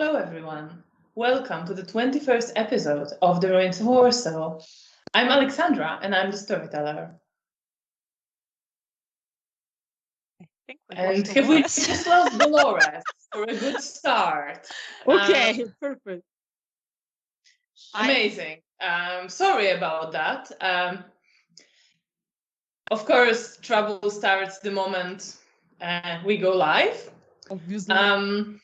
Hello, everyone. Welcome to the 21st episode of The Ruins of Warsaw. I'm Alexandra, and I'm the storyteller. And have we just lost Dolores for a good start? Okay, perfect. Amazing. Sorry about that. Of course, trouble starts the moment we go live. Obviously.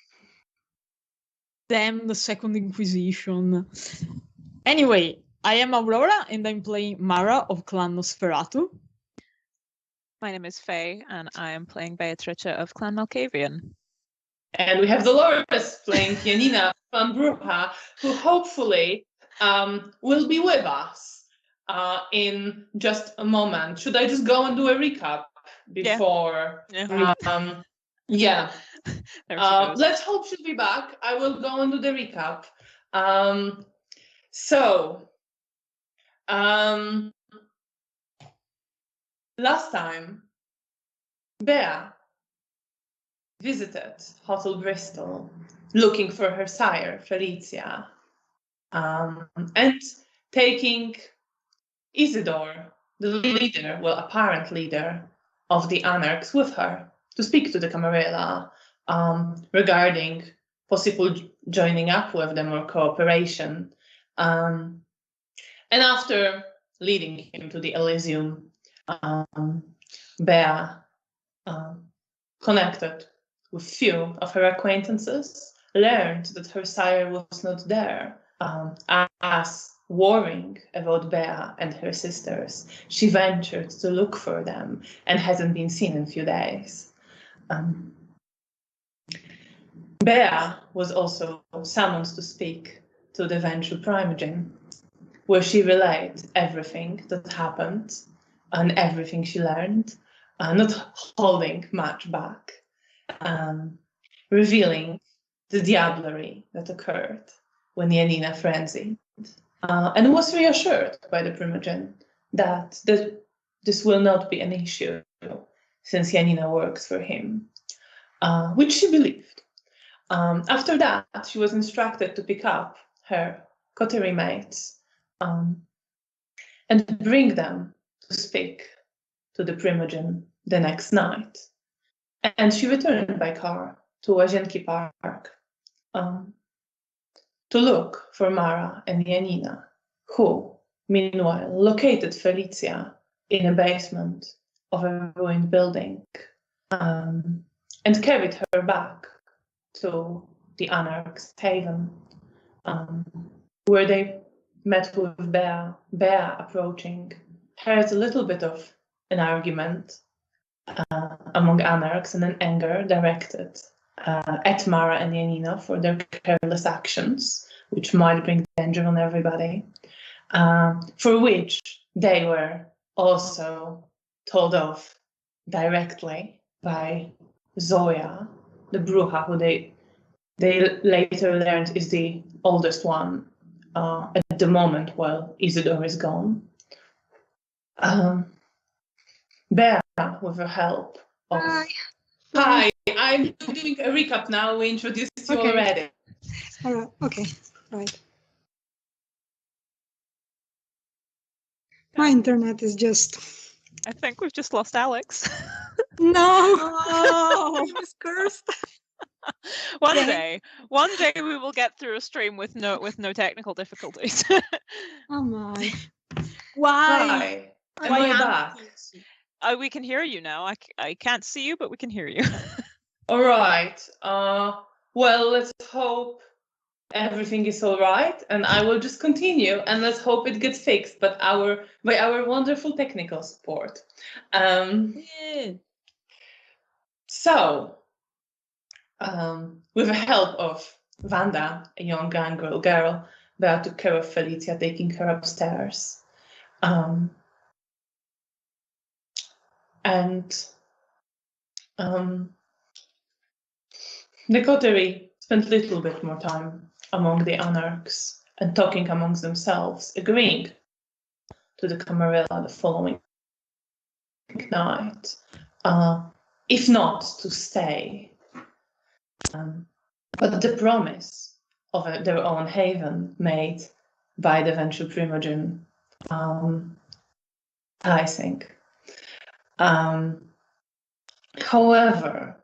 Damn the Second Inquisition. Anyway, I am Aurora, and I'm playing Mara of Clan Nosferatu. My name is Faye, and I am playing Beatrice of Clan Malkavian. And we have Dolores playing Janina from Bruja, who hopefully will be with us in just a moment. Should I just go and do a recap before? Yeah. Let's hope she'll be back. I will go and do the recap. Last time, Bea visited Hotel Bristol looking for her sire, Felicia, and taking Isidore, the leader, apparent leader of the anarchs, with her to speak to the Camarilla regarding possible joining up with them or cooperation. And after leading him to the Elysium, Bea connected with few of her acquaintances, learned that her sire was not there. As worrying about Bea and her sisters, she ventured to look for them and hasn't been seen in a few days. Bea was also summoned to speak to the Ventru Primogen, where she relayed everything that happened and everything she learned, not holding much back, revealing the diablerie that occurred when Janina frenzied, and was reassured by the Primogen that this will not be an issue since Janina works for him, which she believed. After that, she was instructed to pick up her coterie mates and bring them to speak to the Primogen the next night. And she returned by car to Łazienki Park to look for Mara and Janina, who, meanwhile, located Felicia in a basement of a ruined building and carried her back to the anarchs' haven, where they met with Bea. Bea, approaching, heard a little bit of an argument among anarchs and an anger directed at Mara and Janina for their careless actions, which might bring danger on everybody, for which they were also told off directly by Zoya, the Bruja, who they later learned is the oldest one at the moment while Isidore is gone. Bea, with the help of... Hi, I'm doing a recap now. We introduced you already. Okay, right. My internet is just... I think we've just lost Alex. No! He was cursed. One day we will get through a stream with no technical difficulties. Oh my. Why? Am I back? We can hear you now. I can't see you, but we can hear you. All right. Well, let's hope everything is all right, and I will just continue, and let's hope it gets fixed. But by our wonderful technical support. So, with the help of Wanda, a young girl, Bea took care of Felicia, taking her upstairs. The coterie spent a little bit more time among the anarchs and talking amongst themselves, agreeing to the Camarilla the following night, if not to stay, But the promise of their own haven made by the venture primogen, I think. However,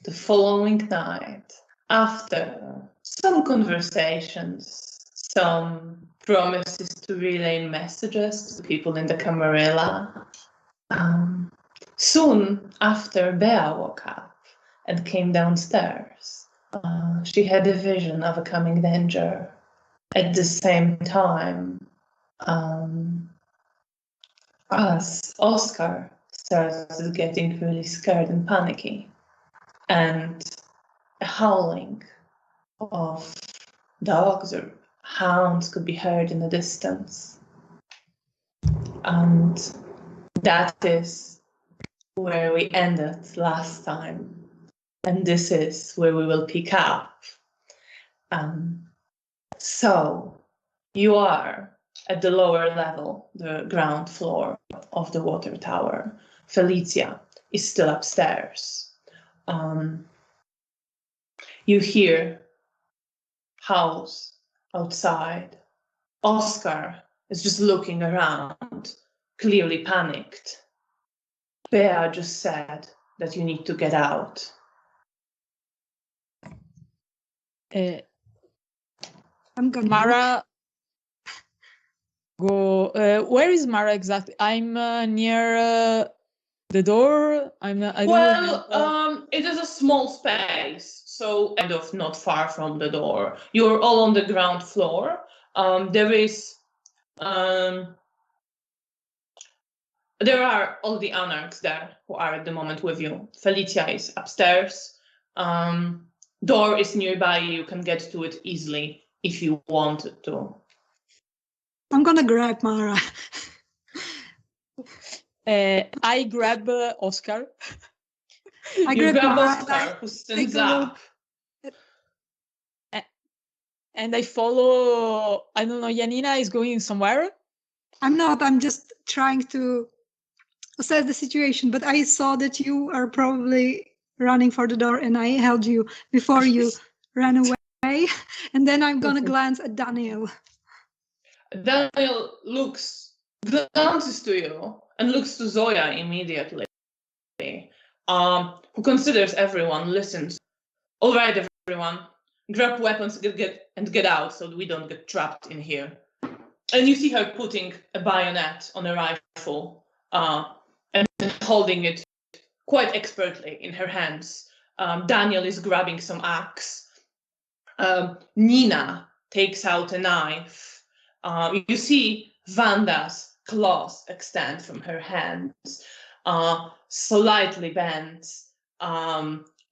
the following night, after some conversations, some promises to relay messages to people in the Camarilla, soon after Bea woke up and came downstairs, she had a vision of a coming danger. At the same time, as Oscar started getting really scared and panicky, and a howling of dogs or hounds could be heard in the distance. And that is where we ended last time. And this is where we will pick up. So you are at the lower level, the ground floor of the water tower. Felicia is still upstairs. You hear howls outside. Oscar is just looking around, clearly panicked. Bea just said that you need to get out. I'm gonna Mara, go. Where is Mara exactly? I'm near the door. I don't remember. It is a small space, so kind of not far from the door. You're all on the ground floor. There are all the anarchs there who are at the moment with you. Felicia is upstairs. Door is nearby. You can get to it easily if you wanted to. I'm gonna grab Mara. I grab Oscar. I You grab Mara and Oscar, who stands take a look. up. And I follow. I don't know. Janina is going somewhere. I'm not. I'm just trying to assess the situation. But I saw that you are probably running for the door, and I held you before you ran away. And then I'm gonna glance at Daniel. Daniel glances to you and looks to Zoya immediately, who considers everyone, listens. All right, everyone, grab weapons and get out so that we don't get trapped in here. And you see her putting a bayonet on a rifle and holding it quite expertly in her hands. Daniel is grabbing some axe. Nina takes out a knife. You see Vanda's claws extend from her hands, slightly bent,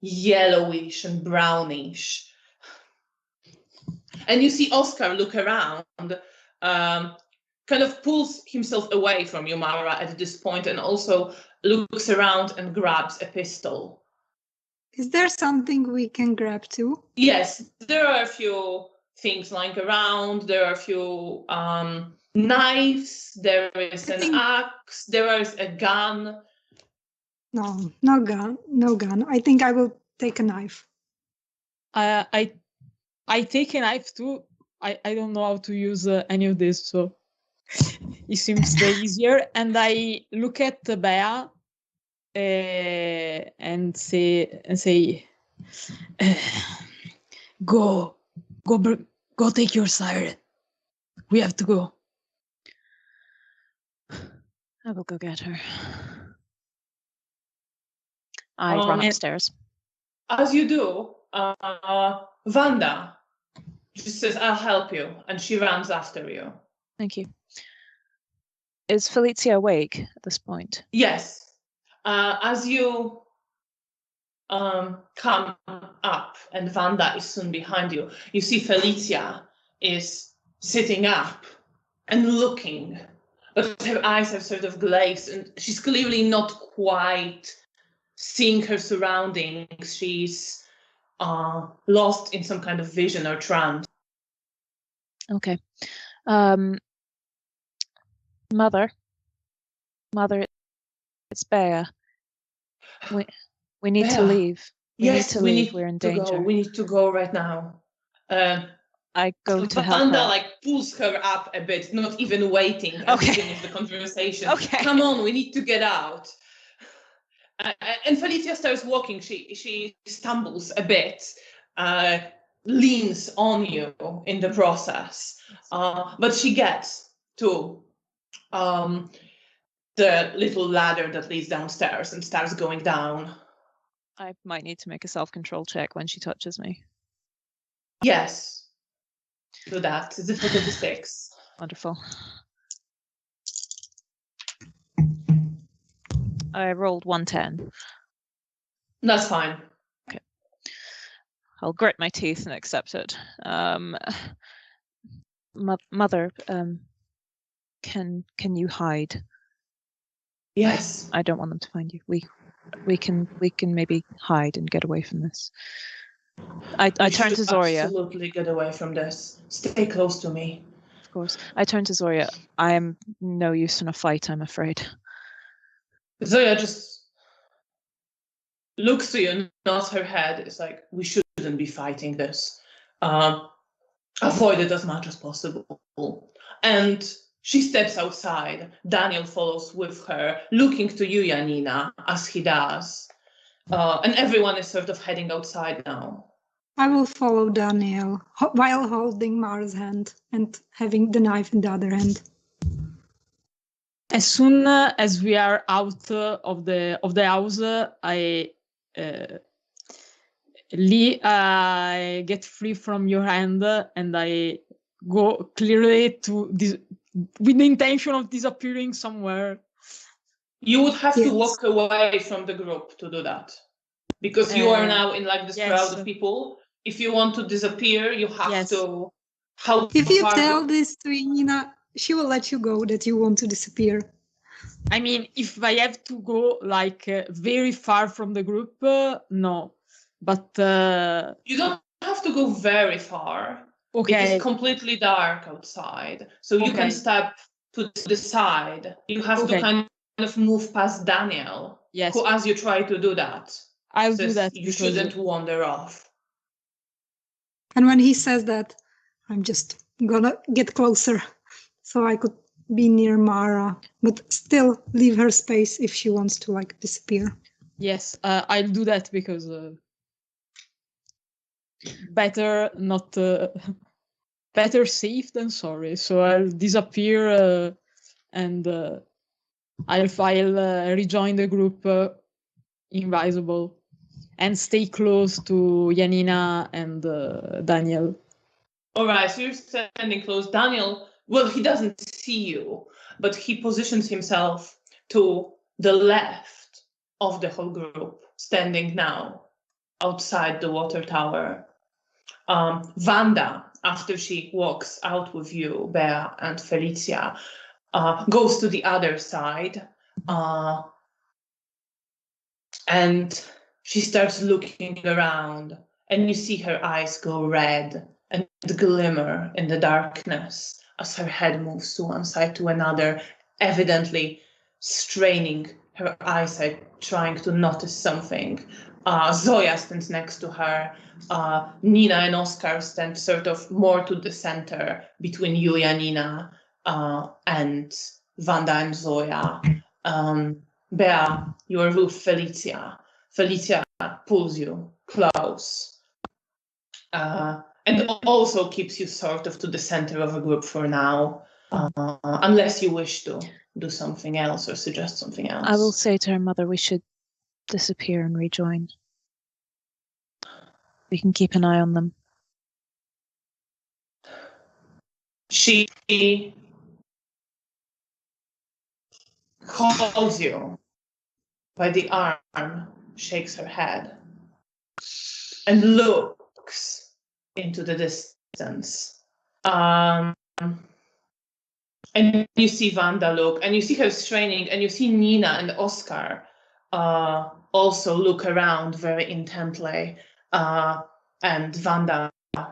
yellowish and brownish. And you see Oscar look around, kind of pulls himself away from you, Mara, at this point, and also looks around and grabs a pistol. Is there something we can grab too? Yes, there are a few things lying around. There are a few knives. There is an axe. There is a gun. No gun. I think I will take a knife. I take a knife too. I don't know how to use any of this, so it seems the easier. And I look at Bea and say, go take your siren. We have to go. I will go get her. I run upstairs. As you do, Vanda just says, "I'll help you," and she runs after you. Thank you. Is Felicia awake at this point? Yes. As you come up and Vanda is soon behind you, you see Felicia is sitting up and looking, but her eyes have sort of glazed and she's clearly not quite seeing her surroundings. She's lost in some kind of vision or trance. Okay. Mother, it's Bea. We need to leave. Yes, to we leave. need We're in to go. danger. We need to go right now. I go to help Vanda her. like pulls her up a bit, not even waiting at Okay. the beginning of the conversation. Okay. Come on, we need to get out. And Felicia starts walking. She stumbles a bit, leans on you in the process, but she gets to the little ladder that leads downstairs and starts going down. I might need to make a self-control check when she touches me. Yes, do that. It's difficulty 6. Wonderful. I rolled 110. That's fine. I'll grit my teeth and accept it. Mother, can you hide? Yes. I don't want them to find you. We can maybe hide and get away from this. I turn to Zoria. Absolutely get away from this. Stay close to me. Of course. I turn to Zoria. I am no use in a fight, I'm afraid. Zoya just looks to you, nods her head. It's like, we shouldn't be fighting this. Avoid it as much as possible. And she steps outside. Daniel follows with her, looking to you, Janina, as he does. And everyone is sort of heading outside now. I will follow Daniel while holding Mara's hand and having the knife in the other hand. As soon as we are out of the house, I get free from your hand and I go clearly to this with the intention of disappearing somewhere. You would have Yes. to walk away from the group to do that, because you are now in like this crowd of people. If you want to disappear, you have to. How If you far tell this to Janina, she will let you go that you want to disappear. I mean, if I have to go like very far from the group, no. But you don't have to go very far. Okay. It is completely dark outside, so you can step to the side. You have to kind of move past Daniel, Yes. who, as you try to do that, I'll says do that. you shouldn't wander off. And when he says that, I'm just gonna get closer so I could be near Mara, but still leave her space if she wants to like disappear. Yes, I'll do that because better not better safe than sorry. So I'll disappear and I'll rejoin the group invisible and stay close to Janina and Daniel. All right, so you're standing close. Daniel, well, he doesn't see you, but he positions himself to the left of the whole group, standing now outside the water tower. Vanda, after she walks out with you, Bea and Felicia, goes to the other side, and she starts looking around, and you see her eyes go red and glimmer in the darkness as her head moves to one side to another, evidently straining her eyesight, trying to notice something. Zoya stands next to her. Nina and Oscar stand sort of more to the center between you, Janina, and Vanda and Zoya. Bea, you are with Felicia. Felicia pulls you close. And also keeps you sort of to the center of a group for now, unless you wish to do something else or suggest something else. I will say to her mother, we should disappear and rejoin. We can keep an eye on them. She calls you by the arm, shakes her head, and looks into the distance. And you see Vanda look, and you see her straining, and you see Nina and Oscar also look around very intently. And Vanda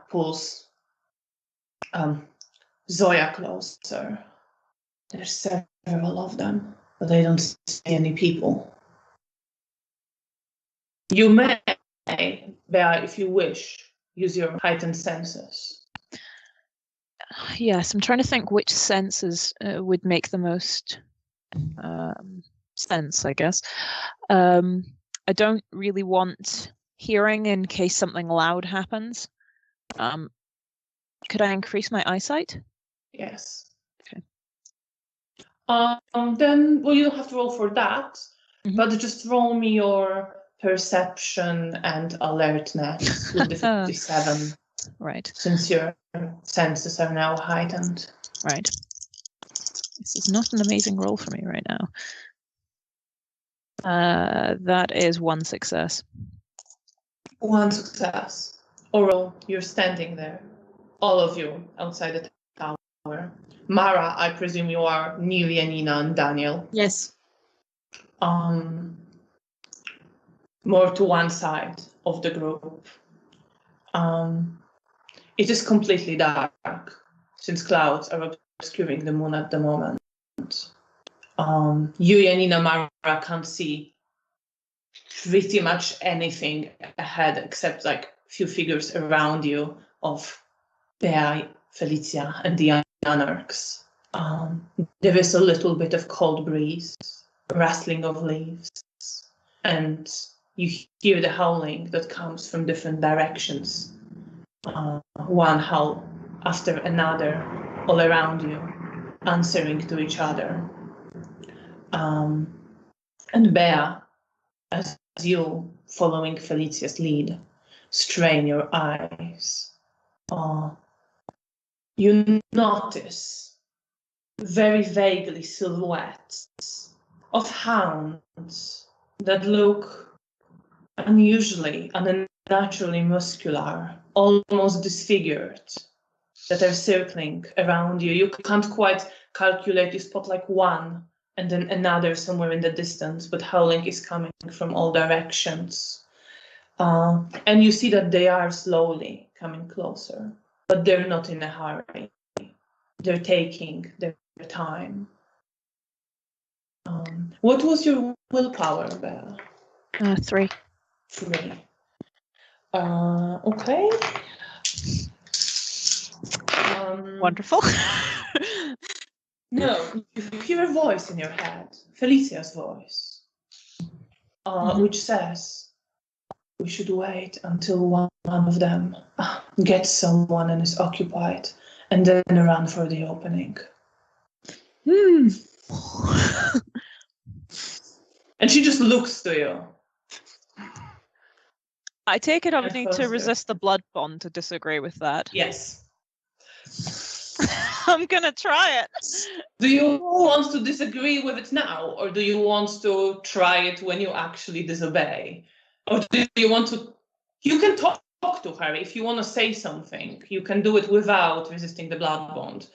pulls Zoya closer. There's several of them, but I don't see any people. You may Bea, if you wish, use your heightened senses. Yes, I'm trying to think which senses would make the most sense, I guess. I don't really want hearing in case something loud happens. Could I increase my eyesight? Yes. Okay. Then, well, you don't have to roll for that, Mhm. but just roll me your perception and alertness with the 57, Right, since your senses are now heightened. right. This is not an amazing roll for me right now. That is 1 success. 1 success. Oral, you're standing there. All of you outside the tower. Mara, I presume you are near Janina and Daniel. Yes. More to one side of the group. It is completely dark, since clouds are obscuring the moon at the moment. You, Janina, Mara can't see pretty much anything ahead except like a few figures around you of Bea, Felicia, and the anarchs. There is a little bit of cold breeze, rustling of leaves, and you hear the howling that comes from different directions. One howl after another, all around you, answering to each other. And Bea, as you, following Felicia's lead, strain your eyes. You notice very vaguely silhouettes of hounds that look unusually, unnaturally muscular, almost disfigured, that are circling around you. You can't quite calculate. You spot like one and then another somewhere in the distance, but howling is coming from all directions. And you see that they are slowly coming closer, but they're not in a hurry. They're taking their time. What was your willpower, Belle? 3. 3. Okay. Wonderful. No, you hear a voice in your head, Felicia's voice, which says, we should wait until one of them gets someone and is occupied, and then run for the opening. And she just looks to you. I take it I would And need to Foster. resist the blood bond to disagree with that. Yes. I'm gonna try it. Do you want to disagree with it now, or do you want to try it when you actually disobey? Or do you want to... You can talk to her if you want to say something. You can do it without resisting the blood bond.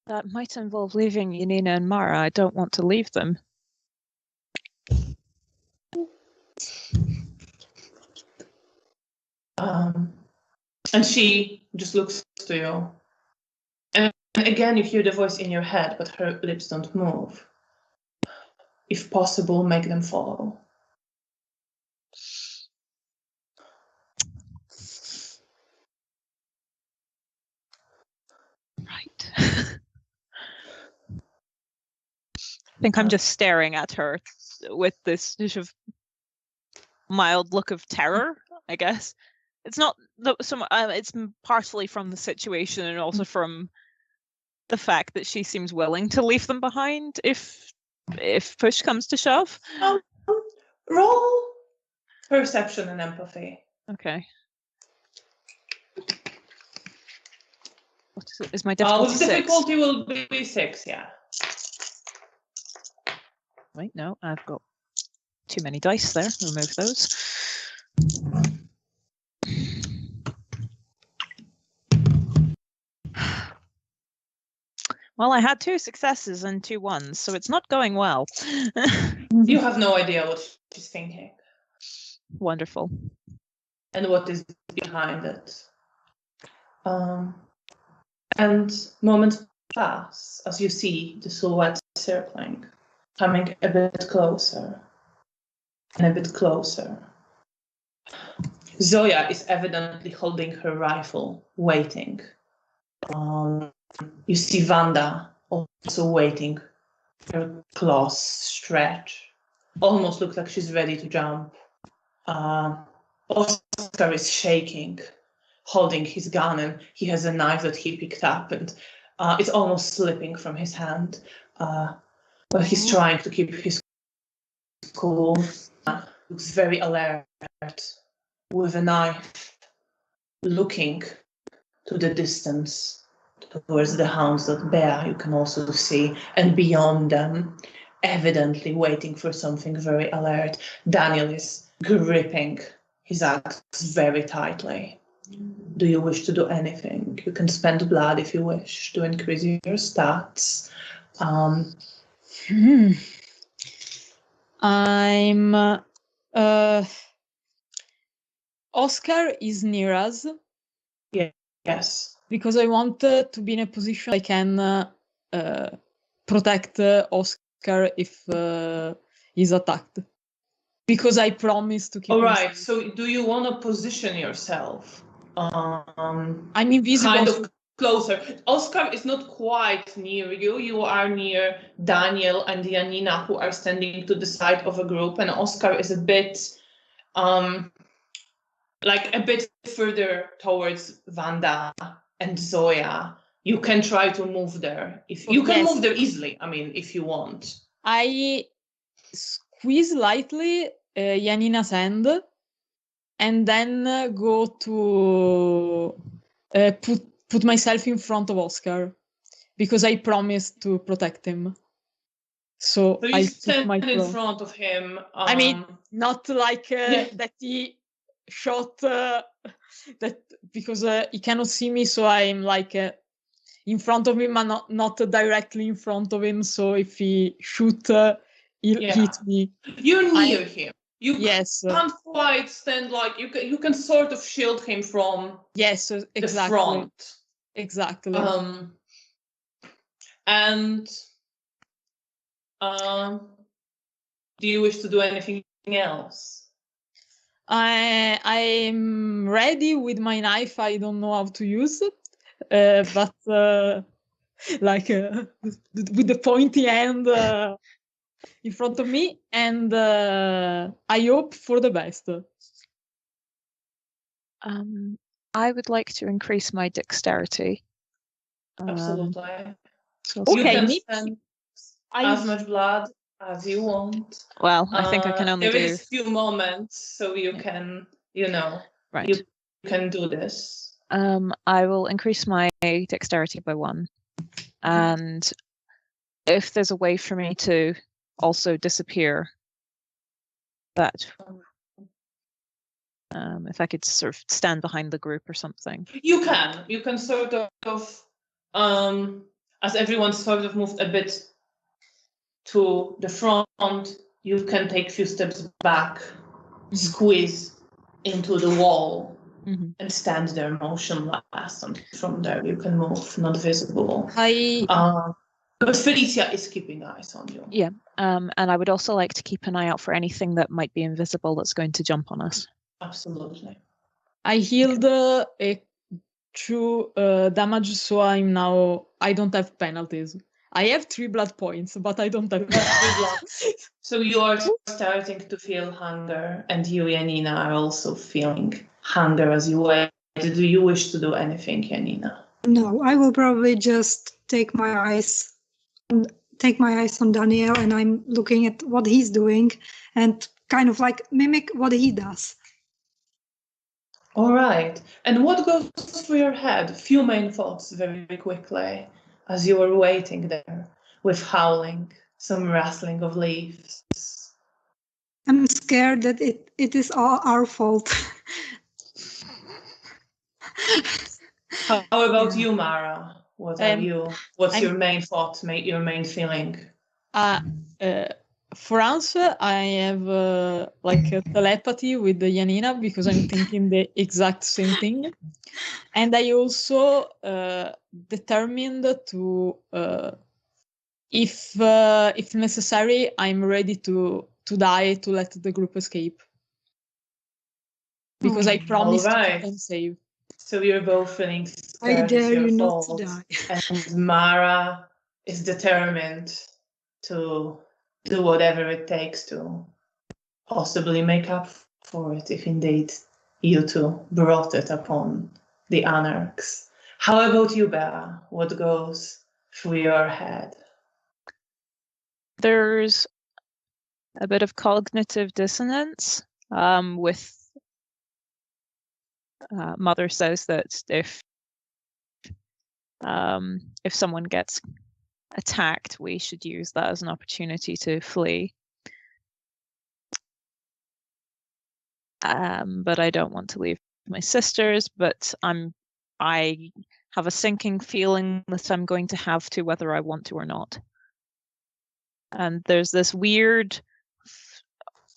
That might involve leaving Janina and Mara. I don't want to leave them. And she just looks to you. And again, you hear the voice in your head, but her lips don't move. If possible, make them follow. Right. I think I'm just staring at her with this sort of mild look of terror, I guess. It's not it's partially from the situation and also from the fact that she seems willing to leave them behind if push comes to shove. Roll perception and empathy. Okay. What is it? Is my difficulty The 6? difficulty will be 6, yeah. Wait, no, I've got too many dice there. Remove those. Well, I had 2 successes and 2 1s, so it's not going well. You have no idea what she's thinking. Wonderful. And what is behind it. And moments pass as you see the silhouette circling, coming a bit closer. and a bit closer. Zoya is evidently holding her rifle, waiting. You see Wanda also waiting. Her claws stretch. Almost looks like she's ready to jump. Oscar is shaking, holding his gun, and he has a knife that he picked up, and it's almost slipping from his hand. But he's trying to keep his cool. Looks very alert, with a knife, looking to the distance, towards the hounds that bear, you can also see, and beyond them, evidently waiting for something very alert. Daniel is gripping his axe very tightly. Do you wish to do anything? You can spend blood if you wish to increase your stats. I'm Oscar is near us. Yes. Because I want to be in a position I can protect Oscar if he's attacked. Because I promise to keep All him right. safe. So, do you want to position yourself? I'm invisible. Kind of closer. Oscar is not quite near you. You are near Daniel and Janina, who are standing to the side of a group, and Oscar is a bit, like a bit further towards Wanda and Zoya. You can try to move there. If you can move there easily, I mean, if you want. I squeeze lightly Janina's hand and then go to put myself in front of Oscar because I promised to protect him. So you I stand put my in front of him. I mean, not like that he shot that because he cannot see me, so I'm like in front of him and not directly in front of him. So if he shoot, he'll hit me. You're near him. You yes. Can't quite stand like you can sort of shield him from exactly. the front. Exactly. And do you wish to do anything else? I'm ready with my knife. I don't know how to use it, but like with the pointy end in front of me, and I hope for the best. I would like to increase my dexterity. Absolutely. So you can spend as much blood as you want. Well, I think I can only there do... is few moments, so you can, right. You can do this. I will increase my dexterity by 1. And if there's a way for me to also disappear, that if I could sort of stand behind the group or something. You can sort of, as everyone sort of moved a bit to the front, you can take a few steps back, squeeze into the wall, and stand there motionless. And from there you can move, not visible. But Felicia is keeping eyes on you. Yeah, and I would also like to keep an eye out for anything that might be invisible that's going to jump on us. Absolutely. I healed a true damage, so I don't have penalties. I have 3 blood points, but I don't have 3 blood. So you are starting to feel hunger, and you, Janina, are also feeling hunger as you wait. Do you wish to do anything, Janina? No, I will probably just take my eyes on Daniel, and I'm looking at what he's doing and kind of like mimic what he does. All right. And what goes through your head? Few main thoughts very quickly as you were waiting there with howling, some rustling of leaves. I'm scared that it is all our fault. How about you, Mara? What's your main thought, your main feeling? For answer, I have like a telepathy with the Janina because I'm thinking the exact same thing, and I also determined to, if necessary, I'm ready to die to let the group escape. Because I promised to keep them safe. So you're both feeling I scared dare it's your you not fault, to die. and Mara is determined to do whatever it takes to possibly make up for it, if indeed you two brought it upon the anarchs. How about you, Bea? What goes through your head? There's a bit of cognitive dissonance with Mother says that if someone gets attacked, we should use that as an opportunity to flee. But I don't want to leave my sisters, but I have a sinking feeling that I'm going to have to, whether I want to or not. And there's this weird,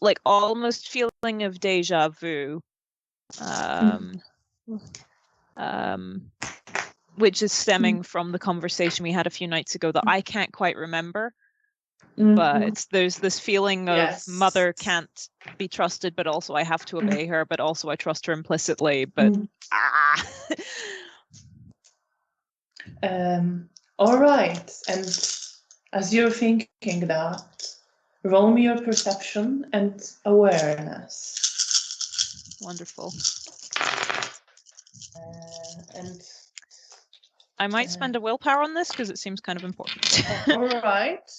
like almost feeling of deja vu, which is stemming from the conversation we had a few nights ago that I can't quite remember. But there's this feeling of Mother can't be trusted, but also I have to obey her, but also I trust her implicitly. But All right, and as you're thinking that, roll me your perception and awareness. Wonderful. And I might spend a willpower on this because it seems kind of important. all right.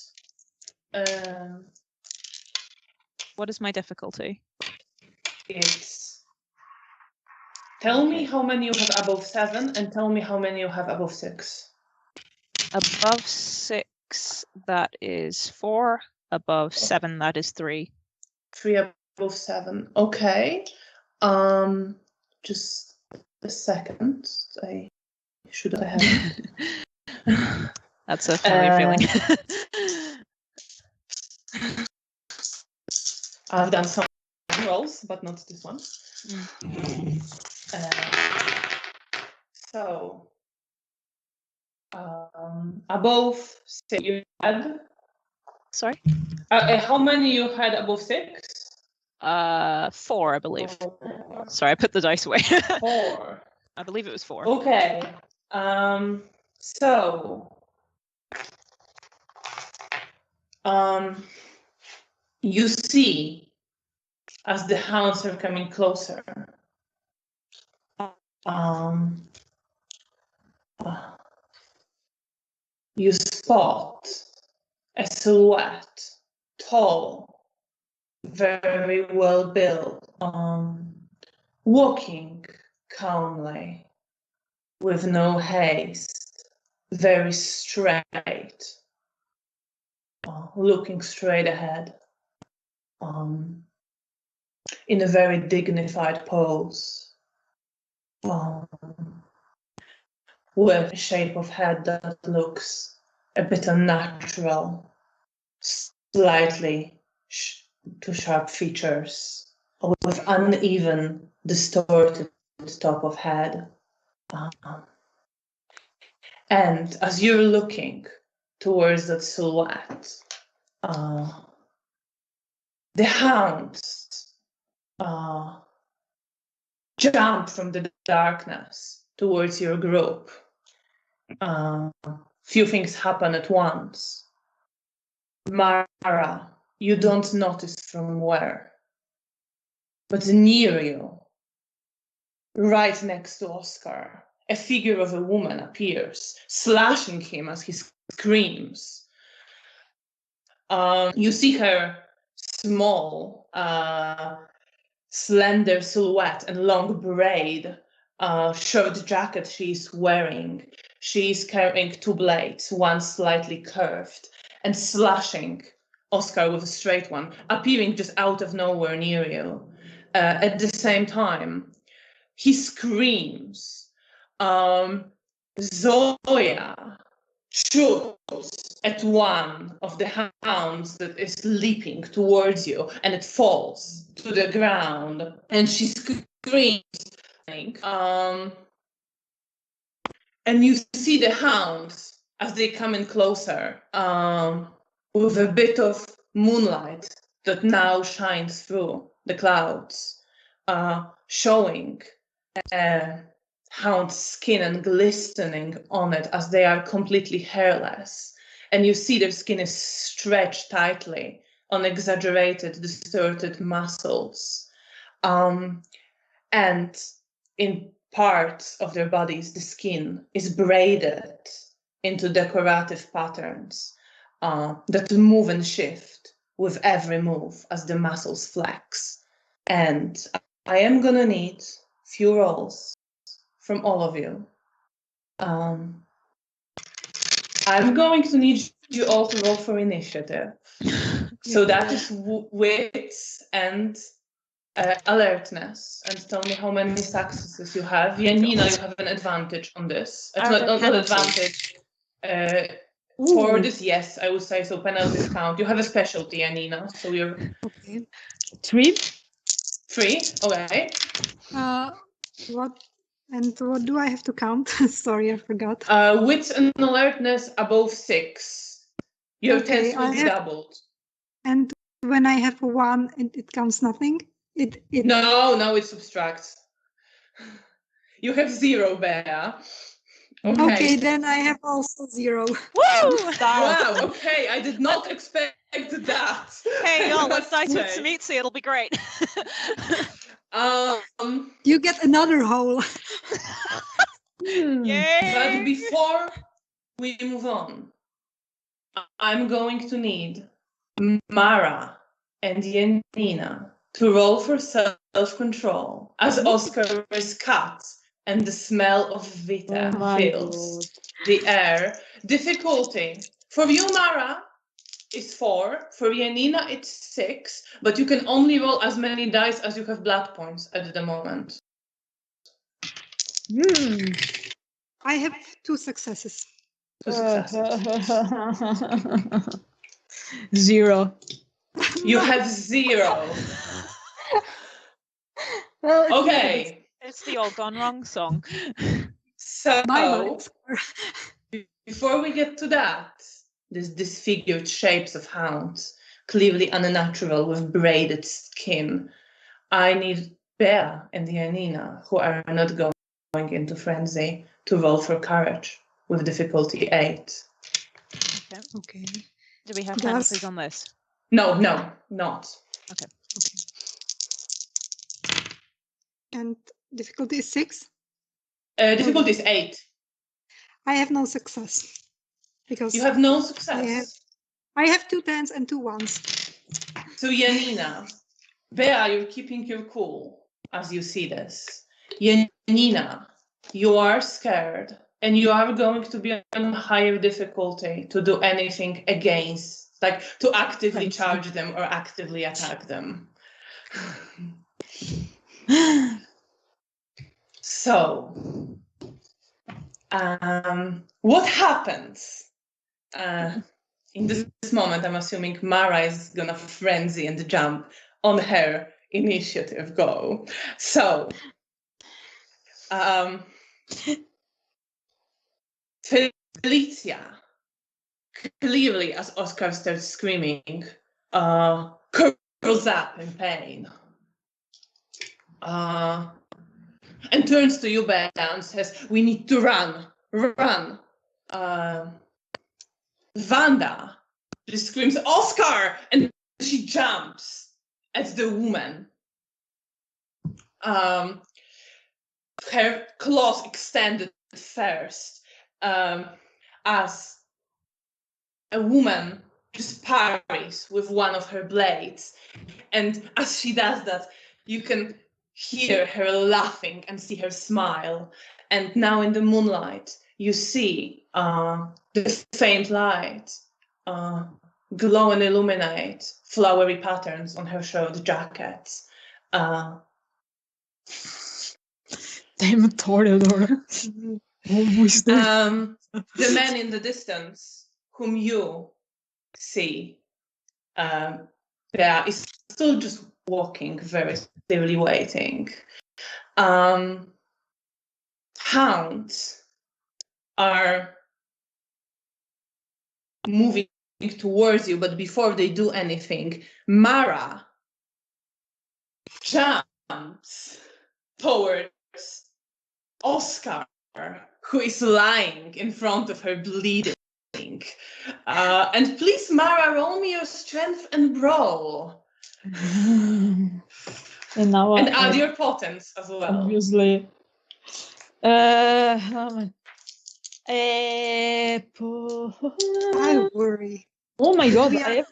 What is my difficulty? It's tell me how many you have above 7, and tell me how many you have above 6. Above 6, that is 4. Above 7, that is 3. 3 above 7. Okay. Just a second. I should have. That's a familiar feeling. I've done some rolls, but not this one. So, above 6 you had. Sorry? How many you had above 6? 4, I believe. Sorry, I put the dice away. 4. I believe it was 4. Okay. So, you see, as the hounds are coming closer, you spot a silhouette, tall, very well built, walking calmly, with no haste, very straight, looking straight ahead, in a very dignified pose, with a shape of head that looks a bit unnatural, slightly too sharp features, with uneven, distorted top of head. And as you're looking towards that silhouette, the hounds jump from the darkness towards your group. Few things happen at once. Mara, you don't notice from where, but near you, right next to Oscar, a figure of a woman appears, slashing him as he screams. You see her small, slender silhouette and long braid, short jacket she's wearing. She's carrying 2 blades, one slightly curved, and slashing Oscar with a straight one, appearing just out of nowhere near you. At the same time, he screams. Zoya shoots at one of the hounds that is leaping towards you, and it falls to the ground, and she screams. And you see the hounds as they come in closer, with a bit of moonlight that now shines through the clouds, showing hound's skin and glistening on it as they are completely hairless. And you see their skin is stretched tightly on exaggerated, distorted muscles. And in parts of their bodies, the skin is braided into decorative patterns that move and shift with every move as the muscles flex. And I am gonna need few rolls from all of you. I'm going to need you all to roll for initiative. So that is wits and alertness. And tell me how many successes you have. Janina, you have an advantage on this. Not advantage. For this, yes, I would say so. Penalties count. You have a specialty, Janina. So you're Okay. 3. 3. Okay. What do I have to count? Sorry, I forgot. Wits and alertness above 6. Your Okay, test will be doubled. And when I have 1, it counts nothing? No, it subtracts. You have 0, Bea. Okay, then I have also 0. Woo! Wow, okay, I did not expect that. Hey, y'all, let's must dice with say. Samitsi. It'll be great. You get another hole. Yay! But before we move on, I'm going to need Mara and Janina to roll for self-control as Oscar is cut and the smell of Vita fills the air. Difficulty. For you, Mara, is 4. For Janina, it's 6. But you can only roll as many dice as you have blood points at the moment. I have 2 successes. 2 successes. 0. You have 0. Well, Okay. It's the all gone wrong song. So, My before we get to that, these disfigured shapes of hounds, clearly unnatural with braided skin, I need Bea and Janina, who are not going into frenzy, to roll for courage with difficulty 8. Okay. Do we have penalties on this? No, not. Okay. And difficulty is 6? Difficulty is 8. I have no success. Because You have no success. I have 2 10s and 2 1s. So Janina, Bea, you're keeping your cool as you see this. Janina, you are scared and you are going to be on higher difficulty to do anything against, like to actively charge them or actively attack them. So, what happens? In this moment, I'm assuming Mara is gonna frenzy and jump on her initiative go. So, Felicia, clearly as Oscar starts screaming, curls up in pain. And turns to you, Bea, and says, "We need to run. Vanda just screams, "Oscar!" and she jumps at the woman. Her claws extended first, as a woman just parries with one of her blades. And as she does that, you can hear her laughing and see her smile. And now in the moonlight, you see the faint light glow and illuminate flowery patterns on her showed jacket. Damn Toreador. The man in the distance, whom you see, there is still just walking, very clearly waiting. Hounds are moving towards you, but before they do anything, Mara jumps towards Oscar, who is lying in front of her bleeding. And please, Mara, roll me your strength and brawl. And now And add your potence as well. obviously. I worry. Oh my god, We are-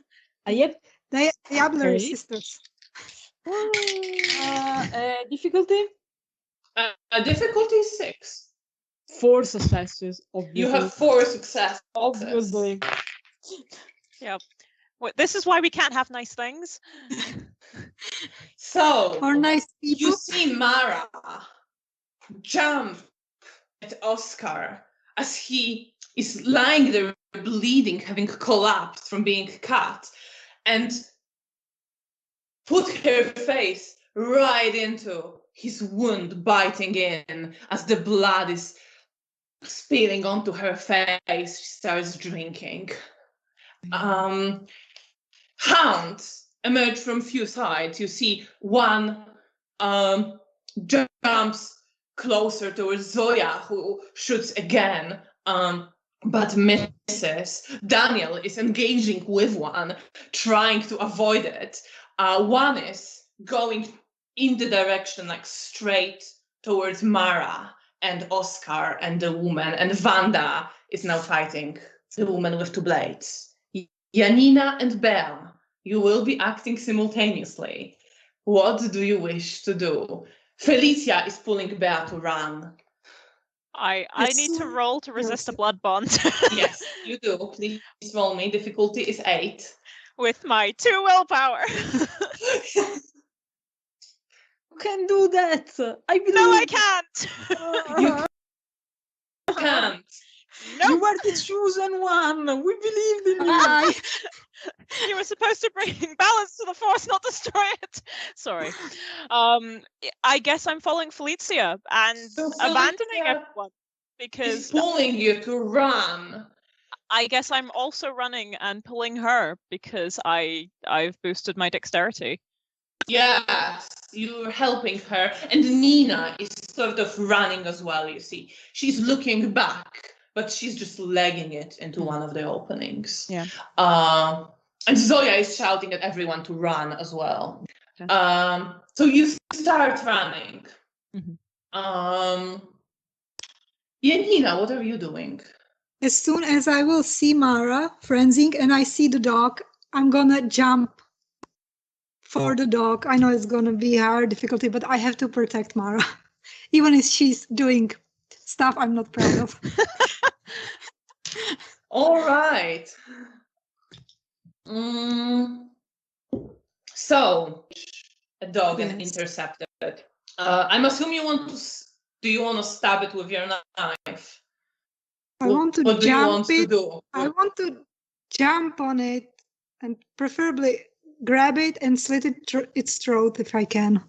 I have Diablerie Sorry? sisters. difficulty? Difficulty is 6. 4 successes, obviously. You have 4 successes. Obviously. This is why we can't have nice things. So, Or nice people. you see Mara jump at Oscar as he is lying there bleeding, having collapsed from being cut, and put her face right into his wound, biting in as the blood is spilling onto her face. She starts drinking. Hounds emerge from few sides. You see one jumps closer towards Zoya, who shoots again, but misses. Daniel is engaging with one, trying to avoid it. One is going in the direction, like straight towards Mara and Oscar and the woman, and Vanda is now fighting the woman with 2 blades. Janina and Belle, you will be acting simultaneously. What do you wish to do? Felicia is pulling Belle to run. I need to roll to resist a Yes. blood bond. Yes, you do. Please roll me. Difficulty is 8. With my 2 willpower. You can do that. I believe. No, I can't. You can't. You were the chosen one. We believed in you. You were supposed to bring balance to the force, not destroy it. Sorry. I guess I'm following Felicia and So abandoning Felicia everyone He's because pulling you to run. I guess I'm also running and pulling her because I've boosted my dexterity. Yes, you're helping her. And Nina is sort of running as well, you see. She's looking back, but she's just legging it into one of the openings. Yeah. And Zoya is shouting at everyone to run as well. Okay. So you start running. Mhm. Nina, what are you doing? As soon as I will see Mara frenzying and I see the dog, I'm gonna jump for the dog. I know it's gonna be hard difficulty, but I have to protect Mara. Even if she's doing stuff I'm not proud of. All right. So, a dog and Yes. intercepted. I'm assuming you want to. Do you want to stab it with your knife? I want to What do you jump want it. to do? I want to jump on it and preferably grab it and slit its throat if I can.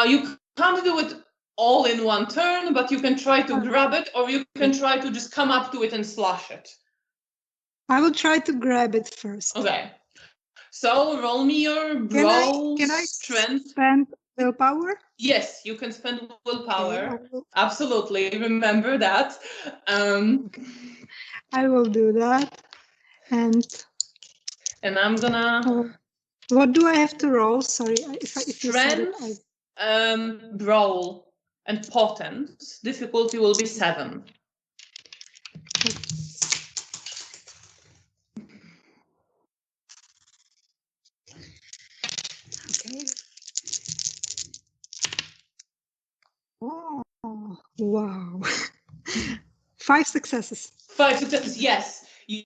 You can't do it all in one turn, but you can try to grab it, or you can try to just come up to it and slash it. I will try to grab it first. Okay. So roll me your Can brawl I strength. spend willpower? Yes, you can spend willpower. Okay, Absolutely, remember that. I will do that. And I'm gonna what do I have to roll? Sorry, if you said it. strength, brawl, and potence. Difficulty will be 7. Okay. Oh, wow. 5 successes. 5 successes. Yes, you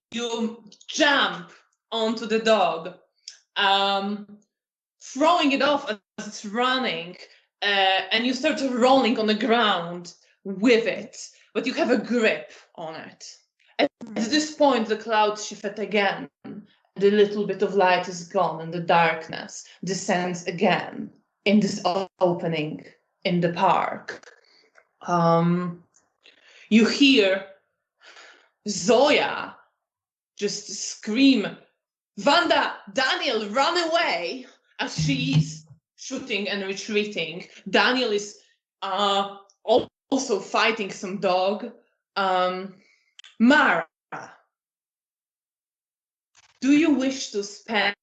jump onto the dog, throwing it off as it's running, and you start rolling on the ground with it, but you have a grip on it. At this point, the clouds shift again. The little bit of light is gone, and the darkness descends again in this opening in the park. You hear Zoya just scream, "Vanda, Daniel, run away!" as she's shooting and retreating. Daniel is also fighting some dog. Mara, do you wish to spend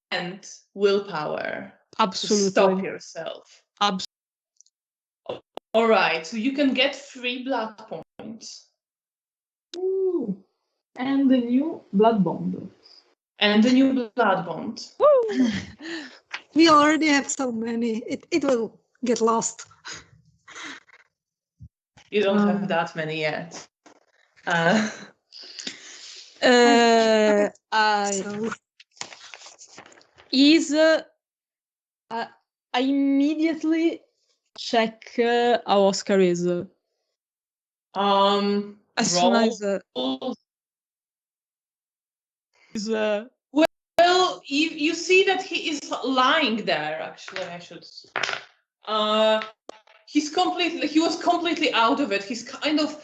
willpower Absolutely. to stop yourself? All right, so you can get 3 blood points. Ooh. And the new blood bond. And the new blood bond. Woo! We already have so many. It will get lost. You don't have that many yet. I So I immediately check how Oscar is. As soon as is well, you see that he is lying there. Actually, I should. He was completely out of it. He's kind of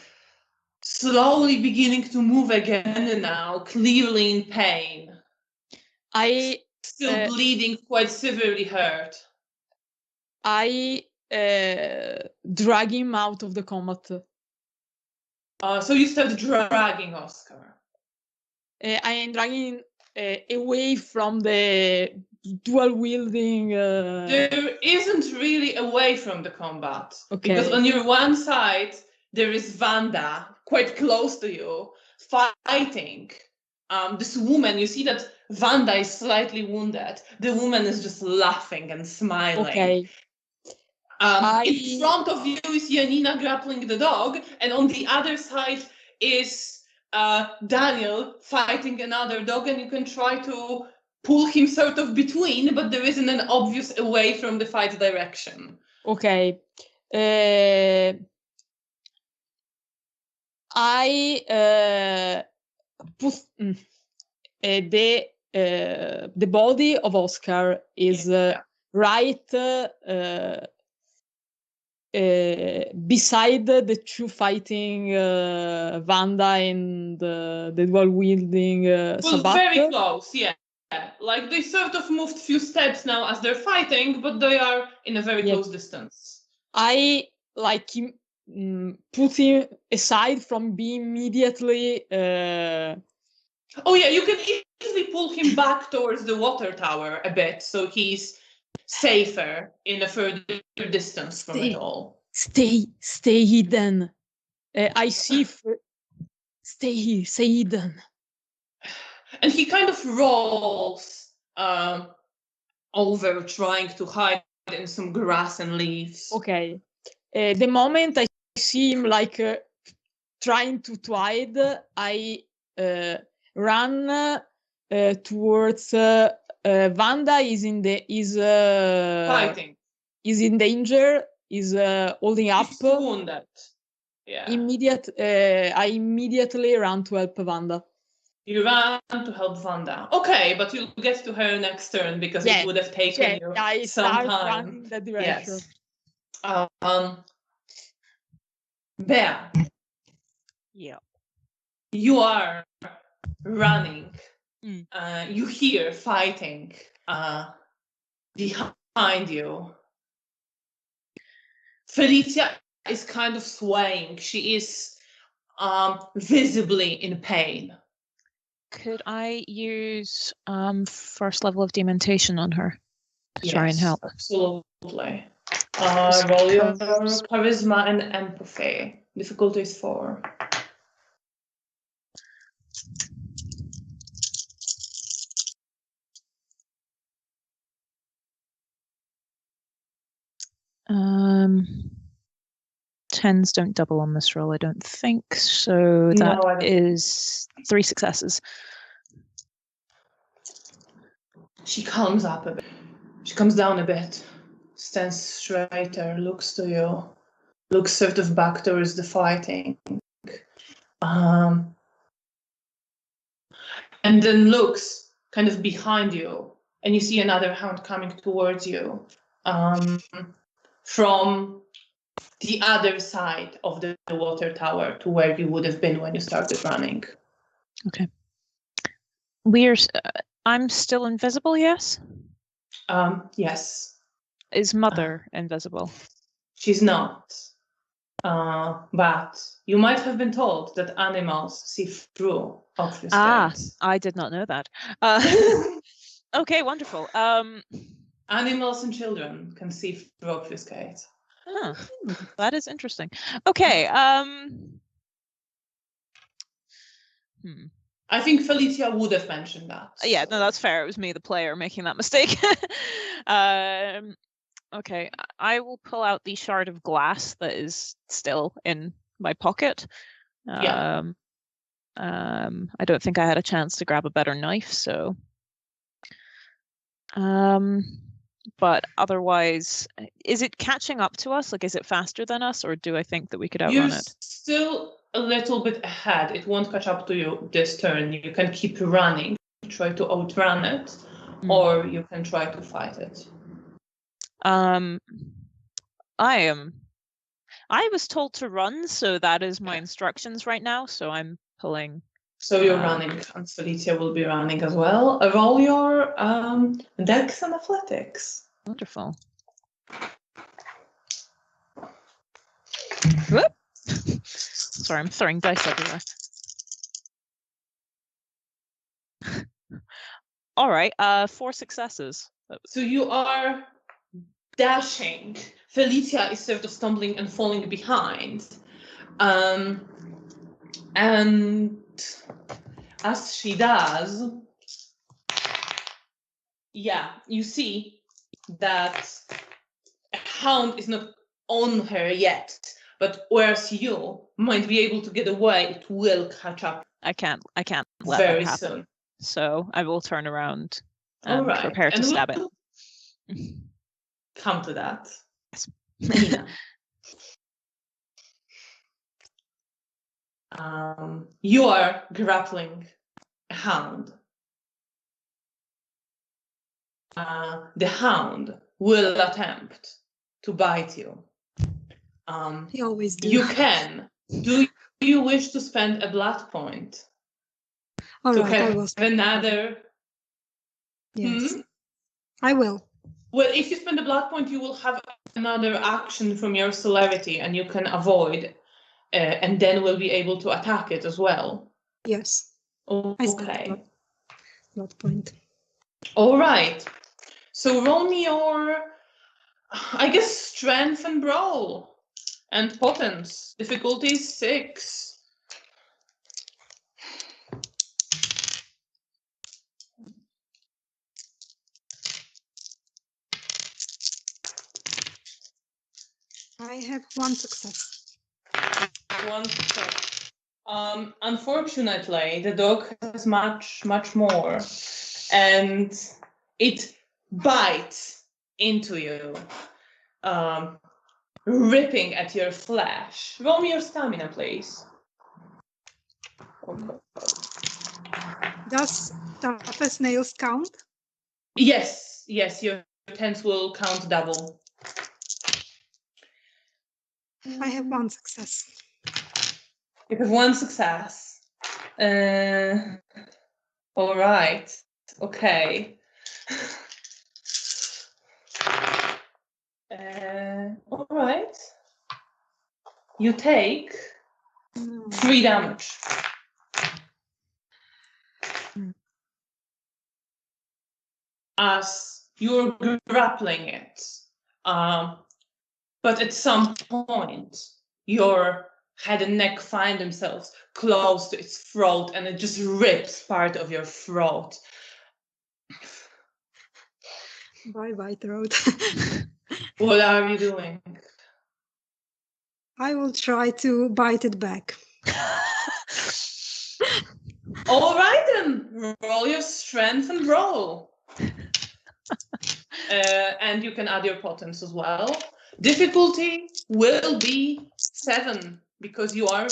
slowly beginning to move again now, clearly in pain. Still bleeding, quite severely hurt. I drag him out of the combat. So you start dragging Oscar. I am dragging away from the dual wielding. There isn't really away from the combat. Okay. Because on your one side, there is Vanda, quite close to you, fighting. This woman, you see that Vanda is slightly wounded. The woman is just laughing and smiling. Okay. In front of you is Janina grappling the dog, and on the other side is Daniel fighting another dog, and you can try to pull him sort of between, but there isn't an obvious away from the fight direction. Okay. I put the body of Oscar is right beside the two fighting Vanda and the dual wielding Sabat. Very close, yeah. Like they sort of moved few steps now as they're fighting, but they are in a very close distance. I like put him aside from being immediately. Oh yeah, you can easily pull him back towards the water tower a bit, so he's safer in a further distance from it all. Stay hidden. I see. Stay hidden. And he kind of rolls over, trying to hide in some grass and leaves. Okay. The moment I see him like trying to hide, I run towards Vanda. Is Fighting. Is in danger. Is holding up. He's wounded. Yeah. I immediately run to help Vanda. You run to help Vanda. Okay, but you'll get to her next turn because it would have taken you some time. Running that direction. Yes. Bea. Yeah. You are running. You hear fighting behind you. Felicia is kind of swaying. She is visibly in pain. Could I use first level of dementation on her to try and help? Absolutely. Roll your charisma and empathy. Difficulty is 4. Tens don't double on this roll, I don't think. So that is 3 successes. She calms up a bit. She comes down a bit, stands straighter, looks to you, looks sort of back towards the fighting. And then looks kind of behind you, and you see another hound coming towards you from the other side of the water tower to where you would have been when you started running. Okay. I'm still invisible, yes? Yes. Is Mother invisible? She's not. But you might have been told that animals see through obfuscate. I did not know that. Okay, wonderful. Animals and children can see through obfuscate. Huh, that is interesting. Okay. I think Felicia would have mentioned that. Yeah, no, that's fair. It was me, the player, making that mistake. Okay, I will pull out the shard of glass that is still in my pocket. Yeah. I don't think I had a chance to grab a better knife, so. But otherwise, is it catching up to us? Like, is it faster than us, or do I think that we could outrun You're it? still a little bit ahead. It won't catch up to you this turn. You can keep running, try to outrun it, or you can try to fight it. I was told to run, so that is my instructions right now. So I'm pulling. So you're running, and Felicia will be running as well. Roll your dex and athletics. Wonderful. Whoop. Sorry, I'm throwing dice everywhere. All right, 4 successes. So you are dashing. Felicia is sort of stumbling and falling behind. And as she does, you see that a hound is not on her yet, but whereas you might be able to get away, it will catch up. I can't let very that happen. soon. So I will turn around and All right. prepare to stab it. Come to that. Yes. Janina. You are grappling a hound. The hound will attempt to bite you. He always do. You can. Do you wish to spend a blood point? All to right, I have will. another. Yes, I will. Well, if you spend a blood point, you will have another action from your celerity, and you can avoid, and then will be able to attack it as well. Yes. Okay. Blood point. All right. So roll me your, I guess, strength and brawl, and potence. Difficulty 6. I have 1 success. 1 success. Unfortunately, the dog has much more, and it bites into you, ripping at your flesh. Roll me your stamina, please. Okay. Does toughest nails count? Yes, your tens will count double. I have 1 success. You have 1 success. All right. Okay. All right. You take 3 damage. As you're grappling it. But at some point, your head and neck find themselves close to its throat, and it just rips part of your throat. Bye, throat. What are you doing? I will try to bite it back. All right then, roll your strength and roll. And you can add your potence as well. Difficulty will be 7 because you are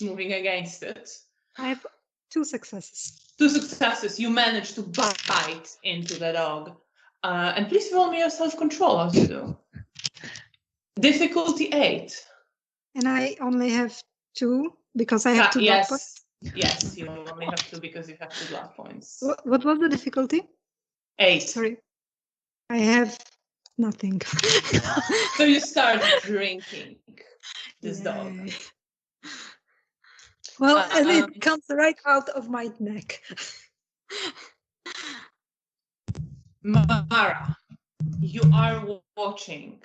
moving against it. I have 2 successes. 2 successes. You manage to bite into the dog. And please roll me your self-control as you do. Difficulty 8. And I only have 2 because I have 2 blood points. Yes, you only have 2 because you have 2 blood points. What was the difficulty? 8. Sorry, I have nothing. So you start drinking this dog. Yay. Well, and Um, it comes right out of my neck. Mara, you are watching.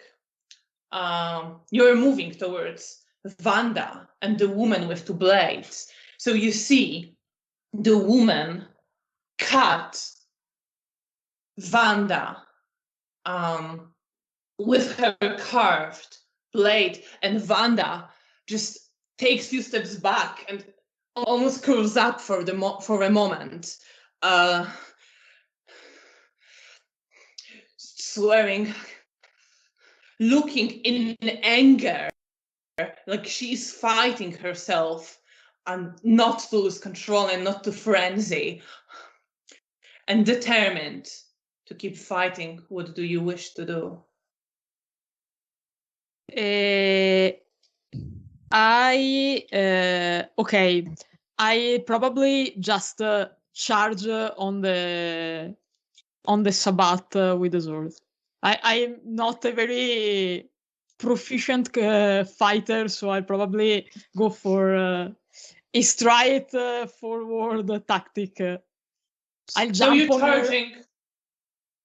You're moving towards Vanda and the woman with 2 blades. So you see the woman cut Vanda with her carved blade, and Vanda just takes few steps back and almost curls up for a moment, swearing, looking in anger, like she's fighting herself and not to lose control and not to frenzy, and determined to keep fighting. What do you wish to do? Okay. I probably just charge on the Sabbath with the sword. I'm not a very proficient fighter, so I probably go for a straight forward tactic. I'll jump So you're on her. charging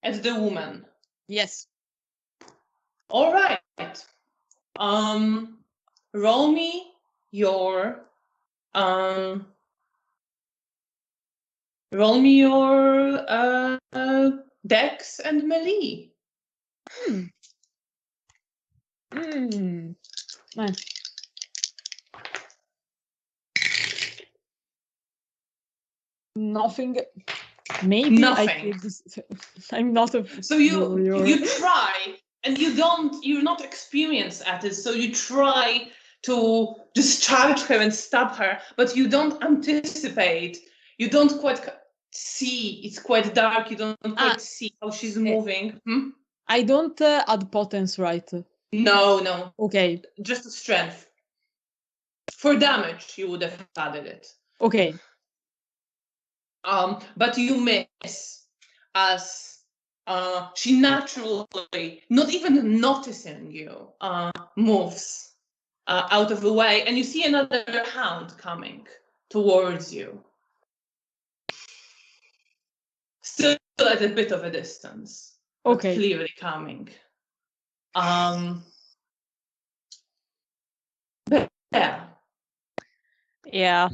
at the woman. Yes. All right. Roll me your dex and melee. Nice. Nothing. Maybe Nothing. I'm not a. So you try, and you're not experienced at it, so you try to just charge her and stab her, but you don't anticipate. You don't quite see. It's quite dark. You don't quite see how she's moving. I don't add potence, right? No. Okay. Just strength. For damage, you would have added it. Okay. But you miss as she naturally, not even noticing you, moves out of the way, and you see another hound coming towards you. Still at a bit of a distance, but clearly coming. But yeah,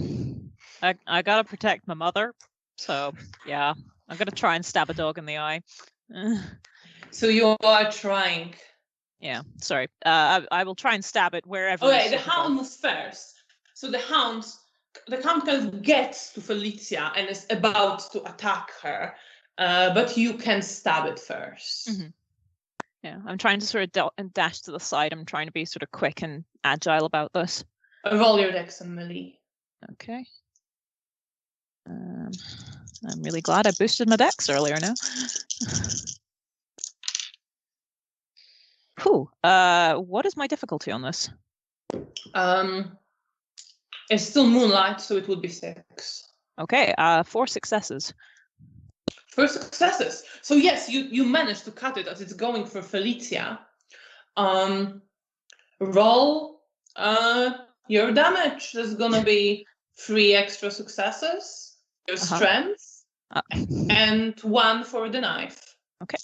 I gotta protect my mother, so yeah, I'm gonna try and stab a dog in the eye. So you are trying. Yeah, sorry. I will try and stab it wherever. Okay, the hound moves first. So the hound kind of gets to Felicia and is about to attack her, but you can stab it first. Mm-hmm. Yeah, I'm trying to sort of dash to the side. I'm trying to be sort of quick and agile about this. Roll your dex and melee. Okay. I'm really glad I boosted my dex earlier now. Whew. What is my difficulty on this? It's still moonlight, so it would be 6. Okay, 4 successes. 4 successes. So yes, you managed to cut it as it's going for Felicia. Roll your damage. There's gonna be 3 extra successes. Your strength, and 1 for the knife. Okay.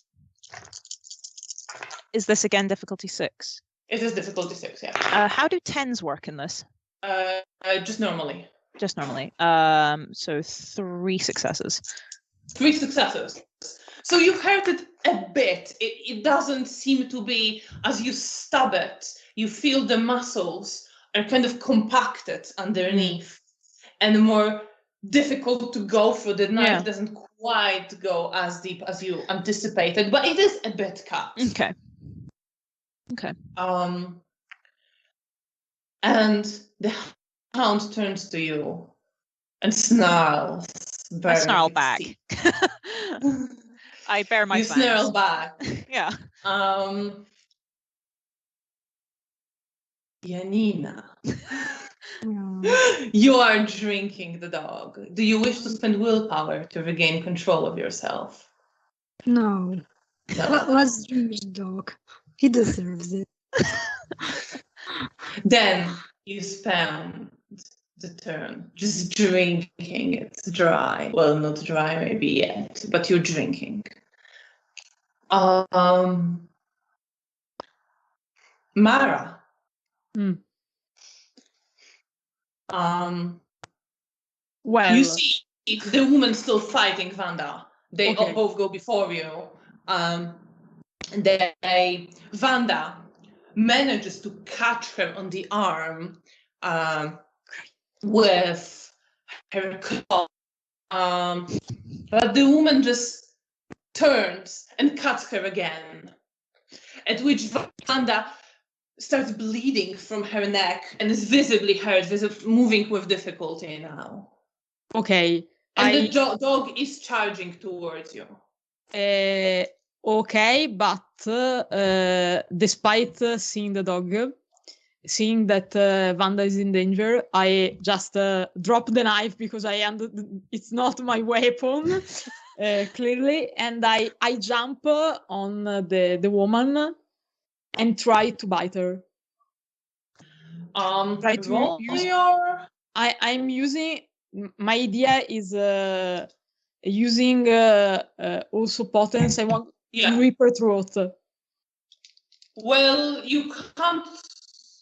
Is this again difficulty 6? It is difficulty 6, yeah. How do 10s work in this? Just normally. Just normally. So 3 successes. 3 successes. So you hurt it a bit. It doesn't seem to be, as you stab it, you feel the muscles are kind of compacted underneath and more difficult to go for. The knife doesn't quite go as deep as you anticipated, but it is a bit cut. Okay. And the hound turns to you and snarls. I snarl back. I bear my fangs. You snarl back. Yeah. Janina, Yeah. you are drinking the dog. Do you wish to spend willpower to regain control of yourself? No. No. Let's drink the dog. He deserves it. Then you spend the turn just drinking it dry. Well, not dry maybe yet, but you're drinking. Mara. Hmm. Well, You see the woman still fighting Vanda. They Okay. both go before you. Vanda manages to catch her on the arm with her claw. But the woman just turns and cuts her again. At which Vanda starts bleeding from her neck and is visibly hurt, moving with difficulty now. okay. And the dog is charging towards you. Okay, but despite seeing the dog, seeing that Vanda is in danger, I just drop the knife because it's not my weapon, clearly, and I jump on the woman and try to bite her. Try to roll use- your... I'm using. My idea is using also potence. I want to rip her throat. Well, you can't.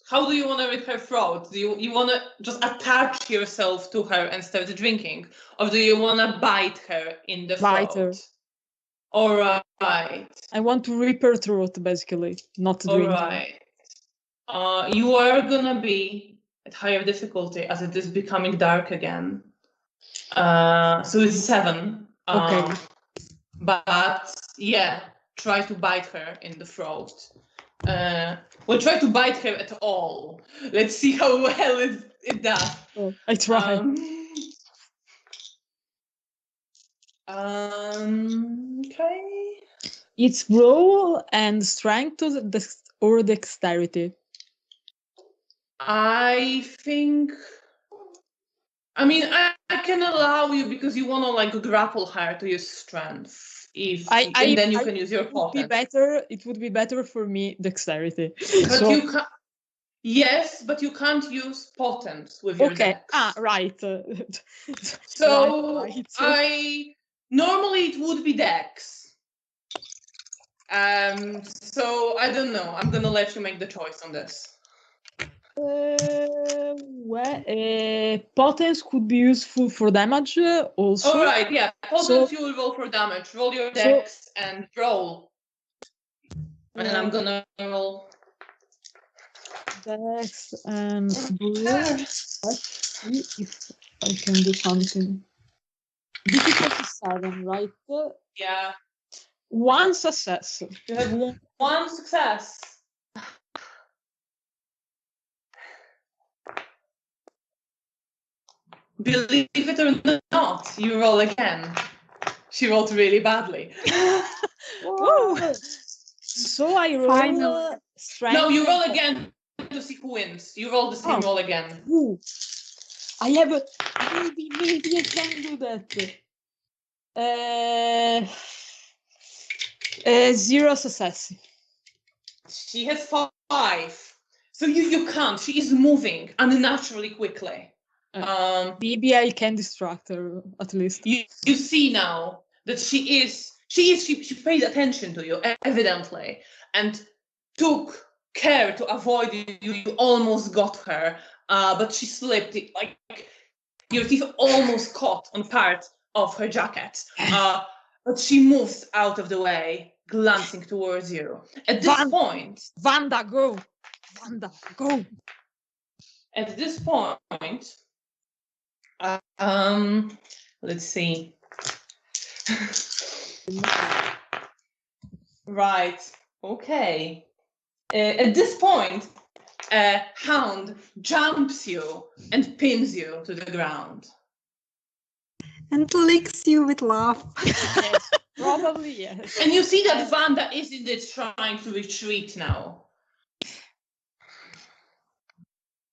How do you want to rip her throat? Do you want to just attach yourself to her and start drinking, or do you want to bite her in the Bite throat? her. All right. I want to rip her throat, basically, not drink. All right. You are gonna be at higher difficulty as it is becoming dark again. So it's 7. Okay. But yeah, try to bite her in the throat. Well, try to bite her at all. Let's see how well it does. Oh, I try. Okay. It's roll and strength or dexterity. I think. I mean, I can allow you because you want to like grapple her to use strength. And then you can use your potence. It would be better for me dexterity. But you can. Yes, but you can't use potence with your dex. Right. So right. normally it would be dex. So I don't know. I'm gonna let you make the choice on this. Potence could be useful for damage also. All right, yeah. Potence you will roll for damage. Roll your dex and roll. And then I'm gonna roll. Dex and let's see if I can do something. Difficulty 7, right? Yeah. 1 success. You have one success. Believe it or not, you roll again. She rolled really badly. So I roll strength. No, you roll again to see who wins. You roll the same roll again. Ooh. I have maybe I can do that. 0 success. She has 5. So you can't. She is moving unnaturally quickly. Maybe I can distract her at least. You see now that she paid attention to you evidently and took care to avoid you. You almost got her, but she slipped. Like your teeth almost caught on part of her jacket. But she moves out of the way, glancing towards you. At this point, Vanda, go! Vanda, go! At this point, let's see. Right. Okay. At this point, a hound jumps you and pins you to the ground. And licks you with love. Yes, probably yes. And you see that Vanda is indeed trying to retreat now.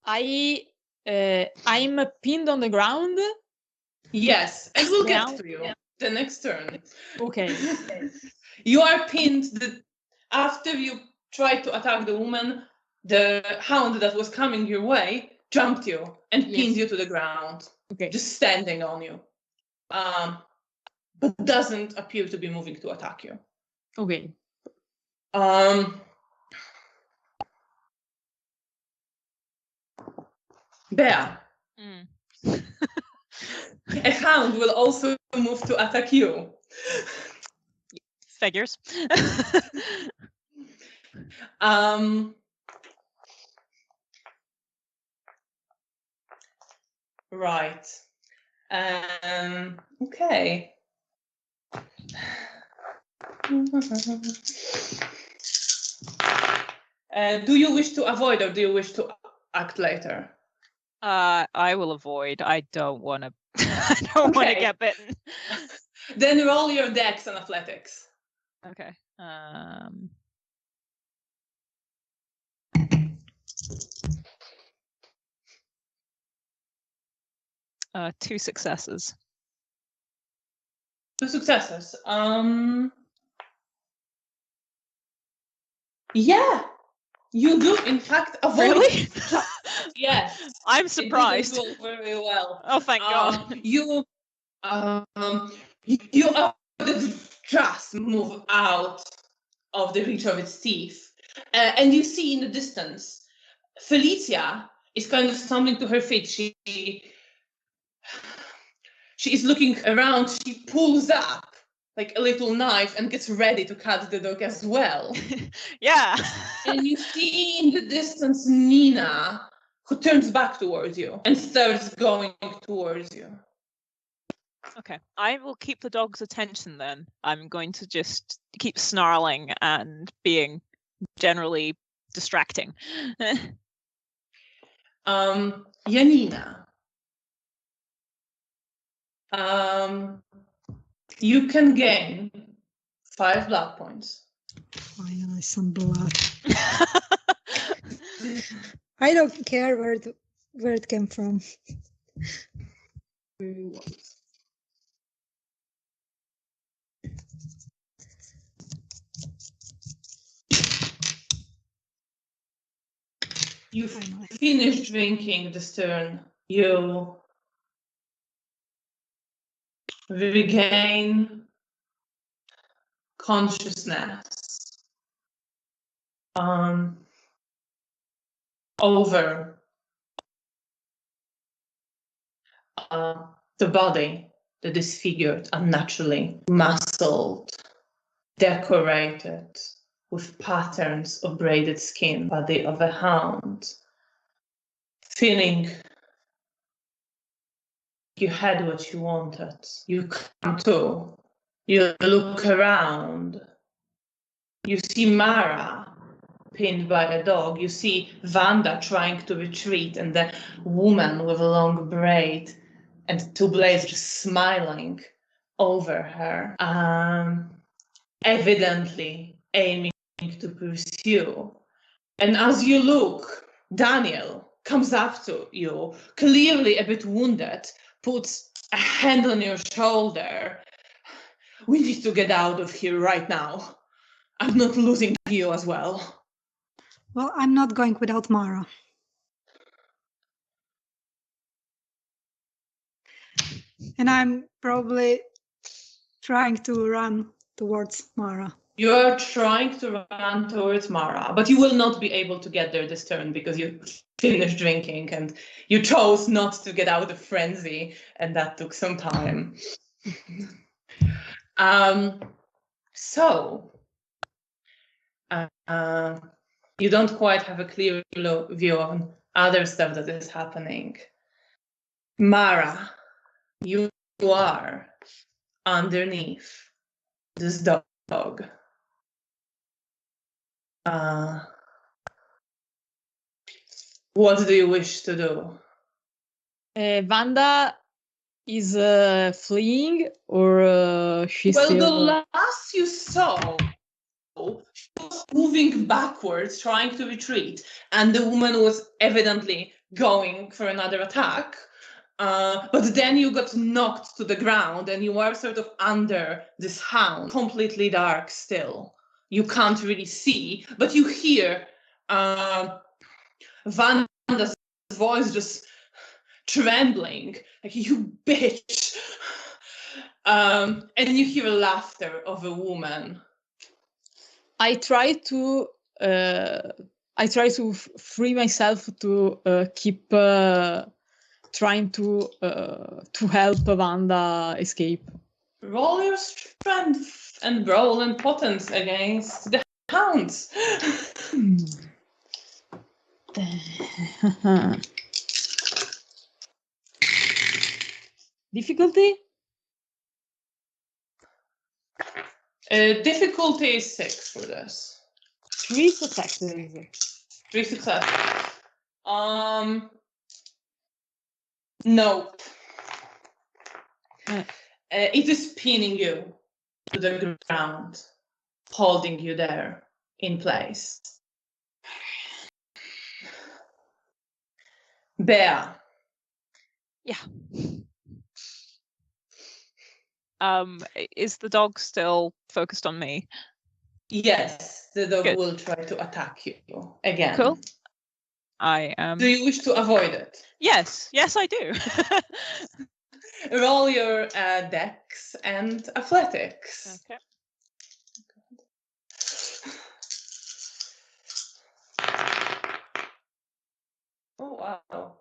I'm pinned on the ground. Yes, and we'll Now? get to you the next turn. Okay. You are pinned. After you tried to attack the woman, the hound that was coming your way jumped you and Yes. pinned you to the ground, Okay. just standing on you. But doesn't appear to be moving to attack you. Okay. Bea, Mm. a hound will also move to attack you. Figures. Right. Okay. Do you wish to avoid or do you wish to act later? I will avoid. I don't want to. I don't want to Okay. get bitten. Then roll your dex and athletics. Okay. 2 successes. 2 successes. Yeah, you do in fact avoid. Really? Yes. I'm It surprised. didn't go very well. Oh, thank God. You just move out of the reach of its teeth, and you see in the distance, Felicia is kind of stumbling to her feet. She is looking around. She pulls up like a little knife and gets ready to cut the dog as well. Yeah. And you see in the distance Nina, who turns back towards you and starts going towards you. Okay. I will keep the dog's attention then. I'm going to just keep snarling and being generally distracting. Janina. You can gain 5 blood points. Finally, some blood. I don't care where it came from. You finish drinking this turn. You regain consciousness over the body, the disfigured, unnaturally muscled, decorated with patterns of braided skin body of a hound, feeling you had what you wanted. You come to, you look around, you see Mara pinned by a dog, you see Vanda trying to retreat, and the woman with a long braid and 2 blades just smiling over her, evidently aiming to pursue. And as you look, Daniel comes up to you, clearly a bit wounded, puts a hand on your shoulder. We need to get out of here right now. I'm not losing you as well. Well, I'm not going without Mara. And I'm probably trying to run towards Mara. You are trying to run towards Mara, but you will not be able to get there this turn because you finished drinking and you chose not to get out of frenzy, and that took some time. So you don't quite have a clear view on other stuff that is happening. Mara, you are underneath this dog. What do you wish to do? Vanda is fleeing, or she's Well, still. the last you saw, she was moving backwards, trying to retreat, and the woman was evidently going for another attack. But then you got knocked to the ground and you are sort of under this hound, completely dark still. You can't really see, but you hear Vanda's voice just trembling, like, you bitch. And you hear laughter of a woman. I try to free myself to keep trying to help Vanda escape. Roll your strength and roll and potence against the hounds. Difficulty? Difficulty is 6 for this. 3 successes. 3 successes. Nope. It is pinning you to the ground, holding you there in place. Bea. Yeah. Is the dog still focused on me? Yes, the dog Good. will try to attack you again. Cool. I am. Do you wish to avoid it? Yes, I do. Roll your dex and athletics. Okay. Oh wow,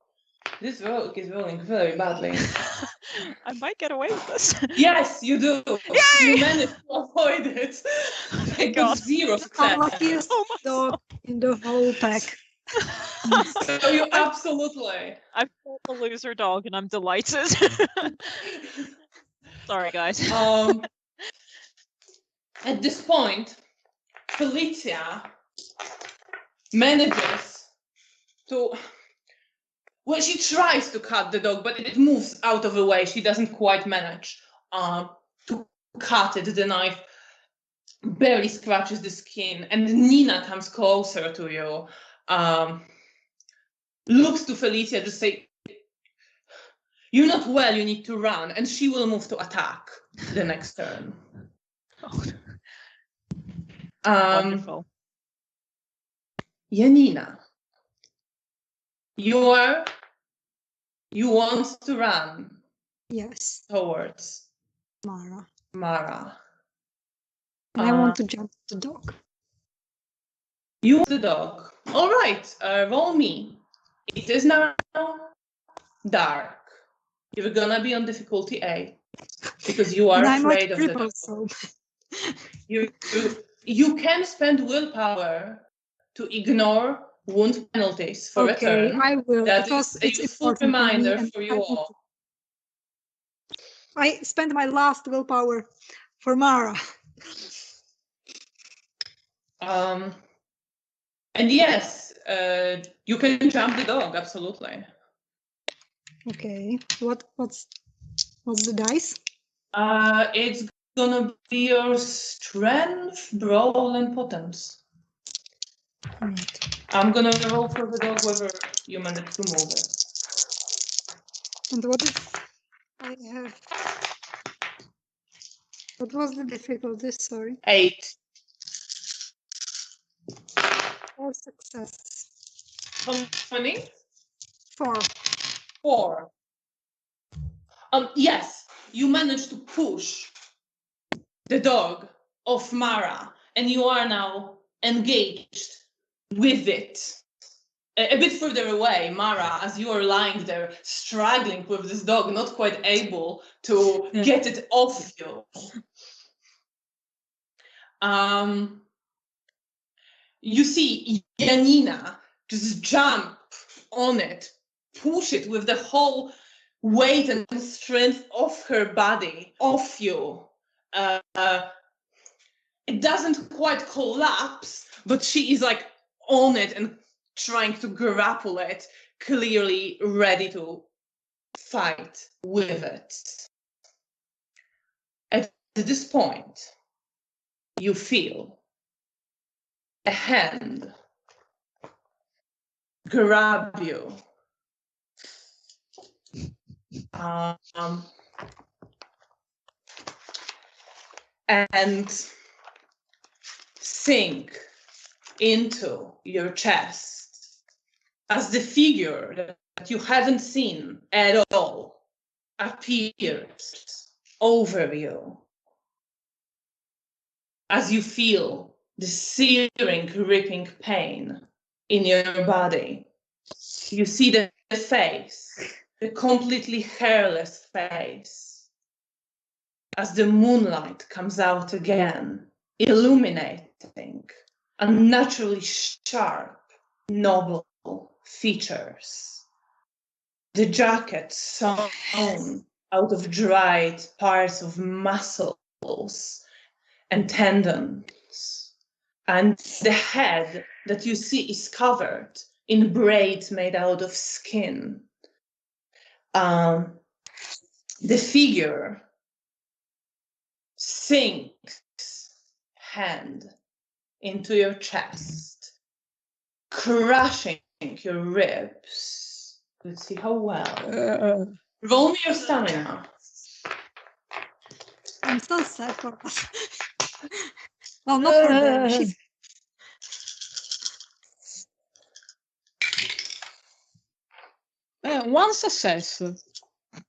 this rogue is rolling very badly. I might get away with this. Yes, you do. Yay! You managed to avoid it. Oh my It God. was 0 Our success. luckiest Oh my dog in the whole pack. So you absolutely. I've fought the loser dog and I'm delighted. Sorry, guys. At this point, Felicia manages to. Well, she tries to cut the dog, but it moves out of the way. She doesn't quite manage to cut it. The knife barely scratches the skin, and Nina comes closer to you, looks to Felicia, just say, "You're not well, you need to run," and she will move to attack the next turn. Oh. Wonderful. Janina, you want to run Yes, towards Mara. And I want to jump the dog. You want the dog. All right, roll me. It is now dark. You're gonna be on difficulty A because you are And I'm afraid at of the triple, dog. so You can spend willpower to ignore wound penalties for a okay, turn. I will, That because is a it's useful important for me, reminder and for you all. I spend my last willpower for Mara. And yes, you can jump the dog, absolutely. Okay, what's the dice? It's gonna be your strength, brawl, and potence. Right. I'm gonna roll for the dog whether you manage to move it. And what is I have? What was the difficulty? Sorry. 8. 4 successes. How many? 4. 4. Yes, you managed to push the dog off Mara, and you are now engaged with it. A bit further away, Mara, as you are lying there, struggling with this dog, not quite able to get it off you. You see Janina just jump on it, push it with the whole weight and strength of her body off you. It doesn't quite collapse, but she is like on it and trying to grapple it, clearly ready to fight with it. At this point, you feel a hand grab you and sink into your chest as the figure that you haven't seen at all appears over you. As you feel the searing, ripping pain in your body, you see the face, the completely hairless face, as the moonlight comes out again, illuminating unnaturally sharp, noble features. The jacket sewn out of dried parts of muscles and tendons, and the head that you see is covered in braids made out of skin. The figure sinks hand into your chest, crushing your ribs. Let's see how well. Roll me your stamina. I'm so sad for us. Well, not for them. She's One success.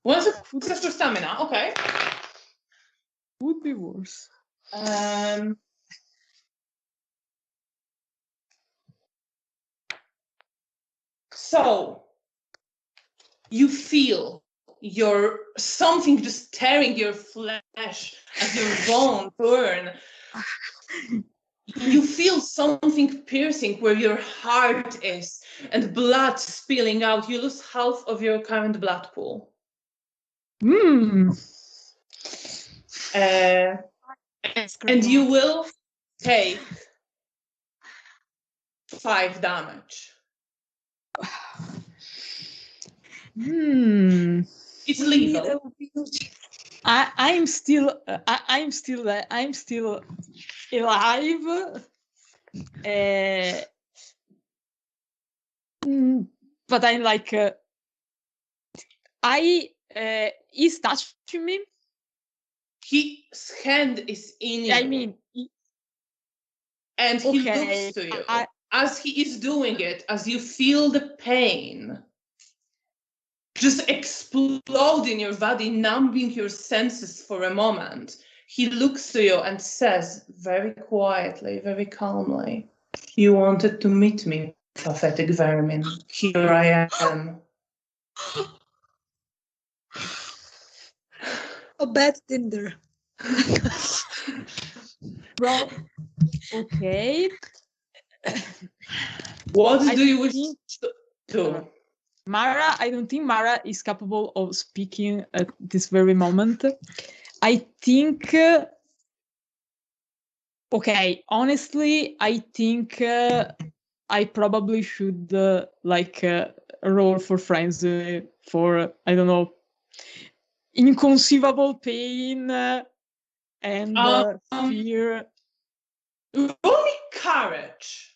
One success for stamina, okay. Would be worse. So you feel something just tearing your flesh as your bone burn. You feel something piercing where your heart is and blood spilling out. You lose half of your current blood pool. And you will take 5 damage. It's lethal. I'm still alive. But I'm like, he's touching me. His hand is in you. I mean, and he looks to you. As he is doing it, as you feel the pain just explode in your body, numbing your senses for a moment, he looks to you and says very quietly, very calmly, "You wanted to meet me, pathetic vermin. Here I am." a bad Tinder. Bro, okay. What do you wish to do? Mara, I don't think Mara is capable of speaking at this very moment. I think, okay, honestly, I think I probably should roll for friends for, I don't know, inconceivable pain and fear. Roll me courage.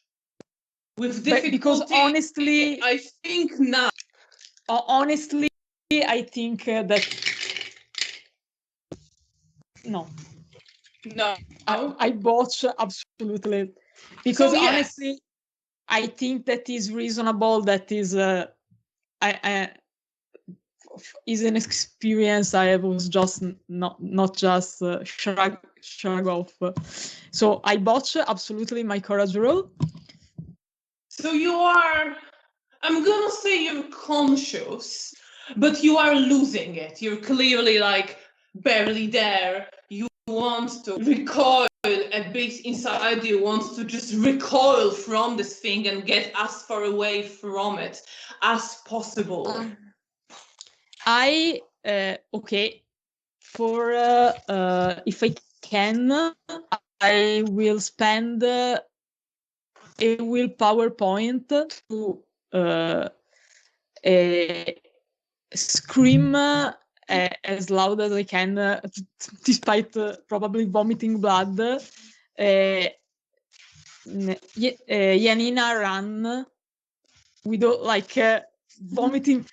With difficulty, because honestly, I think not. Honestly, I think that no. I botch absolutely, because So, yes. honestly, I think that is reasonable. That is is an experience I was just not just shrug off. So I botch absolutely my courage roll. So you are, I'm gonna say you're conscious, but you are losing it. You're clearly like barely there. You want to recoil, a bit inside you wants to just recoil from this thing and get as far away from it as possible. Okay, for if I can, I will spend a willpower point to scream as loud as I can, despite probably vomiting blood. Janina, run. We don't like vomiting.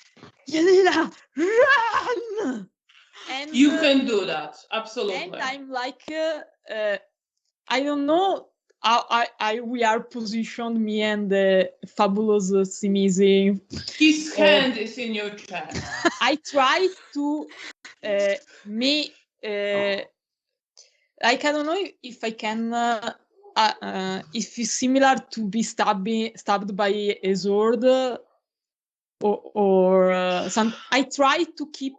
Janina, run! And You can do that, absolutely. and I'm like, I don't know how we are positioned, me and the fabulous Simisi. His hand is in your chest. I try to like I don't know if I can if it's similar to be stabbed by a sword or some. I try to keep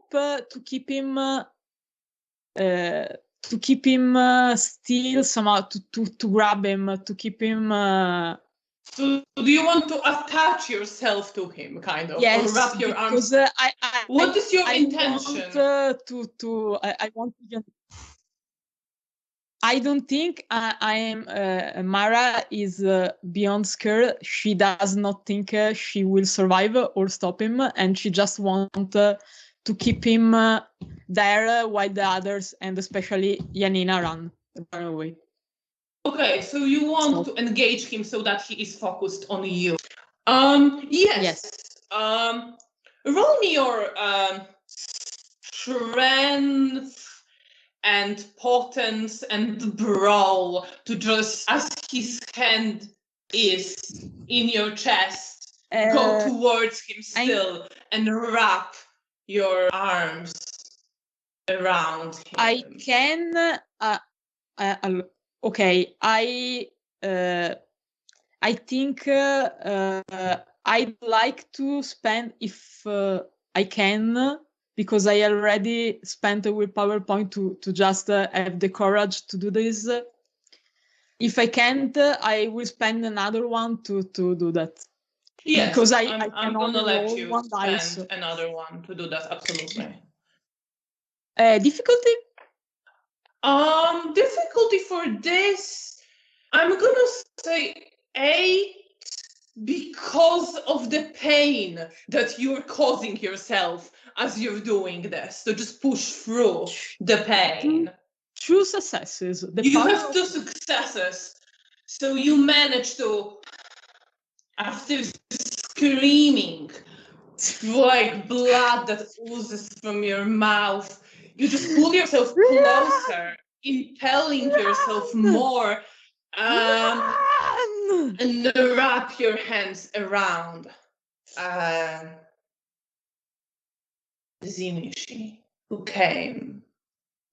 him still somehow to grab him, to keep him. So do you want to attach yourself to him, kind of, Yes, or wrap your arms? because What is your I intention? I want to. I don't think I am. Mara is beyond scared. She does not think she will survive or stop him, and she just wants to keep him there while the others, and especially Janina, run away. Okay, so you want to engage him so that he is focused on you. Yes. Roll me your strength and potence and brawl to just, as his hand is in your chest, go towards him still and wrap your arms around him. I can. Okay, I think I'd like to spend, if I can, because I already spent a willpower point to just have the courage to do this. If I can't, I will spend another one to do that. Yes, because I'm gonna let you one spend dice. another one to do that. Absolutely. Difficulty? Difficulty for this, I'm gonna say 8, because of the pain that you're causing yourself as you're doing this. So just push through the pain. 2 successes. You have 2 successes. So you manage to, after screaming, like blood that oozes from your mouth, you just pull yourself closer, impelling yourself more, and wrap your hands around Zimishi, who came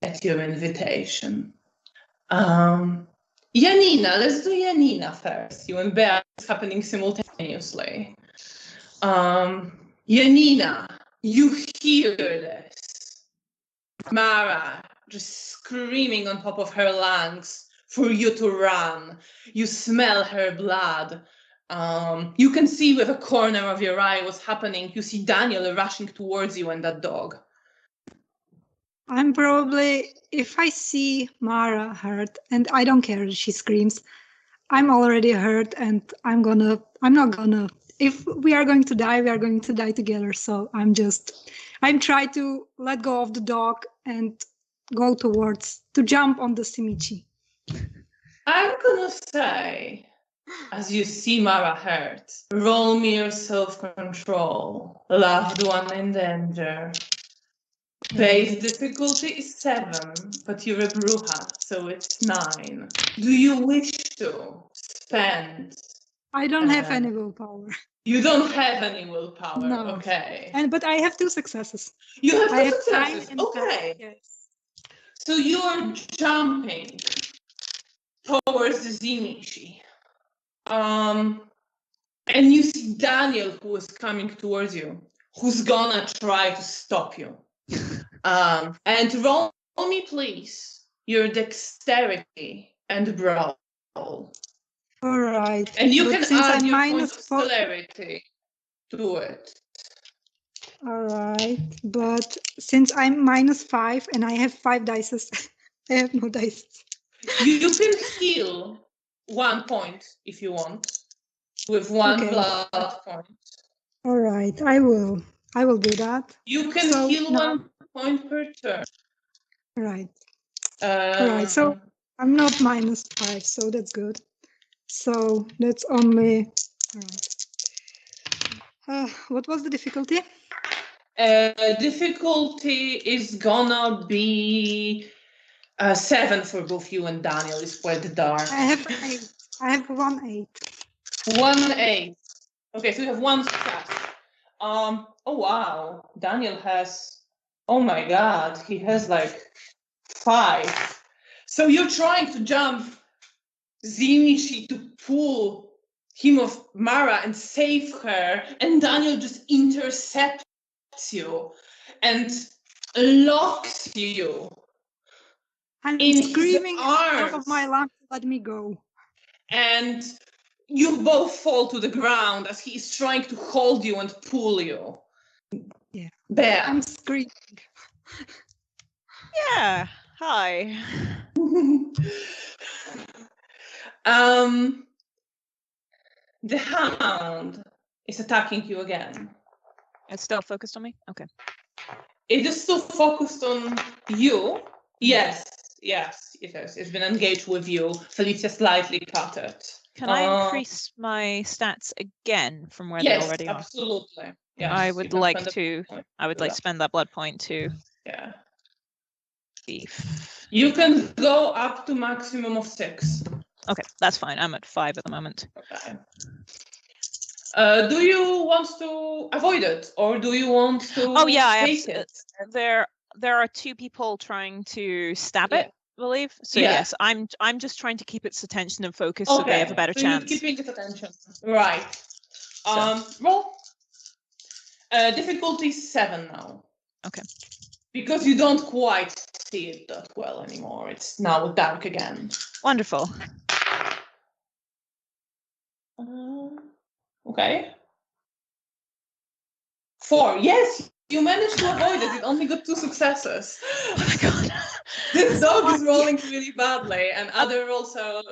at your invitation. Janina, let's do Janina first. You and Bea, it's happening simultaneously. Janina, you hear this. Mara just screaming on top of her lungs for you to run. You smell her blood. You can see with a corner of your eye what's happening. You see Daniel rushing towards you and that dog. I'm probably, if I see Mara hurt, and I don't care if she screams, I'm already hurt, and I'm not gonna, if we are going to die, we are going to die together. So I'm trying to let go of the dog and go to jump on the Simichi. I'm gonna say, as you see Mara hurt, roll me your self-control. Loved one in danger. Base difficulty is 7, but you're a bruja, so it's 9. Do you wish to spend? I don't have any willpower. You don't have any willpower, No. okay. But I have 2 successes. You have I 2 have time successes, and okay. yes. So you're jumping towards the Zimishi. And you see Daniel, who is coming towards you, who's gonna try to stop you. And roll me, please, your dexterity and brawl. All right. And you But can since add I'm your minus point of 4, celerity to it. all right. But since I'm minus 5 and I have 5 dice, I have no dice. You can heal 1 point if you want, with 1 blood point. All right, I will do that. You can heal now, 1 point per turn. Right. All right. So I'm not minus 5, so that's good. So that's only. All right. What was the difficulty? Difficulty is gonna be 7 for both you and Daniel. Is quite the dark. I have 8. I have 1 8. 1 8. Okay, so you have 1 success. Oh wow, Daniel has. Oh my God, he has like 5. So you're trying to jump Zimishi to pull him of Mara and save her, and Daniel just intercepts you and locks you I'm in screaming his at the top of arms, my lungs to let me go. and you both fall to the ground as he is trying to hold you and pull you. Yeah. Bear. I'm screaming. Yeah. Hi. The hound is attacking you again. It's still focused on me? Okay. It is still focused on you. Yes, it is. It's been engaged with you. Felicia slightly cut it. Can I increase my stats again from where they already are? Absolutely. Yes, I you would can like spend a to. point I would to like that. spend that blood point to Yeah. beef. You can go up to maximum of 6. Okay, that's fine. I'm at 5 at the moment. Okay. Do you want to avoid it, or do you want to? Oh yeah, I take have. it? There are 2 people trying to stab it, I believe. So Yeah. yes, I'm just trying to keep its attention and focus so they have a better so chance. You're keeping its attention. Right. So. Roll. Difficulty 7 now. Okay. Because you don't quite see it that well anymore. It's now dark again. Wonderful. Okay. 4. Yes, you managed to avoid it. It only got 2 successes. Oh my God. This dog is rolling really badly, and other rolls are.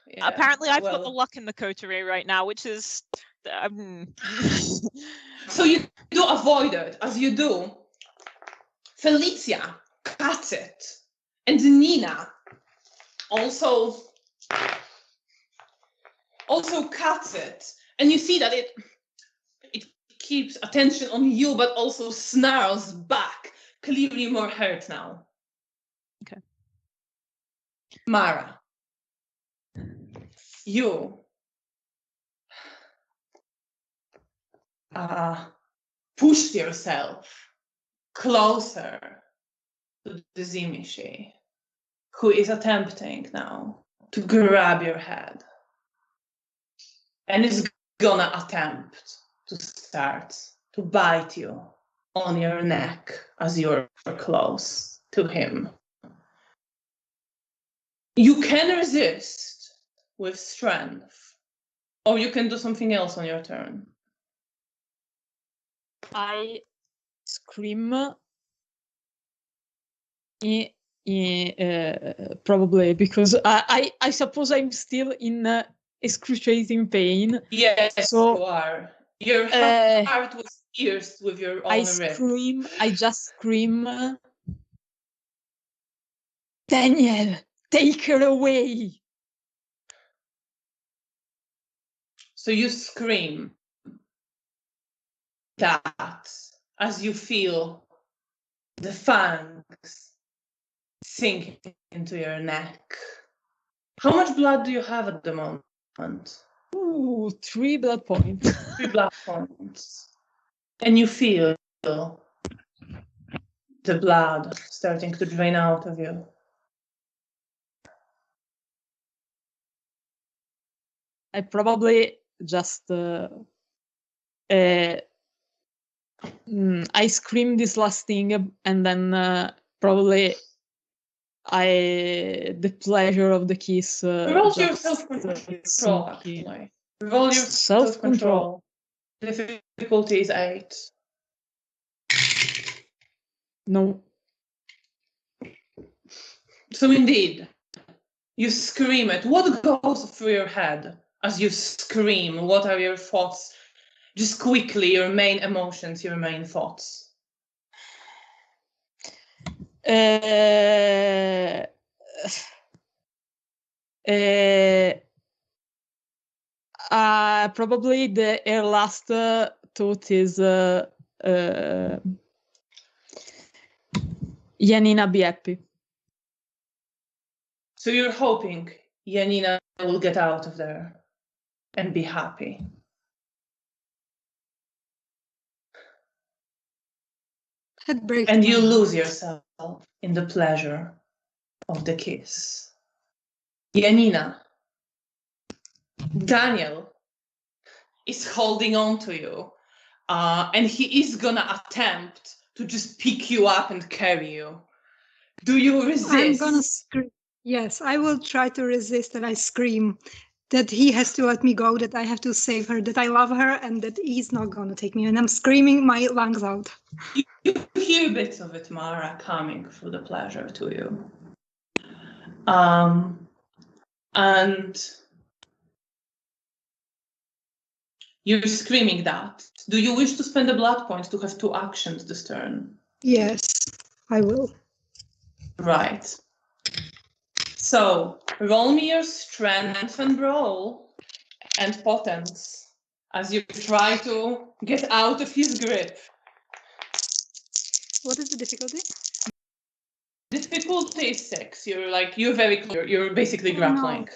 Yeah, Apparently, I've got the well. luck in the coterie right now, which is. So you do avoid it. As you do, Felicia cuts it, and Nina also cuts it, and you see that it keeps attention on you, but also snarls back. Clearly more hurt now. Okay. Mara, you pushed yourself closer to the Zimishi, who is attempting now to grab your head and is gonna attempt to start to bite you on your neck as you're close to him. You can resist with strength, or you can do something else on your turn. I scream. Probably because I suppose I'm still in excruciating pain. Yes, So, you are. Your heart was pierced with your own rib. I just scream, Daniel, take her away. So you scream that as you feel the fangs sink into your neck. How much blood do you have at the moment? Ooh, 3 blood points. 3 blood points. And you feel the blood starting to drain out of you. I probably just I scream this last thing, and then probably the pleasure of the kiss. Roll your self-control, actually. Roll your self-control. Difficulty is 8. No. So indeed, you scream it. What goes through your head as you scream? What are your thoughts? Just quickly, your main emotions, your main thoughts. Probably her last thought is Janina be happy. So you're hoping Janina will get out of there and be happy. That breaks And my you lose heart. yourself in the pleasure of the kiss. Janina, Daniel is holding on to you, and he is gonna attempt to just pick you up and carry you. Do you resist? I'm gonna scream. Yes, I will try to resist, and I scream that he has to let me go, that I have to save her, that I love her, and that he's not gonna take me. And I'm screaming my lungs out. You hear bits of it, Mara, coming through the pleasure to you. And you're screaming that. Do you wish to spend a blood point to have 2 actions this turn? Yes, I will. Right. So roll me your strength and brawl and potence as you try to get out of his grip. What is the difficulty? Difficulty is 6. You're very clear. You're basically Oh, grappling.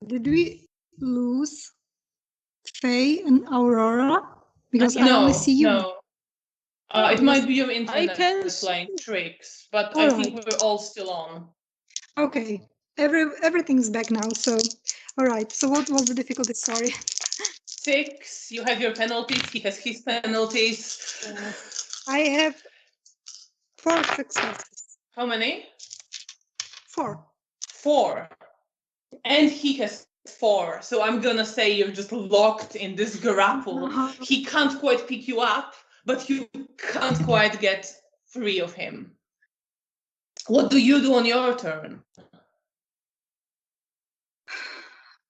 no. Did we lose Faye and Aurora? Because I only see you. No. It might be your internet can playing tricks, but All I right. think we're all still on. Okay. Everything's back now. So, all right. So what was the difficulty? Sorry. 6. You have your penalties. He has his penalties. I have 4 successes. How many? 4. 4. And he has 4. So I'm gonna say you're just locked in this grapple. Uh-huh. He can't quite pick you up, but you can't quite get free of him. What do you do on your turn?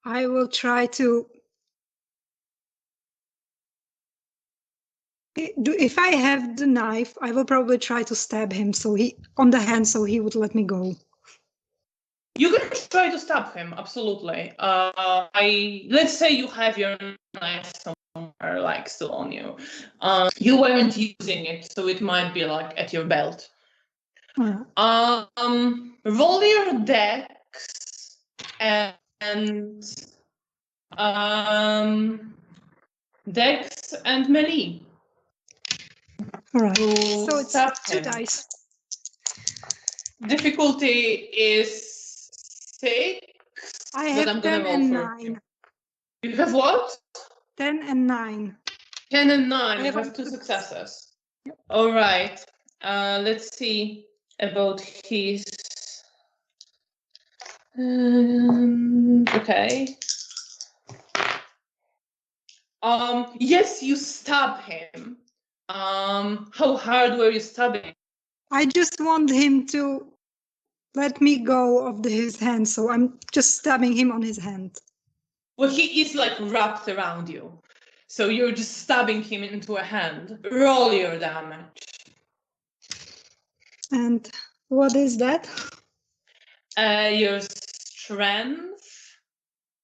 I will try to. If I have the knife, I will probably try to stab him on the hand so he would let me go. You can try to stab him, absolutely. Let's say you have your knife somewhere, like still on you. You weren't using it, so it might be like at your belt. Roll your dex and dex and melee. All right. So it's Stab 2 him. dice. Difficulty is 6. I But have I'm gonna 10 roll and for 9. You have what? 10 and 9. 10 and 9. I You have have 2 2 successes. All right. Let's see about his. Okay. Yes, you stab him. How hard were you stabbing? I just want him to let me go of his hand, so I'm just stabbing him on his hand. Well, he is like wrapped around you. So you're just stabbing him into a hand. Roll your damage. And what is that? Your strength,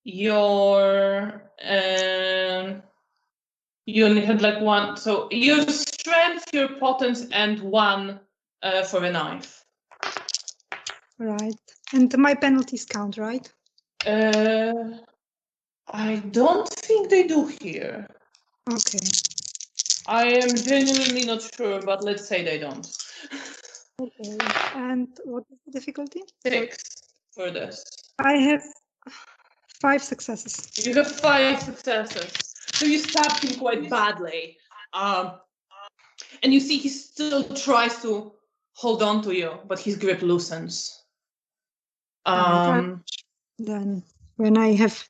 your you only had like 1. So your strength, your potence, and 1 for a knife. Right. And my penalties count, right? I don't think they do here. Okay. I am genuinely not sure, but let's say they don't. Okay. And what is the difficulty? 6 for this. I have 5 successes. You have 5 successes. So you stabbed him quite badly. And you see he still tries to hold on to you, but his grip loosens. Then when I have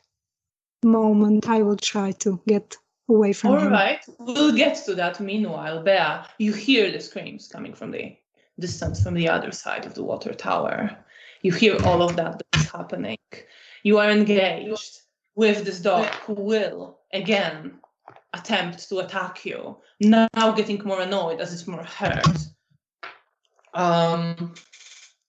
moment, I will try to get away from him. All right, we'll get to that. Meanwhile, Bea, you hear the screams coming from the distance, from the other side of the water tower. You hear all of that that's happening. You are engaged with this dog who will, again, attempt to attack you, now getting more annoyed as it's more hurt.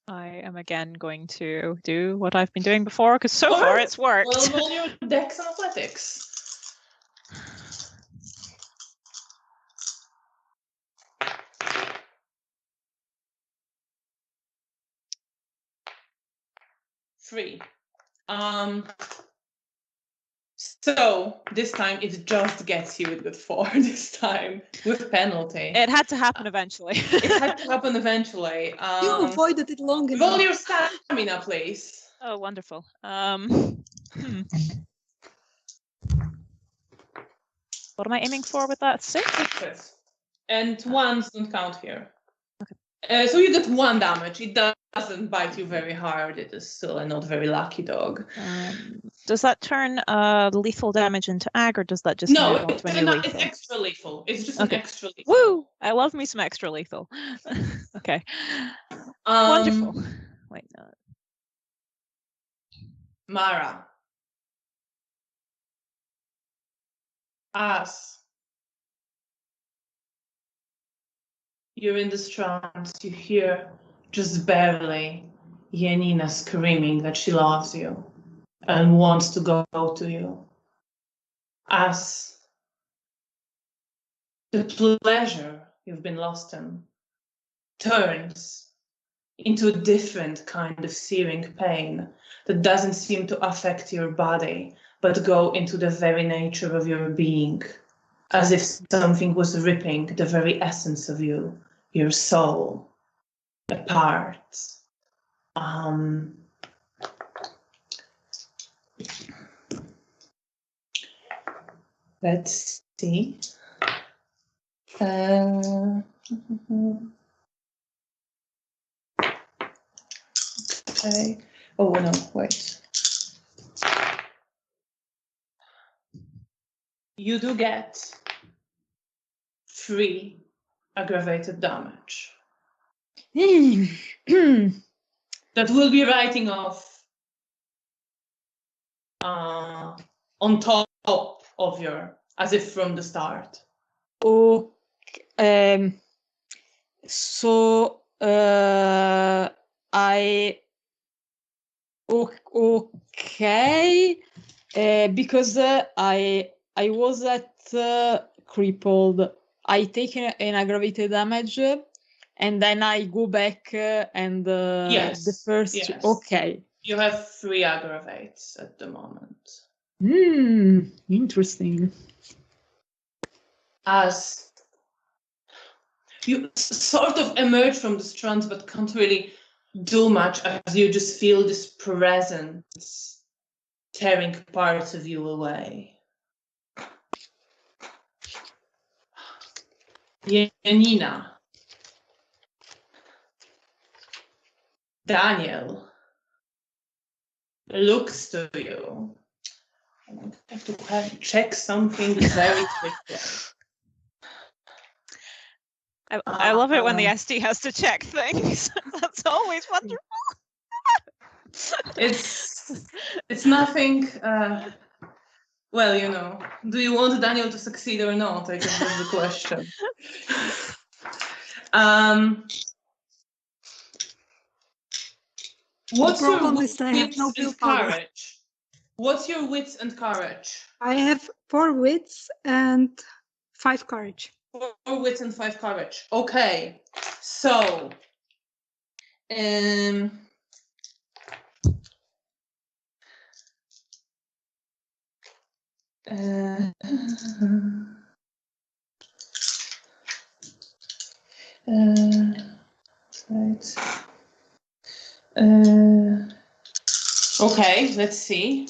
I am again going to do what I've been doing before, because so far it's worked. Well, roll your dex and athletics. 3. So this time it just gets you with good 4 this time with penalty. It had to happen eventually. It had to happen eventually. You avoided it long Roll enough. your stamina, please. Oh, wonderful. What am I aiming for with that? 6? 6. And 1s don't count here. Okay. So you get 1 damage. It doesn't bite you very hard. It is still a not very lucky dog. Does that turn lethal damage into ag, or does that just No, move on to any lethal? it's extra lethal. It's just Okay. an extra lethal. Woo! I love me some extra lethal. Okay. Wonderful. Wait, no. Mara. As you're in this trance, you hear just barely Janina screaming that she loves you and wants to go to you. As the pleasure you've been lost in turns into a different kind of searing pain that doesn't seem to affect your body, but go into the very nature of your being, as if something was ripping the very essence of you, your soul, apart. Let's see. Okay. Oh no, wait. You do get 3 aggravated damage. That will be writing off on top of your, as if from the start. Okay. So I okay because I was at crippled. I take an aggravated damage, and then I go back and Yes, the first. yes. Okay. You have 3 aggravates at the moment. Interesting. As you sort of emerge from this trance, but can't really do much, as you just feel this presence tearing parts of you away. Janina. Daniel looks to you. I have to check something very quickly. I love it when the SD has to check things. That's always wonderful. It's nothing. Well, you know, do you want Daniel to succeed or not? I guess that's the question. What's your wits and courage? What's your wits and courage? I have 4 wits and 5 courage. 4 wits and 5 courage. Okay, so right. Okay, let's see.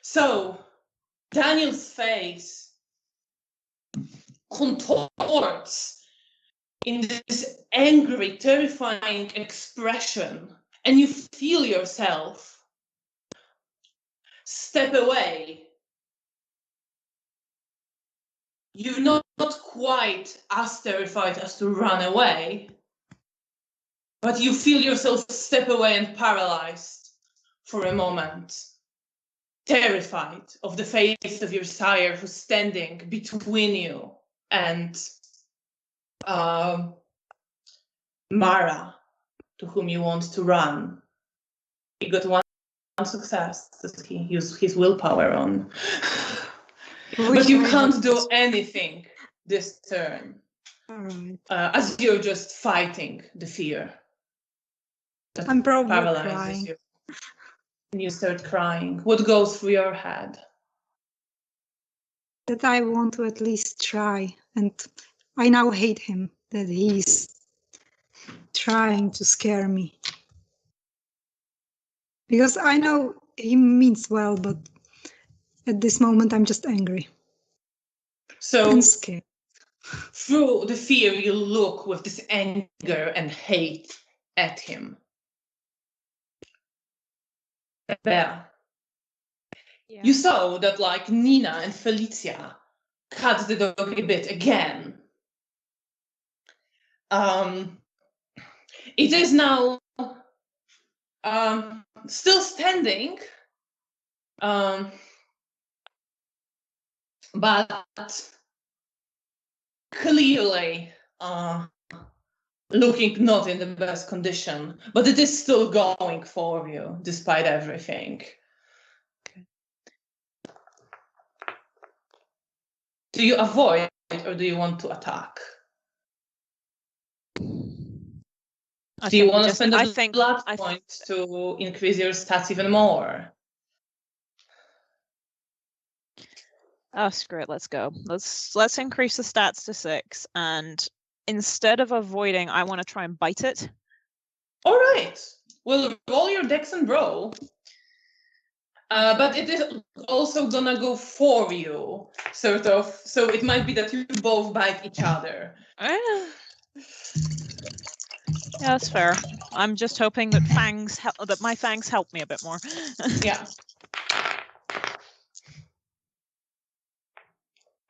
So Daniel's face contorts in this angry, terrifying expression, and you feel yourself step away. You're not quite as terrified as to run away, but you feel yourself step away and paralyzed for a moment, terrified of the face of your sire who's standing between you and Mara, to whom you want to run. He got 1 success that he used his willpower on. But you can't do anything this turn. All right. As you're just fighting the fear that I'm probably paralyzes crying. you. And you start crying. What goes through your head? That I want to at least try. And I now hate him, that he's trying to scare me. Because I know he means well, but at this moment I'm just angry So and scared. through the fear, you look with this anger and hate at him. Bea, Yeah. you saw that like Nina and Felicia cut the dog a bit again. It is now still standing, but clearly looking not in the best condition. But it is still going for you despite everything. Okay. Do you avoid or do you want to attack? Do you want to spend a blood point to increase your stats even more? Oh, screw it. Let's go. Let's increase the stats to 6, and instead of avoiding, I want to try and bite it. All right. Well, roll your dex and roll. But it is also gonna go for you, sort of. So it might be that you both bite each other. Yeah, that's fair. I'm just hoping that my fangs help me a bit more. Yeah.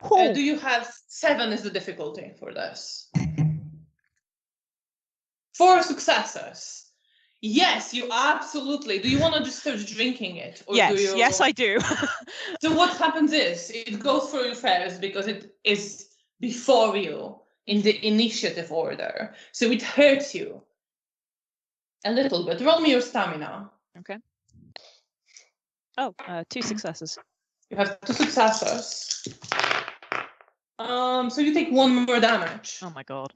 Cool. Do you have 7 is the difficulty for this? 4 successes. Yes, you absolutely. Do you want to just start drinking it? Or Yes, do you... yes, I do. So what happens is, it goes for you first because it is before you in the initiative order. So it hurts you a little bit. Roll me your stamina. Okay. Oh, 2 successes. You have 2 successes. So you take 1 more damage Oh my god.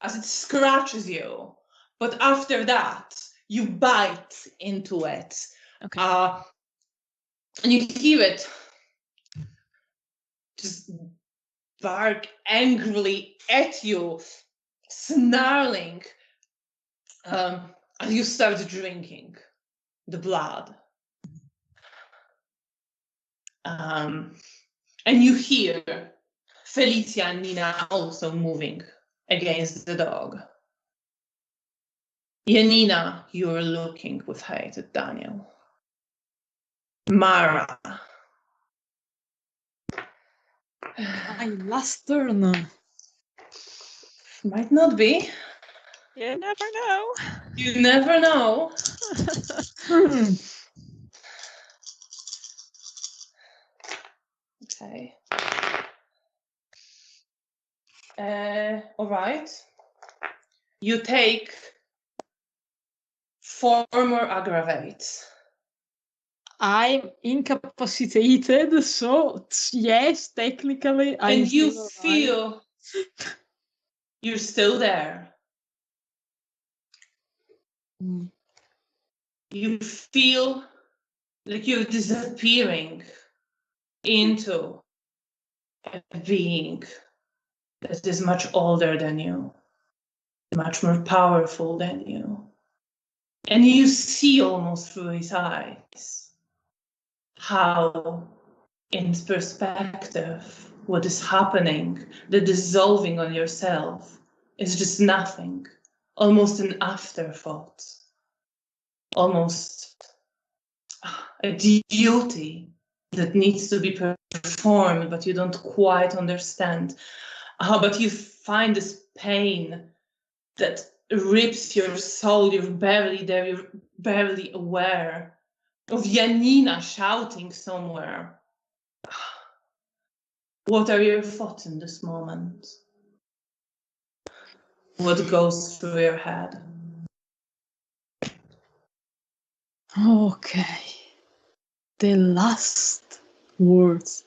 as it scratches you. But after that, you bite into it. Okay. And you hear it just bark angrily at you, snarling, as you start drinking the blood. And you hear Felicia and Nina also moving against the dog. Janina, you're looking with hate at Daniel. Mara. My last turn. Might not be. You never know. You never know. Hmm. Okay. All right. You take 4 more aggravates. I'm incapacitated, so yes, technically I'm And you still alive. feel you're still there. Mm. You feel like you're disappearing into a being that is much older than you, much more powerful than you. And you see almost through his eyes how, in perspective, what is happening, the dissolving on yourself, is just nothing, almost an afterthought, almost a duty that needs to be performed, but you don't quite understand. But you find this pain that rips your soul. You're barely there, you're barely aware of Janina shouting somewhere. What are your thoughts in this moment? What goes through your head? Okay. The last words.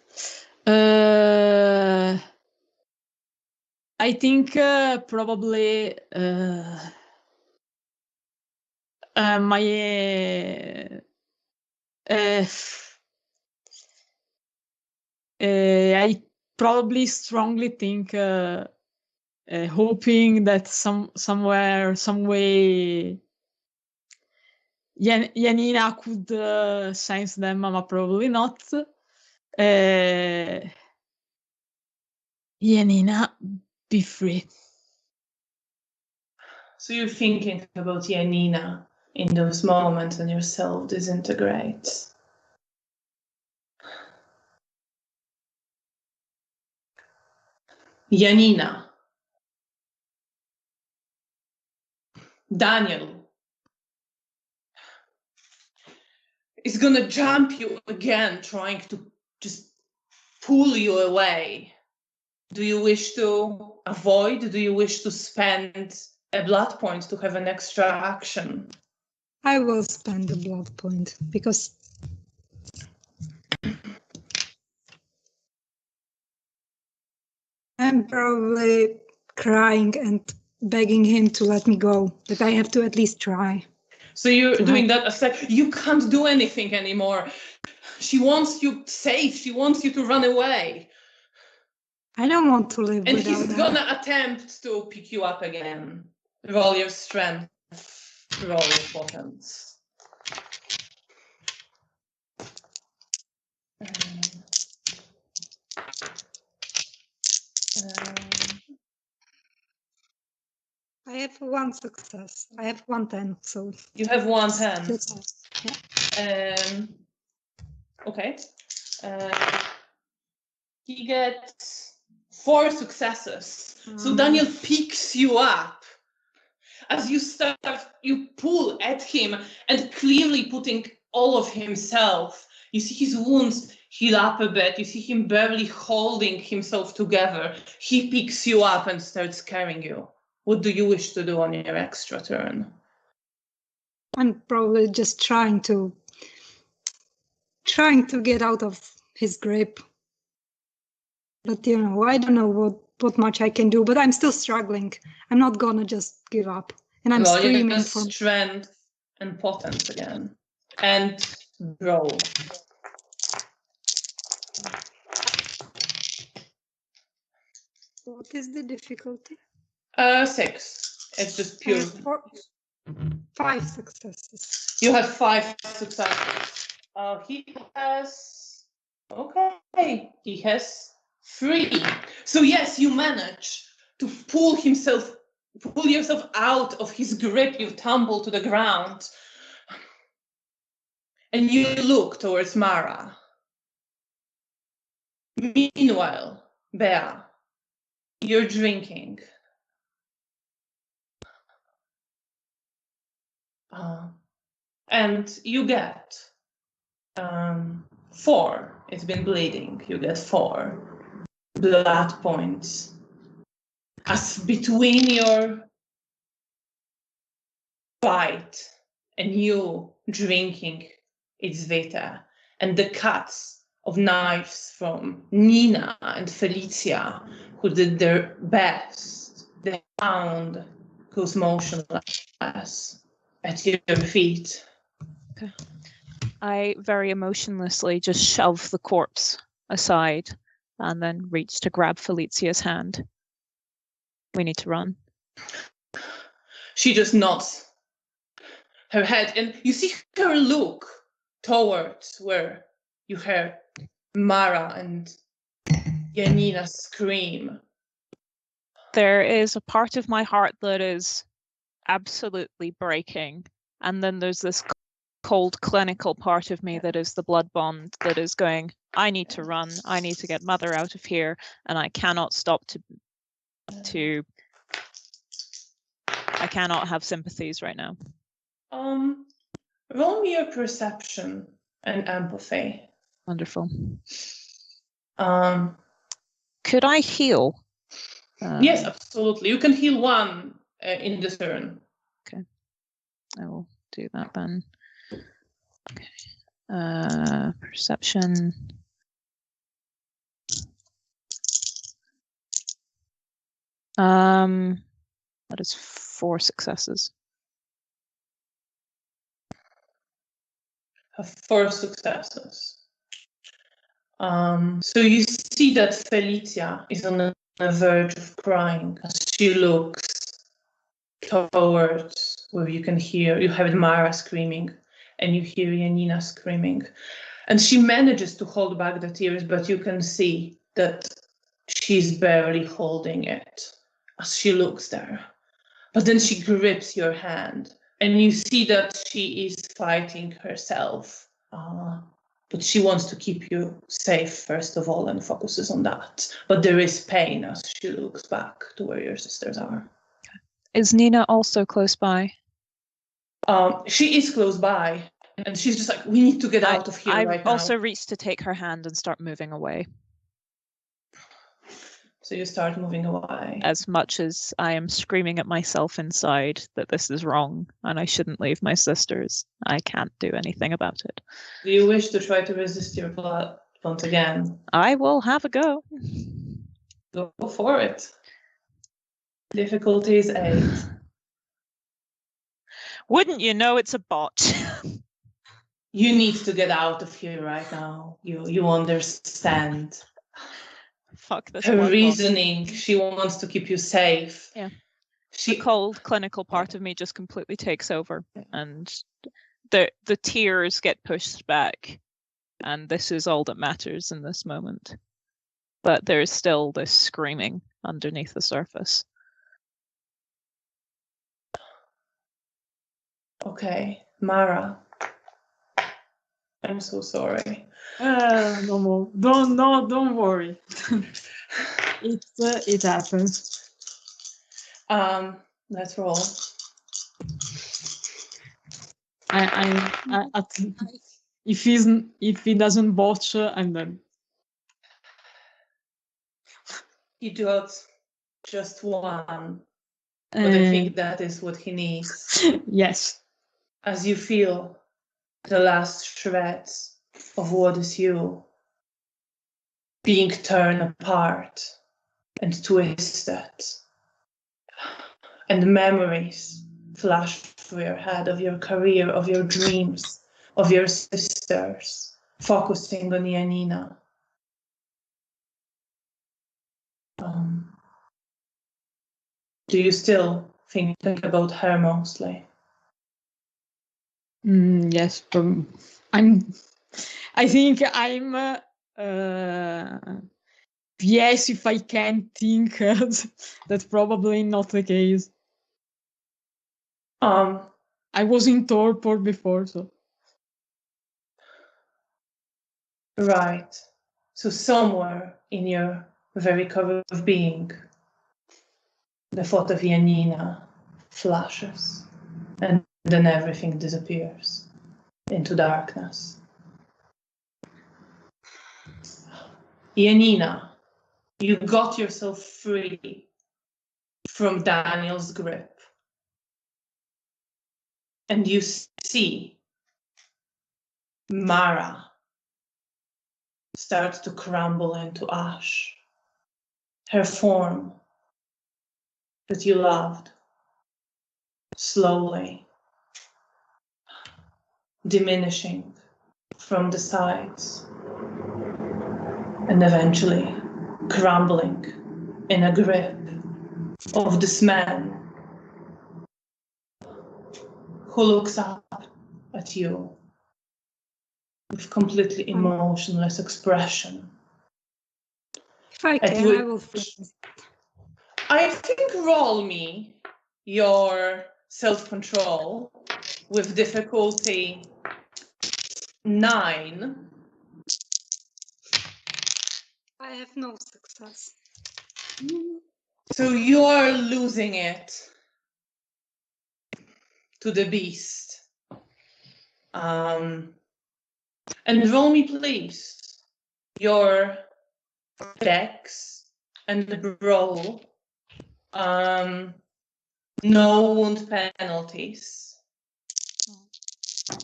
I think probably my I probably strongly think hoping that somewhere, some way, Janina could sense them, but probably not. Janina, be free. So you're thinking about Janina in those moments when yourself disintegrates. Janina. Daniel is gonna jump you again, trying to just pull you away. Do you wish to avoid? Do you wish to spend a blood point to have an extra action? I will spend the blood point because I'm probably crying and begging him to let me go, that I have to at least try. So you're doing that as like, you can't do anything anymore. She wants you safe. She wants you to run away. I don't want to live And without he's her. gonna attempt to pick you up again. Roll your strength. Roll potence. I have one success. I have 110, so You have 110. that's yeah. Okay. He gets 4 successes. So Daniel picks you up. As you start, you pull at him and clearly putting all of himself. You see his wounds heal up a bit. You see him barely holding himself together. He picks you up and starts carrying you. What do you wish to do on your extra turn? I'm probably just trying to get out of his grip. But you know, I don't know what much I can do, but I'm still struggling. I'm not gonna just give up. And I'm Well, you screaming get for strength and potence again. And roll. what is the difficulty? 6. It's just I pure. have 5 successes. You have 5 successes. He has. Okay. He has 3. So yes, you manage to pull yourself out of his grip. You tumble to the ground, and you look towards Mara. Meanwhile, Bea, you're drinking. And you get 4. It's been bleeding. You get 4 blood points. As between your fight and you drinking its vita and the cuts of knives from Nina and Felicia, who did their best, the hound goes motionless at your feet. Okay. I very emotionlessly just shove the corpse aside and then reach to grab Felicia's hand. We need to run. She just nods her head, and you see her look towards where you heard Mara and Janina scream. There is a part of my heart that is absolutely breaking, and then there's this cold clinical part of me that is the blood bond that is going, I need to run, I need to get Mother out of here, and I cannot stop to I cannot have sympathies right now. Roll me your perception and empathy. Wonderful. Could I heal? Yes, absolutely. You can heal 1 in this turn. Okay. I will do that then. Okay. Perception. That is 4 successes. Have 4 successes. So you see that Felicia is on the verge of crying as she looks towards where you have Mara screaming and you hear Janina screaming. And she manages to hold back the tears, but you can see that she's barely holding it as she looks there. But then she grips your hand and you see that she is fighting herself. But she wants to keep you safe, first of all, and focuses on that. But there is pain as she looks back to where your sisters are. Is Nina also close by? She is close by, and she's just like, we need to get out of here right now. I also reach to take her hand and start moving away. So you start moving away. As much as I am screaming at myself inside that this is wrong and I shouldn't leave my sisters, I can't do anything about it. Do you wish to try to resist your blood once again? I will have a go. Go for it. Difficulty is 8. Wouldn't you know it's a bot? You need to get out of here right now. You understand. Fuck this. Her reasoning, she wants to keep you safe. Yeah. The cold, clinical part of me just completely takes over, and the tears get pushed back, and this is all that matters in this moment. But there is still this screaming underneath the surface. Okay, Mara. I'm so sorry. No more. Don't worry. It happens. Let's roll. If he doesn't botch, I'm done. He got just 1, but I think that is what he needs. Yes. As you feel the last shreds of what is you being torn apart and twisted, and memories flash through your head of your career, of your dreams, of your sisters, focusing on Janina. Do you still think about her mostly? Yes, I think I'm. Yes, if I can think, that's probably not the case. I was in torpor before, so. Right. So somewhere in your very core of being, the thought of Janina flashes, and then everything disappears into darkness. Janina, you got yourself free from Daniel's grip, and you see Mara start to crumble into ash. Her form that you loved, slowly diminishing from the sides, and eventually crumbling in a grip of this man who looks up at you with completely emotionless expression. If I can, I will freeze. I think roll me your self-control with difficulty 9. I have no success. So you're losing it to the beast. And roll me, please, your dex and brawl. No wound penalties.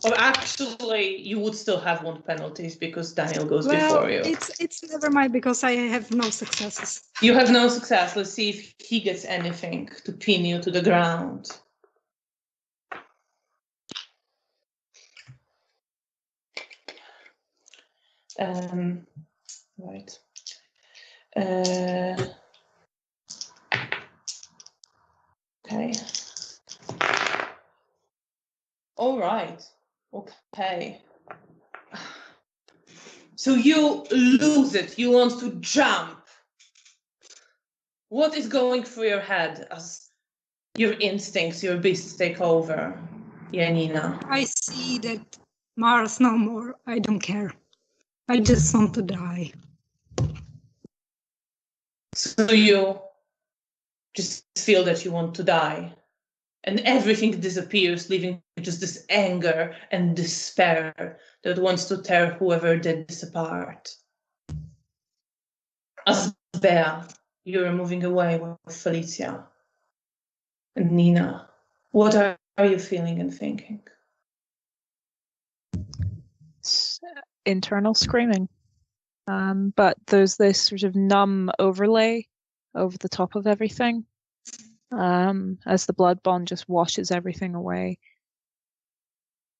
Or actually, you would still have wound penalties because Daniel goes Well, before you. it's never mind because I have no successes. You have no success. Let's see if he gets anything to pin you to the ground. Right. Okay. All right. Okay. So you lose it. You want to jump. What is going through your head as your instincts, your beasts take over, Janina? I see that Mars no more. I don't care. I just want to die. So you just feel that you want to die. And everything disappears, leaving just this anger and despair that wants to tear whoever did this apart. As Bea, you're moving away with Felicia and Nina. What are you feeling and thinking? Internal screaming. But there's this sort of numb overlay over the top of everything, as the blood bond just washes everything away.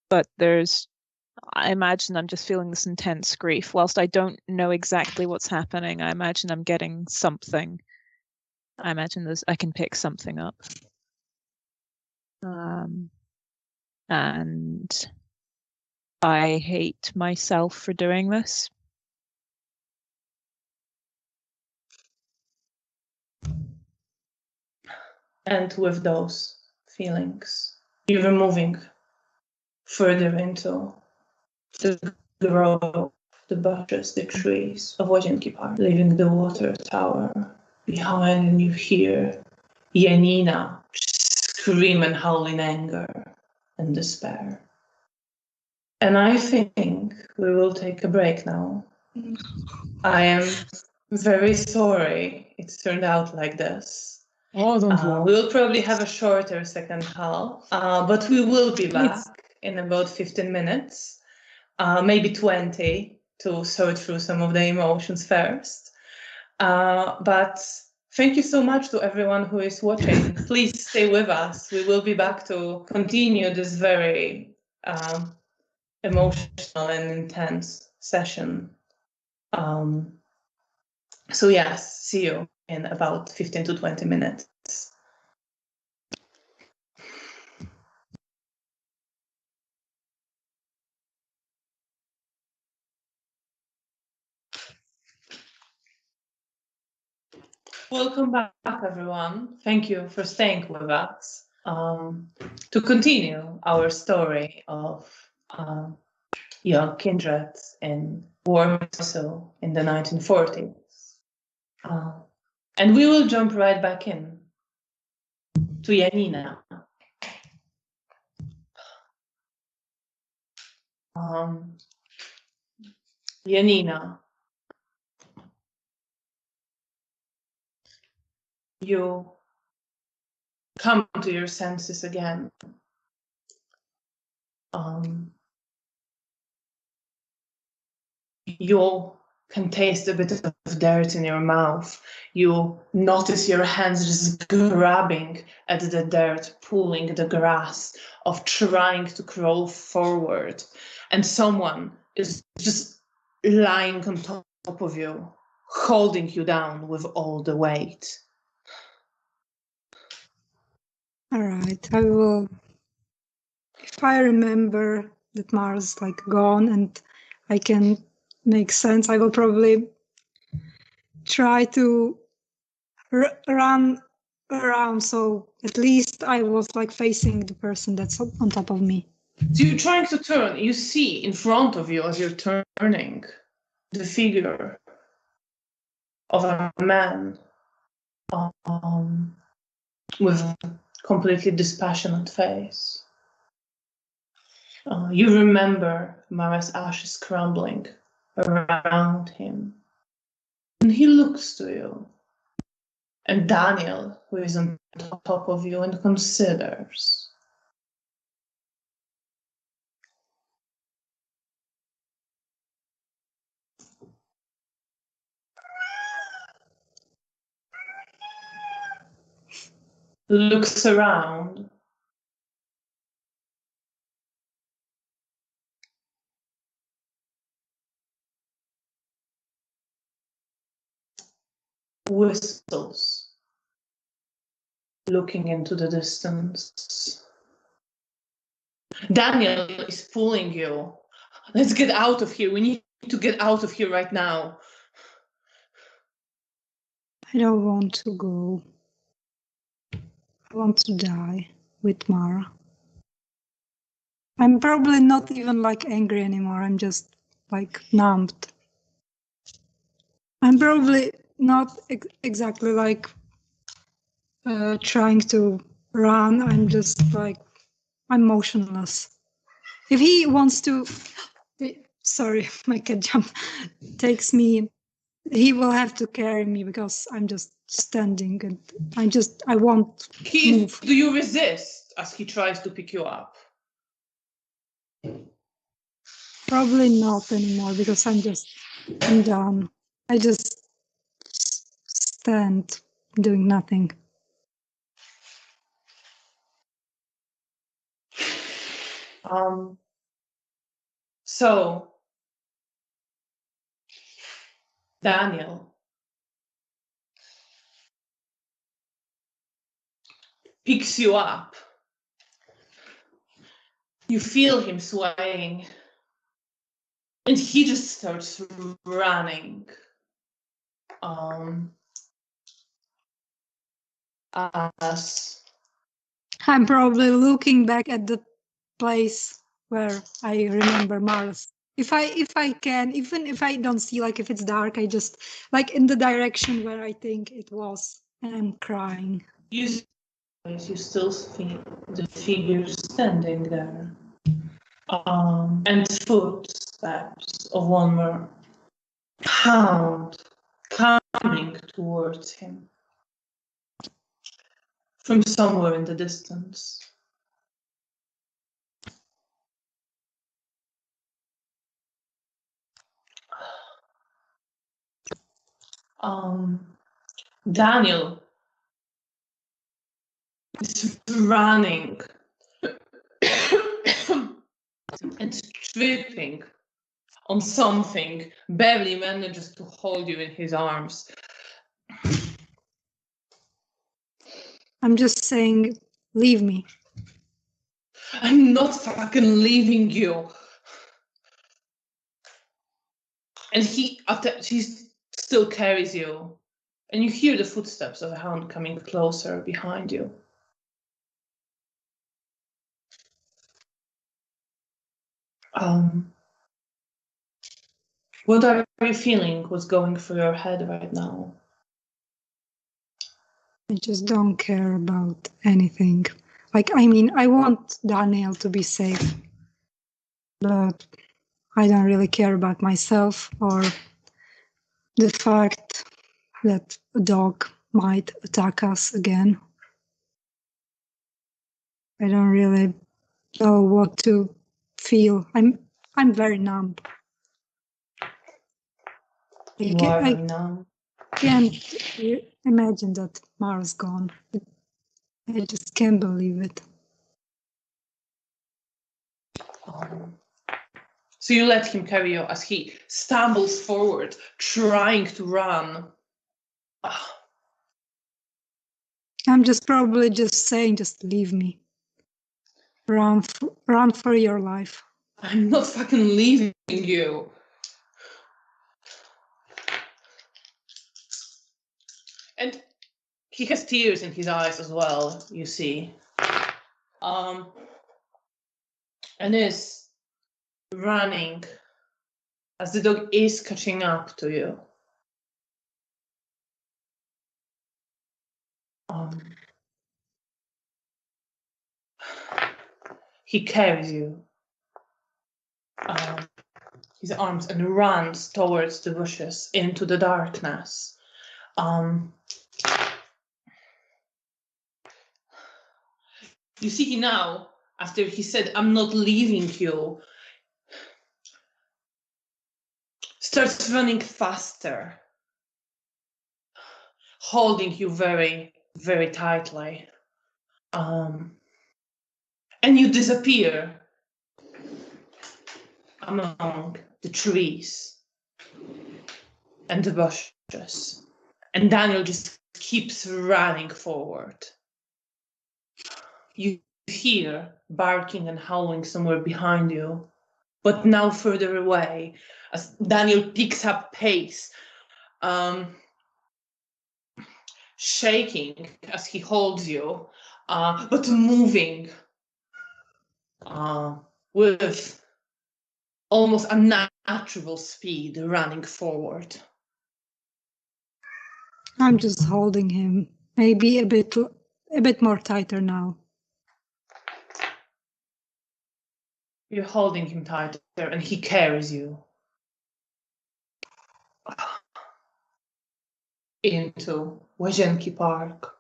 But I imagine I'm just feeling this intense grief. Whilst I don't know exactly what's happening, I imagine I'm getting something. I imagine I can pick something up. And I hate myself for doing this. And with those feelings, you're moving further into the grove, the bushes, the trees of Łazienki Park, leaving the water tower behind, and you hear Janina scream and howl in anger and despair. And I think we will take a break now. I am very sorry it's turned out like this. Oh, don't worry. We will probably have a shorter second half, but we will be back in about 15 minutes, maybe 20, to sort through some of the emotions first. But thank you so much to everyone who is watching. Please stay with us. We will be back to continue this very emotional and intense session. So yes, see you in about 15 to 20 minutes. Welcome back, everyone. Thank you for staying with us to continue our story of young kindreds in Warsaw in the 1940s. And we will jump right back in to Janina. Janina, you come to your senses again. You can taste a bit of dirt in your mouth. You notice your hands just grabbing at the dirt, pulling the grass, of trying to crawl forward. And someone is just lying on top of you, holding you down with all the weight. All right, I will. If I remember that Mars is like gone and I can make sense, I will probably try to run around, so at least I was like facing the person that's on top of me. So you're trying to turn. You see in front of you as you're turning the figure of a man with a completely dispassionate face. You remember Mara's ashes crumbling around him. And he looks to you. And Daniel, who is on top of you, and considers. looks around. Whistles, looking into the distance. Daniel is pulling you. Let's get out of here. We need to get out of here right now. I don't want to go. I want to die with Mara. I'm probably not even like angry anymore. I'm just like numbed. I'm probably not exactly like trying to run. I'm just like, I'm motionless. If he wants to, sorry, my cat jump takes me, he will have to carry me because I'm just standing and I won't move. Do you resist as he tries to pick you up? Probably not anymore because I'm done. I just stand doing nothing. So, Daniel picks you up. You feel him swaying. And he just starts running. As I'm probably looking back at the place where I remember Mars. If I can, even if I don't see, like if it's dark, I just like in the direction where I think it was, and I'm crying. you still see the figure standing there. And footsteps of one more hound coming towards him from somewhere in the distance. Daniel is running and tripping on something, barely manages to hold you in his arms. I'm just saying, leave me. I'm not fucking leaving you. And he still carries you. And you hear the footsteps of a hound coming closer behind you. What are you feeling? What's going through your head right now? I just don't care about anything. Like, I mean, I want Daniel to be safe, but I don't really care about myself or the fact that a dog might attack us again. I don't really know what to feel. I'm very numb. Numb. Can't imagine that Mara's gone. I just can't believe it. So you let him carry you as he stumbles forward, trying to run. I'm just probably just saying, just leave me. Run for your life. I'm not fucking leaving you. And he has tears in his eyes as well, you see. And is running as the dog is catching up to you. He carries you, his arms, and runs towards the bushes into the darkness. You see now, after he said, "I'm not leaving you," starts running faster, holding you very, very tightly. And you disappear among the trees and the bushes. And Daniel just keeps running forward. You hear barking and howling somewhere behind you, but now further away as Daniel picks up pace, shaking as he holds you, but moving with almost unnatural speed, running forward. I'm just holding him, maybe a bit more tighter now. You're holding him tighter and he carries you into Łazienki Park.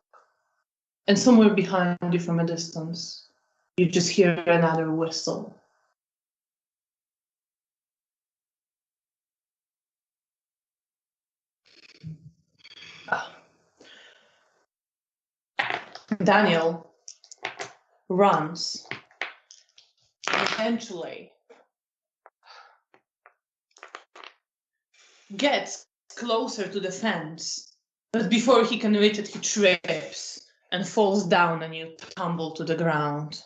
And somewhere behind you from a distance, you just hear another whistle. Daniel runs. Eventually gets closer to the fence, but before he can reach it, he trips and falls down and you tumble to the ground.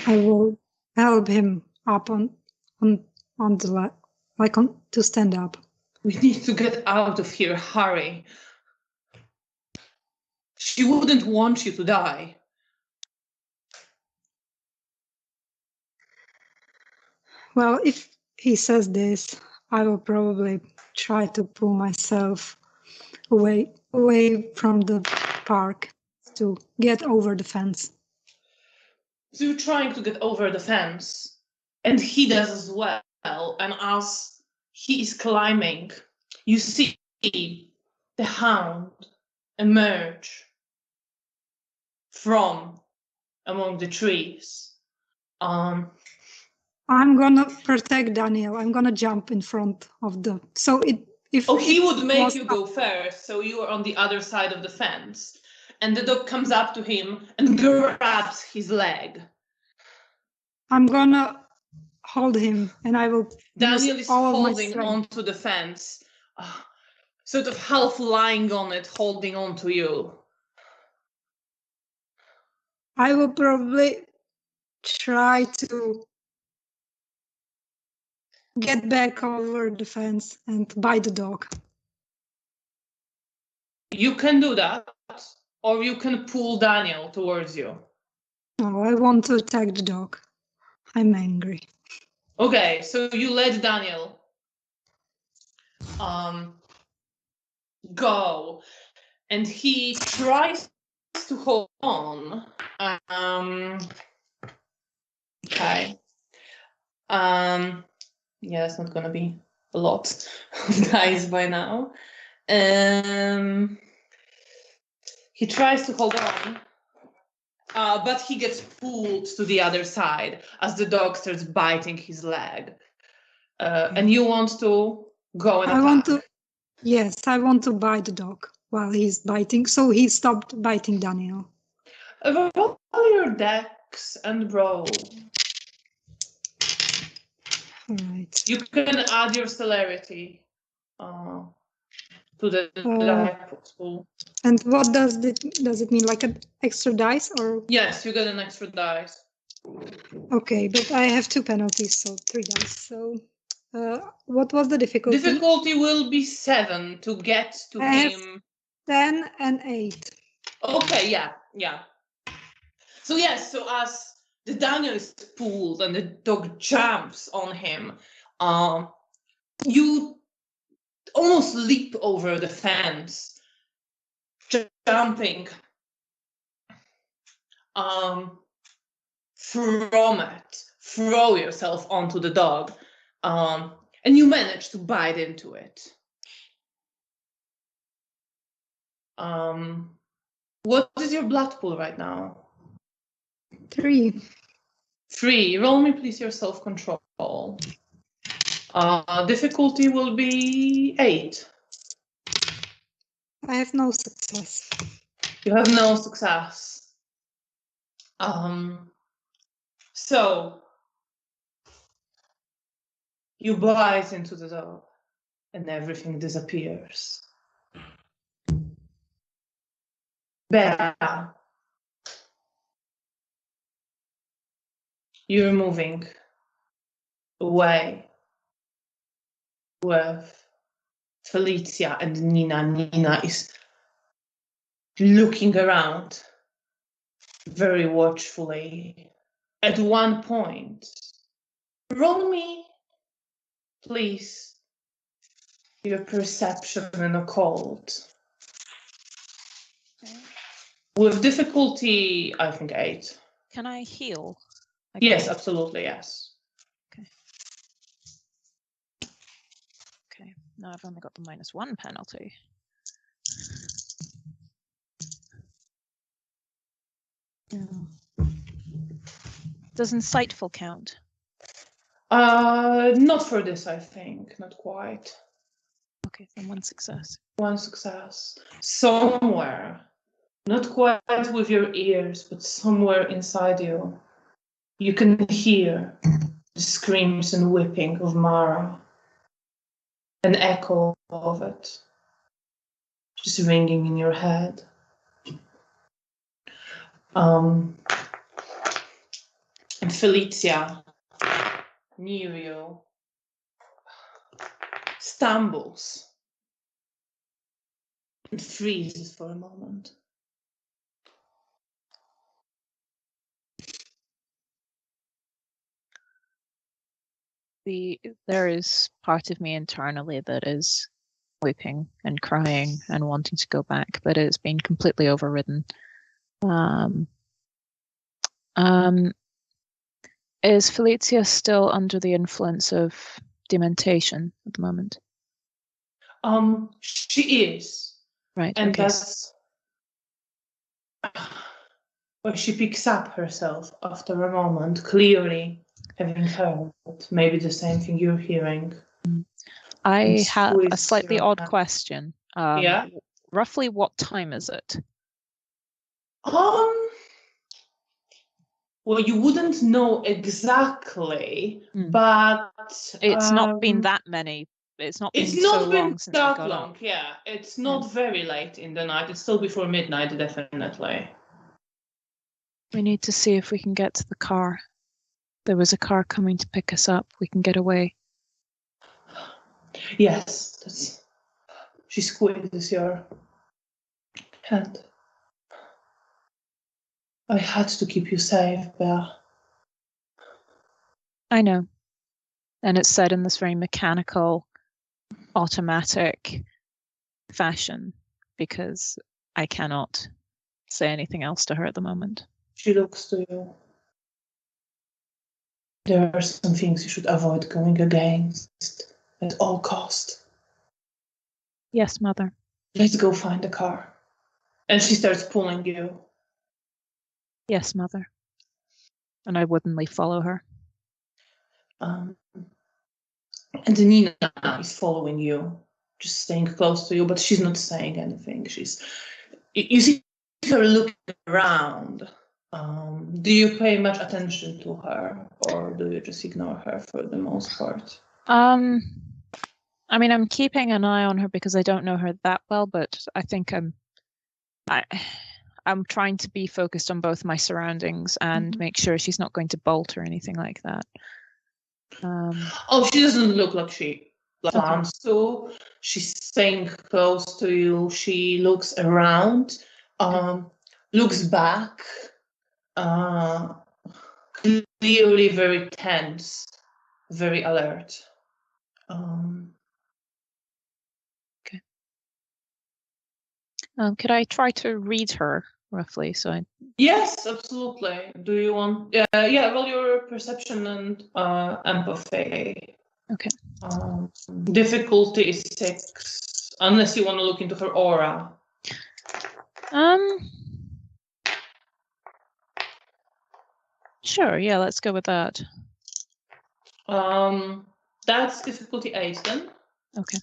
I will help him up on the to stand up. We need to get out of here, hurry. She wouldn't want you to die. Well, if he says this, I will probably try to pull myself away from the park to get over the fence. So you're trying to get over the fence, and he does as well. And as he is climbing, you see the hound emerge from among the trees. I'm gonna protect Daniel. I'm gonna jump in front of the. So he would make you go first, so you are on the other side of the fence, and the dog comes up to him and grabs his leg. I'm gonna hold him, and I will. Daniel is holding onto the fence, sort of half lying on it, holding on to you. I will probably try to get back over the fence and bite the dog. You can do that, or you can pull Daniel towards you. No, I want to attack the dog. I'm angry. Okay, so you let Daniel go, and he tries to hold on. Okay. Yeah, it's not gonna be a lot of dice by now. He tries to hold on, but he gets pulled to the other side as the dog starts biting his leg. And you want to go and attack. Yes, I want to bite the dog while he's biting. So he stopped biting Daniel. Roll your dex and roll. Right. You can add your celerity to the dice pool. And what does it mean? Like an extra dice or? Yes, you get an extra dice. Okay, but I have 2 penalties, so 3 dice. So what was the difficulty? Difficulty will be 7 to get to him. 10 and 8. Okay, yeah. So yes, so as the Daniel is pulled and the dog jumps on him, you almost leap over the fence, jumping from it, throw yourself onto the dog, and you manage to bite into it. What is your blood pool right now? 3. 3. Roll me please your self-control. Difficulty will be 8. I have no success. You have no success. So you bite into the door and everything disappears. Bella, you're moving away with Felicia and Nina. Nina is looking around very watchfully. At one point, roll me, please, your perception and occult. Okay. With difficulty, I think 8. Can I heal? Yes, absolutely, yes. Okay. Now I've only got the -1 penalty. Yeah. Does insightful count? Not for this, I think. Not quite. Okay, then 1 success. 1 success. Somewhere, not quite with your ears, but somewhere inside you, you can hear the screams and whipping of Mara. An echo of it, just ringing in your head. And Felicia, near you, stumbles and freezes for a moment. There is part of me internally that is weeping and crying and wanting to go back, but it's been completely overridden. Is Felicia still under the influence of dementation at the moment? She is. Right. And okay. that's where she picks up herself after a moment, clearly having heard maybe the same thing you're hearing. I have a squeezes slightly your odd hand. question. Yeah? Roughly what time is it? Well, you wouldn't know exactly, Hmm. but It's not been that many. It's not been it's so not long been since we that got long. up. Yeah, it's not very late in the night. It's still before midnight, definitely. We need to see if we can get to the car. There was a car coming to pick us up. We can get away. Yes, she squeezes your hand. I had to keep you safe, Belle. I know. And it's said in this very mechanical, automatic fashion because I cannot say anything else to her at the moment. She looks to you. There are some things you should avoid going against at all cost. Yes, Mother. Let's go find the car. And she starts pulling you. Yes, Mother. And I woodenly follow her. And Nina is following you, just staying close to you, but she's not saying anything. You see her looking around. Do you pay much attention to her, or do you just ignore her for the most part? I mean, I'm keeping an eye on her because I don't know her that well, but I think I'm trying to be focused on both my surroundings and make sure she's not going to bolt or anything like that. She doesn't look like she plans to. She's staying close to you. She looks around, looks back, clearly very tense, very alert. Okay. Could I try to read her roughly? Yes, absolutely. Do you want? Roll your perception and empathy. Okay. Difficulty is 6, unless you want to look into her aura. Sure. Yeah, let's go with that. That's difficulty 8 then. Okay.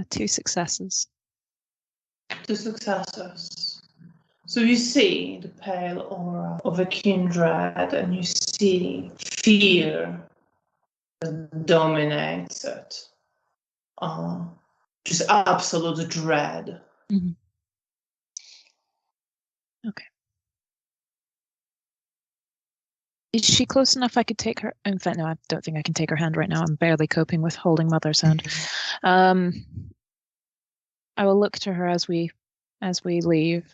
2 successes. 2 successes. So you see the pale aura of a kindred, and you see fear that dominates it. Just absolute dread. Mhm. Okay. Is she close enough I could take her? In fact, no, I don't think I can take her hand right now. I'm barely coping with holding Mother's hand. I will look to her as we leave,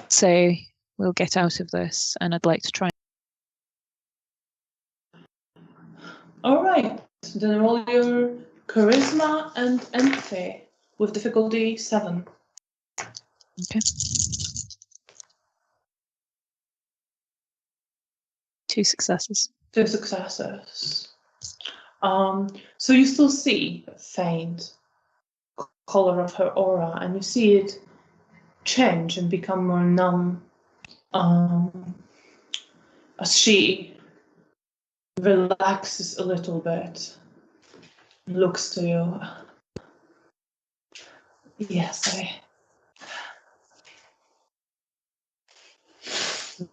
say we'll get out of this, and I'd like to try. All right, then roll your charisma and empathy with difficulty 7. Okay. 2 successes. 2 successes. So you still see a faint color of her aura, and you see it change and become more numb as she relaxes a little bit and looks to you. Yes,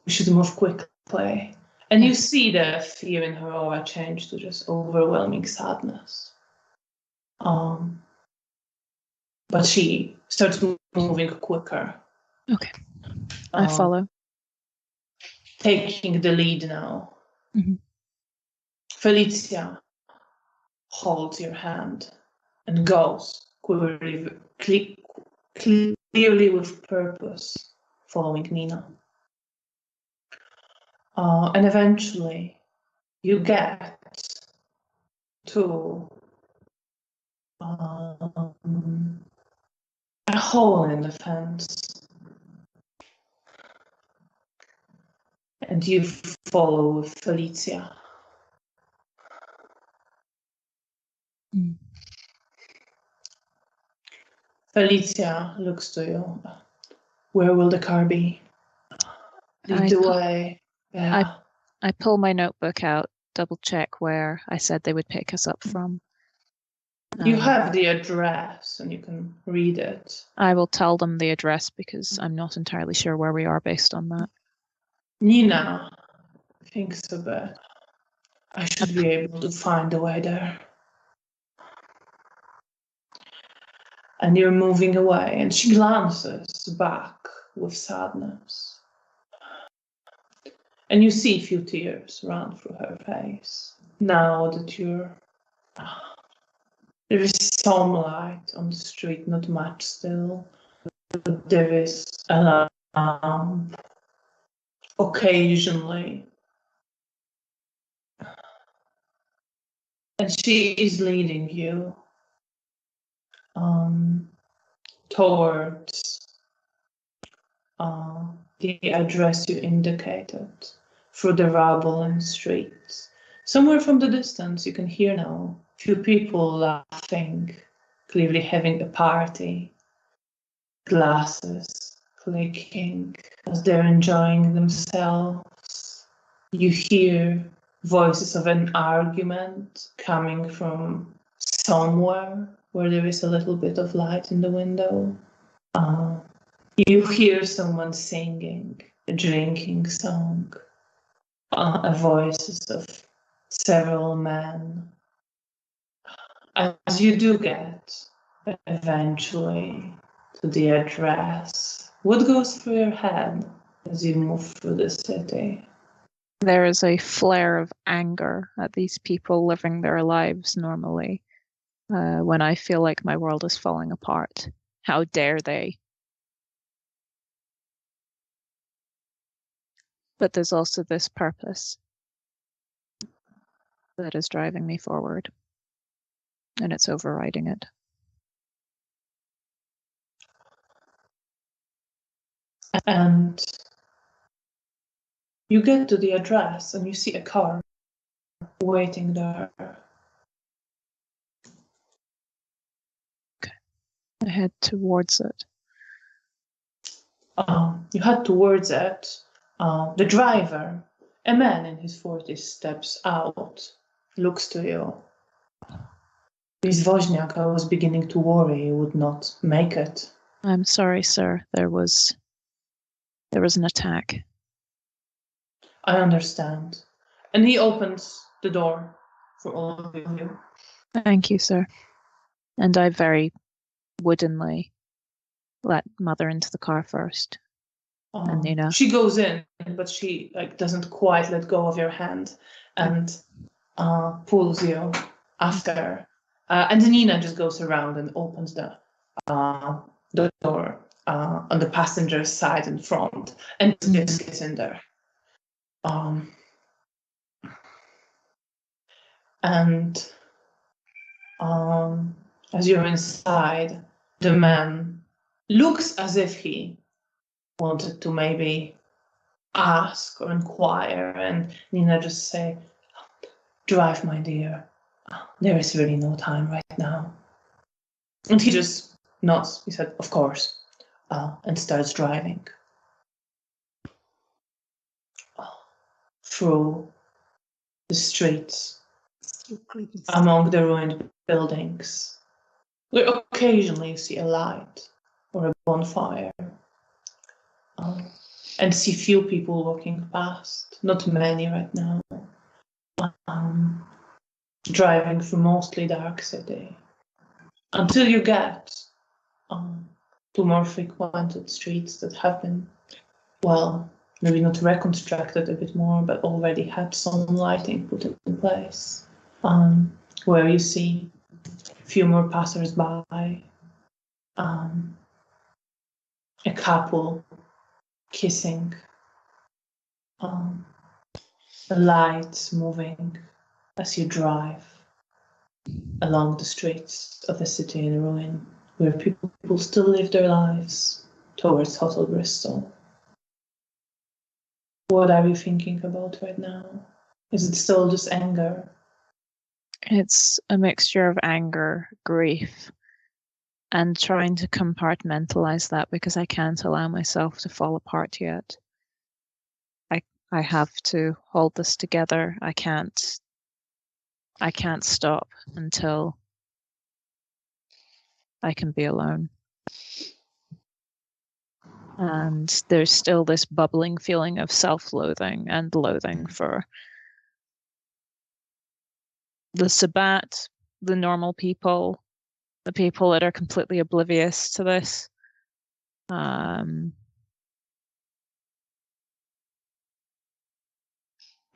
we should move quickly. And you see the fear in her aura change to just overwhelming sadness. But she starts moving quicker. Okay. I follow. Taking the lead now. Mhm. Felicia holds your hand and goes clearly with purpose, following Nina. And eventually you get to a hole in the fence, and you follow with Felicia. Felicia looks to you. Where will the car be? Lead the way. Yeah. I pull my notebook out, double check where I said they would pick us up from. You have the address and you can read it. I will tell them the address because I'm not entirely sure where we are based on that. Nina thinks a bit. I should be able to find a way there. And you're moving away, and she glances back with sadness. And you see a few tears run through her face. Now that there is some light on the street, not much still, but there is a lamp occasionally. And she is leading you towards the address you indicated, through the rubble and streets. Somewhere from the distance you can hear now a few people laughing, clearly having a party, glasses clicking as they're enjoying themselves. You hear voices of an argument coming from somewhere where there is a little bit of light in the window. You hear someone singing a drinking song, voices of several men. As you do get eventually to the address, what goes through your head as you move through the city? There is a flare of anger at these people living their lives normally when I feel like my world is falling apart. How dare they? But there's also this purpose that is driving me forward, and it's overriding it. And you get to the address and you see a car waiting there. Okay. I head towards it. You head towards it. The driver, a man in his 40s, steps out, looks to you. Miss Wozniak, I was beginning to worry you would not make it. I'm sorry, sir. There was an attack. I understand. And he opens the door for all of you. Thank you, sir. And I very woodenly let Mother into the car first. And Nina. She goes in, but she doesn't quite let go of your hand and pulls you after. And Nina just goes around and opens the door on the passenger side in front, and just gets in there. And as you're inside, the man looks as if he wanted to maybe ask or inquire, and Nina just say, "Drive, my dear. There is really no time right now." And he just nods. He said, "Of course," and starts driving through the streets, among the ruined buildings, where occasionally you see a light or a bonfire, and see few people walking past, not many right now, driving through mostly dark city, until you get to more frequented streets that have been, well, maybe not reconstructed a bit more, but already had some lighting put in place, where you see a few more passers-by, a couple kissing, the lights moving as you drive along the streets of a city in ruin, where people still live their lives towards Hotel Bristol. What are you thinking about right now? Is it still just anger? It's a mixture of anger, grief, and trying to compartmentalize that because I can't allow myself to fall apart yet. I have to hold this together. I can't stop until I can be alone. And there's still this bubbling feeling of self-loathing and loathing for the Sabbat, the normal people, the people that are completely oblivious to this.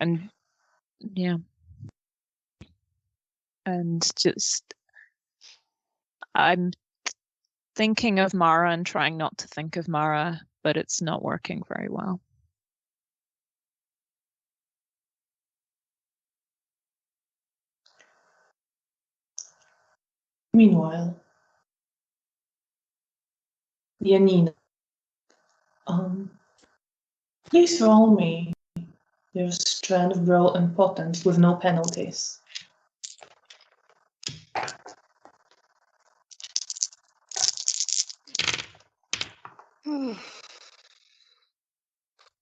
And yeah. And just, I'm thinking of Mara and trying not to think of Mara, but it's not working very well. Meanwhile, Janina, please roll me your strength, brawl, and potence with no penalties.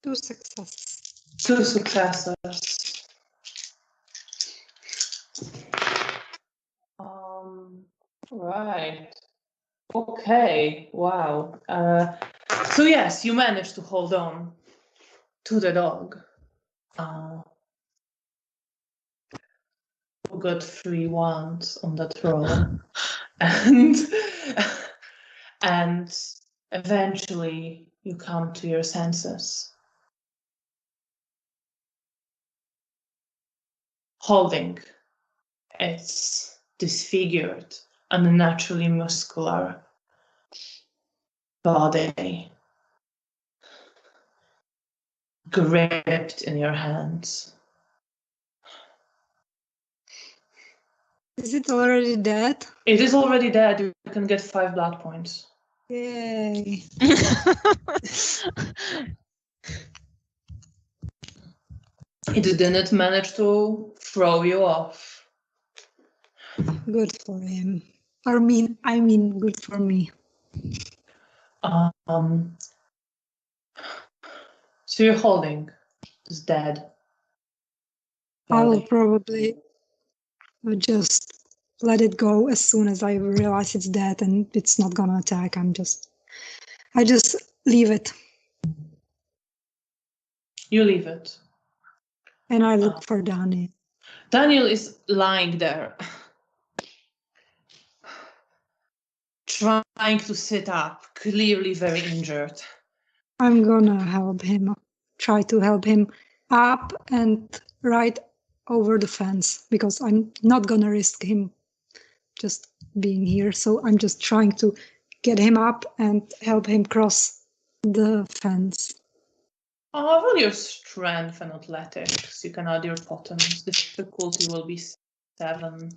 Two successes. 2 successes. Right. Okay. Wow. So yes, you managed to hold on to the dog. You got 3 ones on that roll, and eventually you come to your senses, holding its disfigured, unnaturally muscular body gripped in your hands. Is it already dead? It is already dead. You can get 5 blood points. Yay. It didn't manage to throw you off. Good for him. I mean, good for me. So you're holding this dead I will body. probably just let it go as soon as I realize it's dead and it's not gonna attack. I just leave it You leave it. and I look for Daniel. Daniel is lying there, trying to sit up, clearly very injured. I'm gonna help him, try to help him up and right over the fence because I'm not gonna risk him just being here. So I'm just trying to get him up and help him cross the fence. Roll your strength and athletics. You can add your potens. Difficulty will be 7.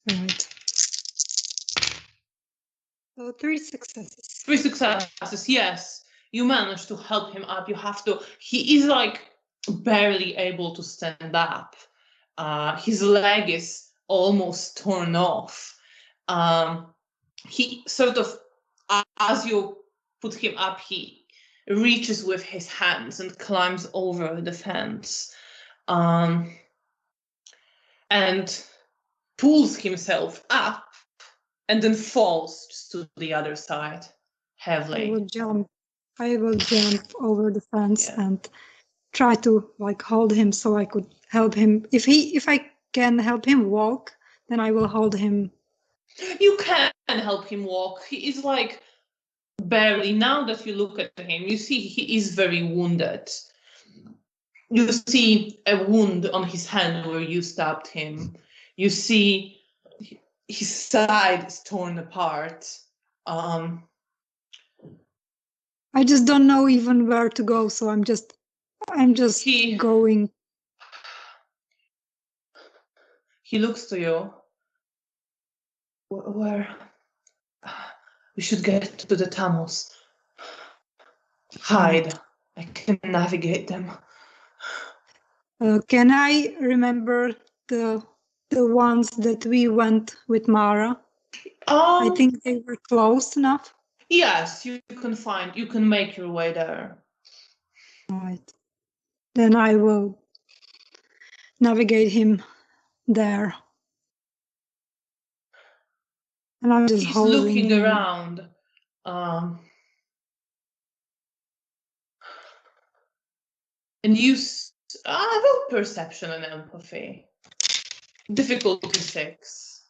Right. So 3 successes. 3 successes, yes. You managed to help him up. You have to. He is like barely able to stand up. His leg is almost torn off. He sort of, as you put him up, he reaches with his hands and climbs over the fence, and pulls himself up, and then falls just to the other side heavily. I will jump over the fence Yeah. and try to like hold him so I could help him. If I can help him walk, then I will hold him. You can help him walk. He is like barely. Now that you look at him, you see he is very wounded. You see a wound on his hand where you stabbed him. You see his side is torn apart. I just don't know even where to go, so I'm just going. He looks to you. Where? We should get to the tunnels. Hide. I can navigate them. Can I remember the ones that we went with Mara? I think they were close enough. Yes, you can make your way there. Right. Then I will navigate him there. And I'm just He's holding looking him. around. And use roll perception and empathy. Difficulty 6.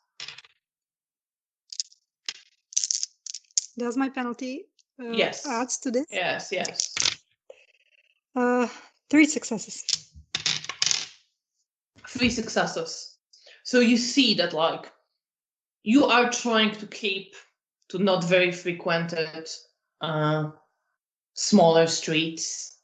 Does my penalty Yes. adds to this? Yes. 3 successes. 3 successes. So you see that like you are trying to keep to not very frequented smaller streets,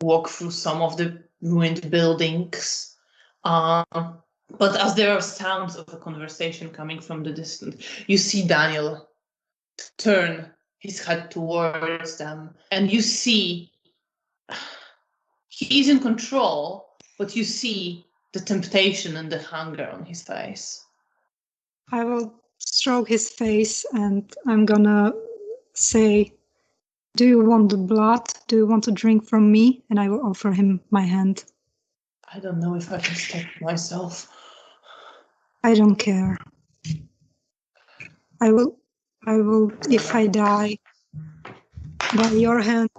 walk through some of the ruined buildings. But as there are sounds of a conversation coming from the distance, you see Daniel turn his head towards them, and you see he is in control, but you see the temptation and the hunger on his face. I will stroke his face and I'm gonna say, do you want the blood? Do you want to drink from me? And I will offer him my hand. I don't know if I can stop myself. I don't care. I will, if I die by your hand.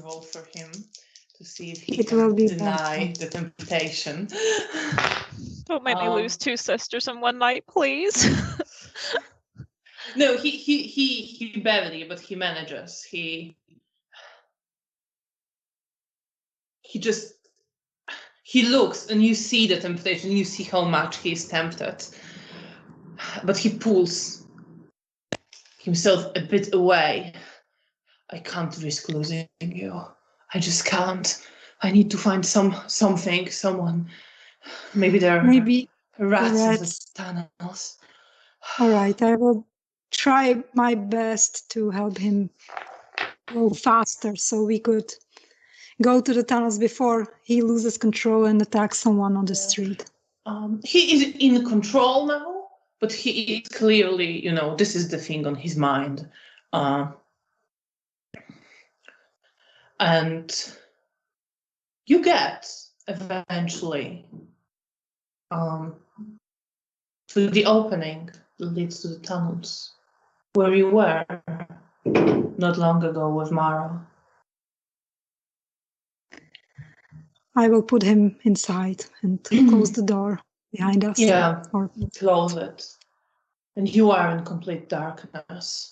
Roll for him to see if he It will can be deny better. the temptation. Don't make me lose 2 sisters in one night, please. No, he barely, but he manages. He looks and you see the temptation, you see how much he is tempted. But he pulls himself a bit away. I can't risk losing you. I just can't. I need to find someone. Maybe there are rats in the tunnels. All right, I will try my best to help him go faster so we could go to the tunnels before he loses control and attacks someone on the street. He is in control now, but he is clearly, this is the thing on his mind. And you get eventually to the opening that leads to the tunnels, where you were not long ago with Mara. I will put him inside and close the door behind us. Yeah, Or close it. And you are in complete darkness.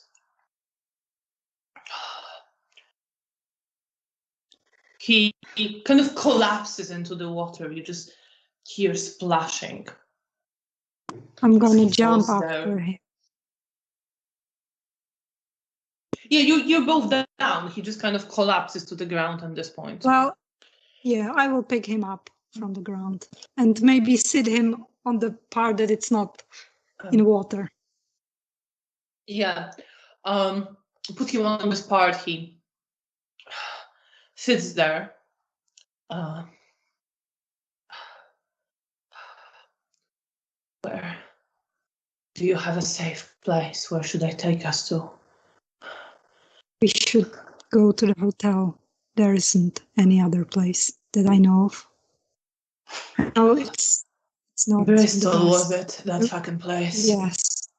He kind of collapses into the water. You just hear splashing. I'm gonna He jump falls after down. him. Yeah, you're both down. He just kind of collapses to the ground at this point. Well, yeah, I will pick him up from the ground and maybe sit him on the part that it's not in water. Yeah. Put you on this part. He sits there. Where do you have a safe place? Where should I take us to? We should go to the hotel. There isn't any other place that I know of. No, it's not Bristol, the was best. it? That fucking place. Yes.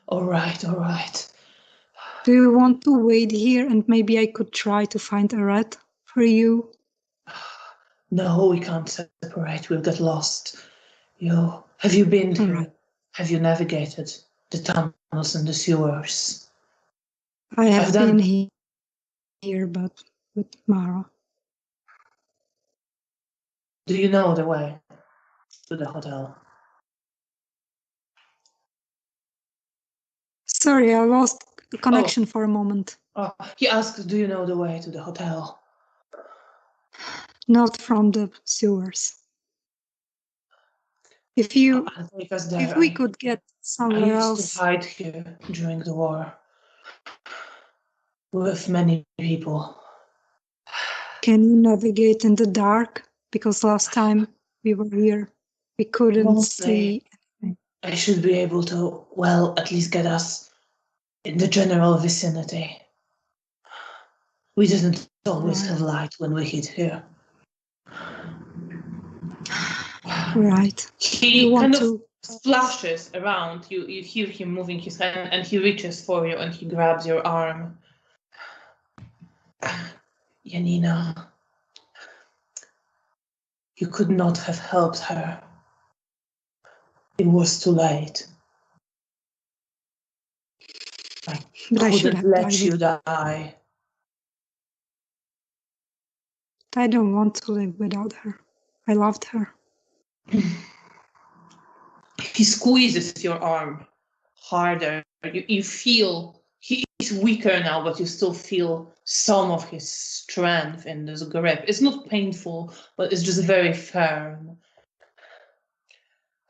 All right. Do you want to wait here and maybe I could try to find a rat for you? No, we can't separate. We'll get lost. Have you been here? Alright. Have you navigated the tunnels and the sewers? I have I've done- been here, but with Mara. Do you know the way to the hotel? Sorry, I lost connection for a moment. He asked, do you know the way to the hotel? Not from the sewers. If you, I'll take us there. if we could get I somewhere used else. to hide here during the war with many people. Can you navigate in the dark? Because last time we were here, we couldn't Mostly. see anything. I should be able to, well, at least get us in the general vicinity. We didn't always have light when we hid here. Right. He You want kind of to? splashes around. You hear him moving his hand, and he reaches for you and he grabs your arm. Janina, you could not have helped her. It was too late. But I should Couldn't have let died. you die. I don't want to live without her. I loved her. He squeezes your arm harder. You feel he's weaker now, but you still feel some of his strength in this grip. It's not painful, but it's just very firm.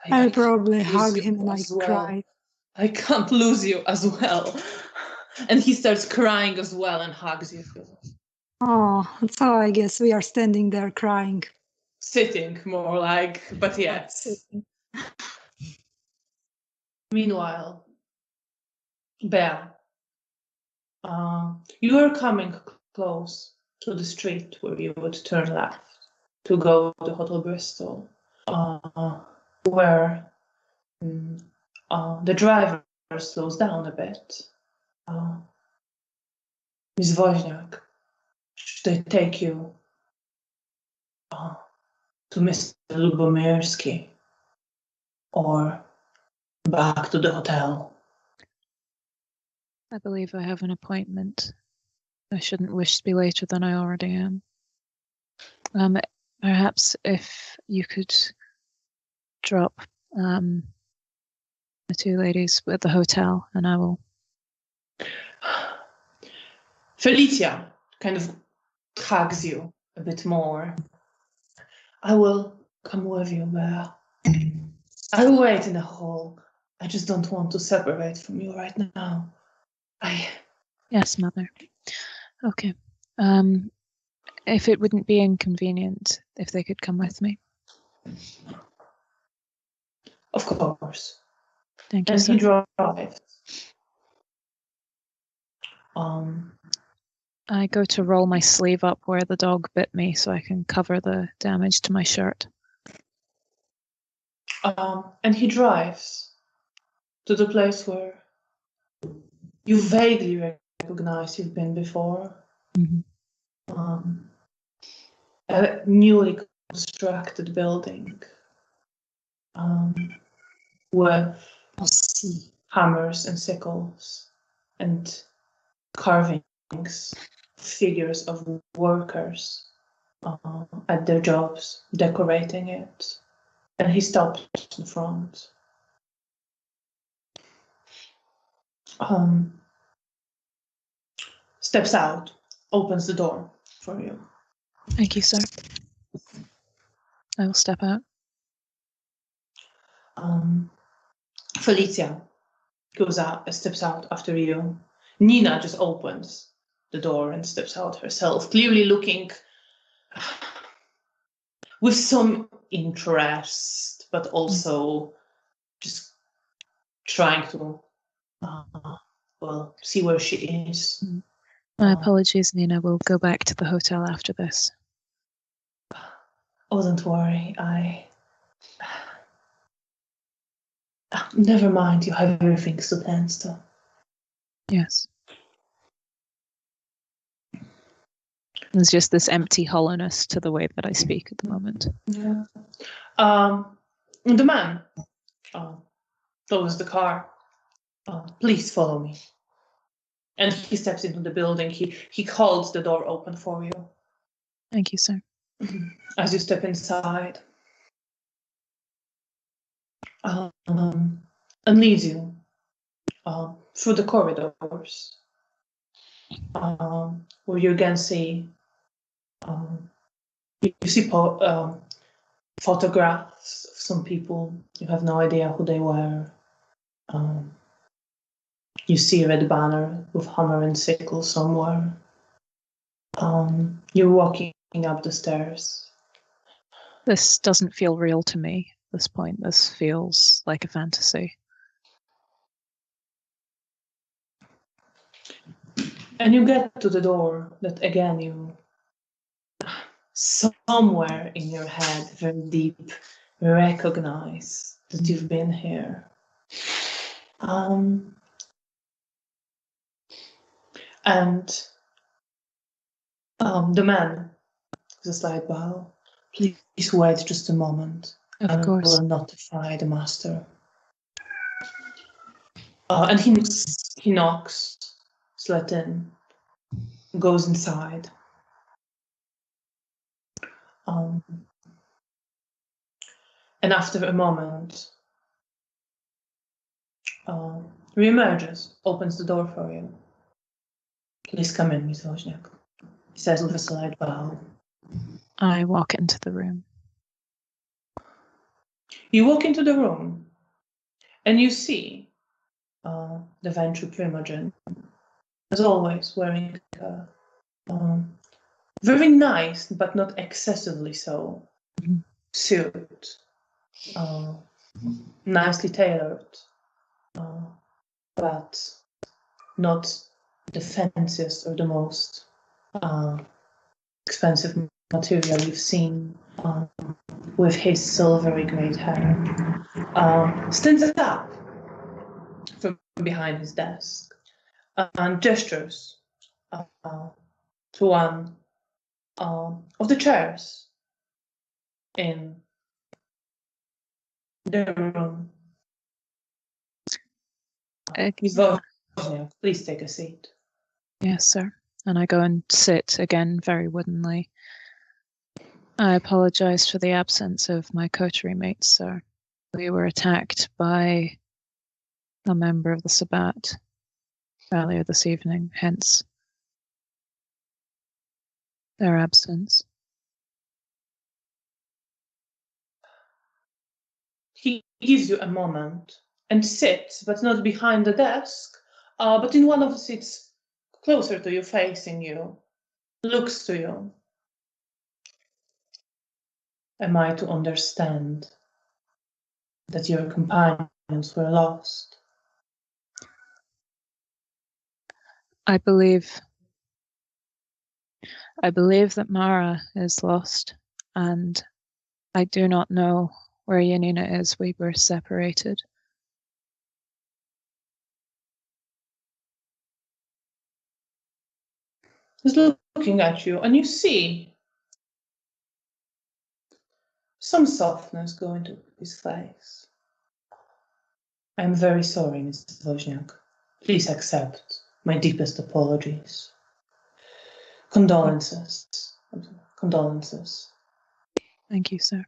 I probably lose hug you him and I as well. cry. I can't lose you as well. And he starts crying as well and hugs you. Oh, so I guess we are standing there crying. Sitting more like, but yes. Meanwhile, Belle, you are coming close to the street where you would turn left to go to Hotel Bristol, where the driver slows down a bit. Miss Wojciak, should I take you to Mr. Lubomirski or back to the hotel? I believe I have an appointment. I shouldn't wish to be later than I already am. Perhaps if you could drop the two ladies at the hotel, and I will. Felicia kind of hugs you a bit more. I will come with you, Belle. I will wait in the hall. I just don't want to separate from you right now. Yes, Mother. Okay. If it wouldn't be inconvenient, if they could come with me. Of course. Thank you, And sir. he drives. I go to roll my sleeve up where the dog bit me so I can cover the damage to my shirt. And he drives to the place where you vaguely recognize you've been before. A newly constructed building with hammers and sickles and carvings, figures of workers at their jobs, decorating it. And he stops in front. Steps out, opens the door for you. Thank you, sir. I will step out. Felicia goes out, steps out after you. Nina just opens the door and steps out herself, clearly looking with some interest, but also just trying to, see where she is. My apologies, Nina. We'll go back to the hotel after this. Oh, don't worry. Never mind. You have everything to tend to. Yes. There's just this empty hollowness to the way that I speak at the moment. Yeah. The man towards the car. Please follow me. And he steps into the building. He holds the door open for you. Thank you, sir. As you step inside. And leads you through the corridors, where you again see photographs of some people. You have no idea who they were. You see a red banner with hammer and sickle somewhere. You're walking up the stairs. This doesn't feel real to me at this point. This feels like a fantasy. And you get to the door that again you, somewhere in your head, very deep, recognize that you've been here. And the man with a slight bow, please wait just a moment. Of course. I will notify the master. And he knocks, is let in, goes inside. And after a moment, reemerges, opens the door for you. Please come in, Miss Wozniak. He says with a slight bow. I walk into the room. You walk into the room, and you see the Venture Primogen, as always, wearing a very nice, but not excessively so, suit, nicely tailored, but not the fanciest or the most expensive material you've seen, with his silvery great hair, stands up from behind his desk and gestures to one of the chairs in the room. Miss Wozniak, please take a seat. Yes, sir. And I go and sit again very woodenly. I apologize for the absence of my coterie mates, sir. We were attacked by a member of the Sabbat earlier this evening, hence their absence. He gives you a moment and sits, but not behind the desk, but in one of the seats closer to you, facing you, looks to you. Am I to understand that your companions were lost? I believe I believe that Mara is lost, and I do not know where Janina is. We were separated. He's looking at you, and you see some softness go into his face. I'm very sorry, Mr. Wozniak. Please accept my deepest apologies. Condolences. Condolences. Thank you, sir.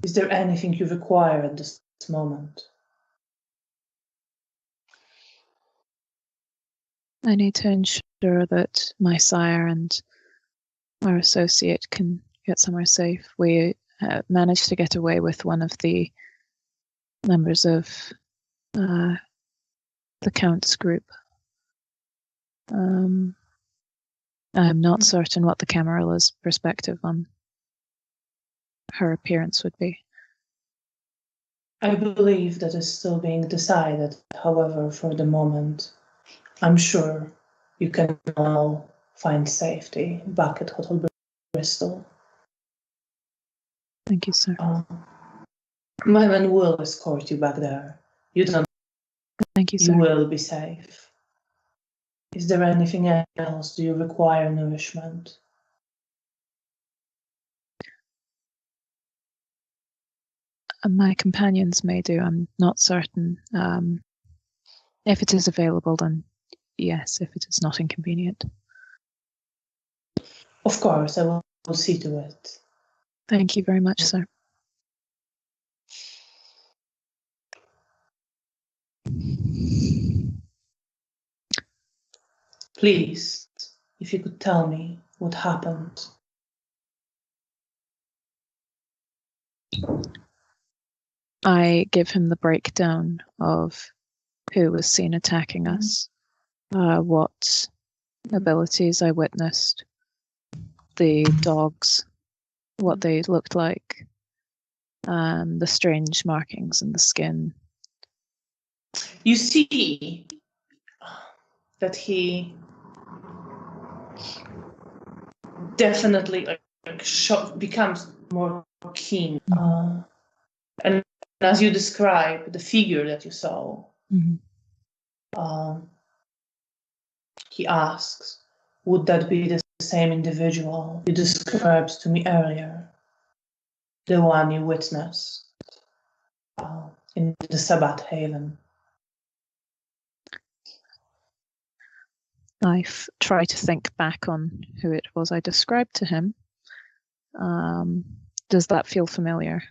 Is there anything you require at this moment? I need to ensure that my sire and our associate can get somewhere safe. We managed to get away with one of the members of the Count's group. I'm not certain what the Camarillah's perspective on her appearance would be. I believe that is still being decided. However, for the moment, I'm sure you can all find safety back at Hotel Bristol. Thank you, sir. My men will escort you back there. You don't. Thank you, sir. You will be safe. Is there anything else? Do you require nourishment? My companions may do. I'm not certain. If it is available, then yes. If it is not inconvenient. Of course, I will see to it. Thank you very much, sir. Please, if you could tell me what happened. I give him the breakdown of who was seen attacking us, what abilities I witnessed, the dogs, what they looked like, the strange markings in the skin. You see that he definitely becomes more keen. And as you describe the figure that you saw, he asks, would that be the same individual you described to me earlier? The one you witnessed in the Sabbath Haven? I try to think back on who it was I described to him. Does that feel familiar?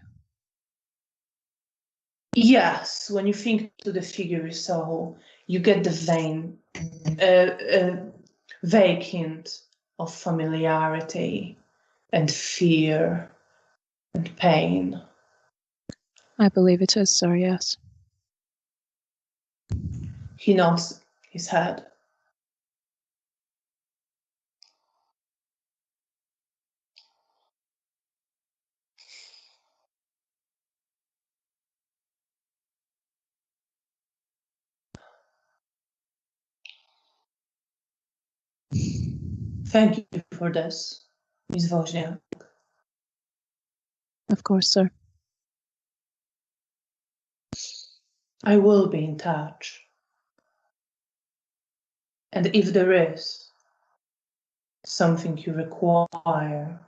Yes, when you think to the figure you saw, you get the vague hint of familiarity and fear and pain. I believe it is, sir, yes. He nods his head. Thank you for this, Ms. Wozniak. Of course, sir. I will be in touch. And if there is something you require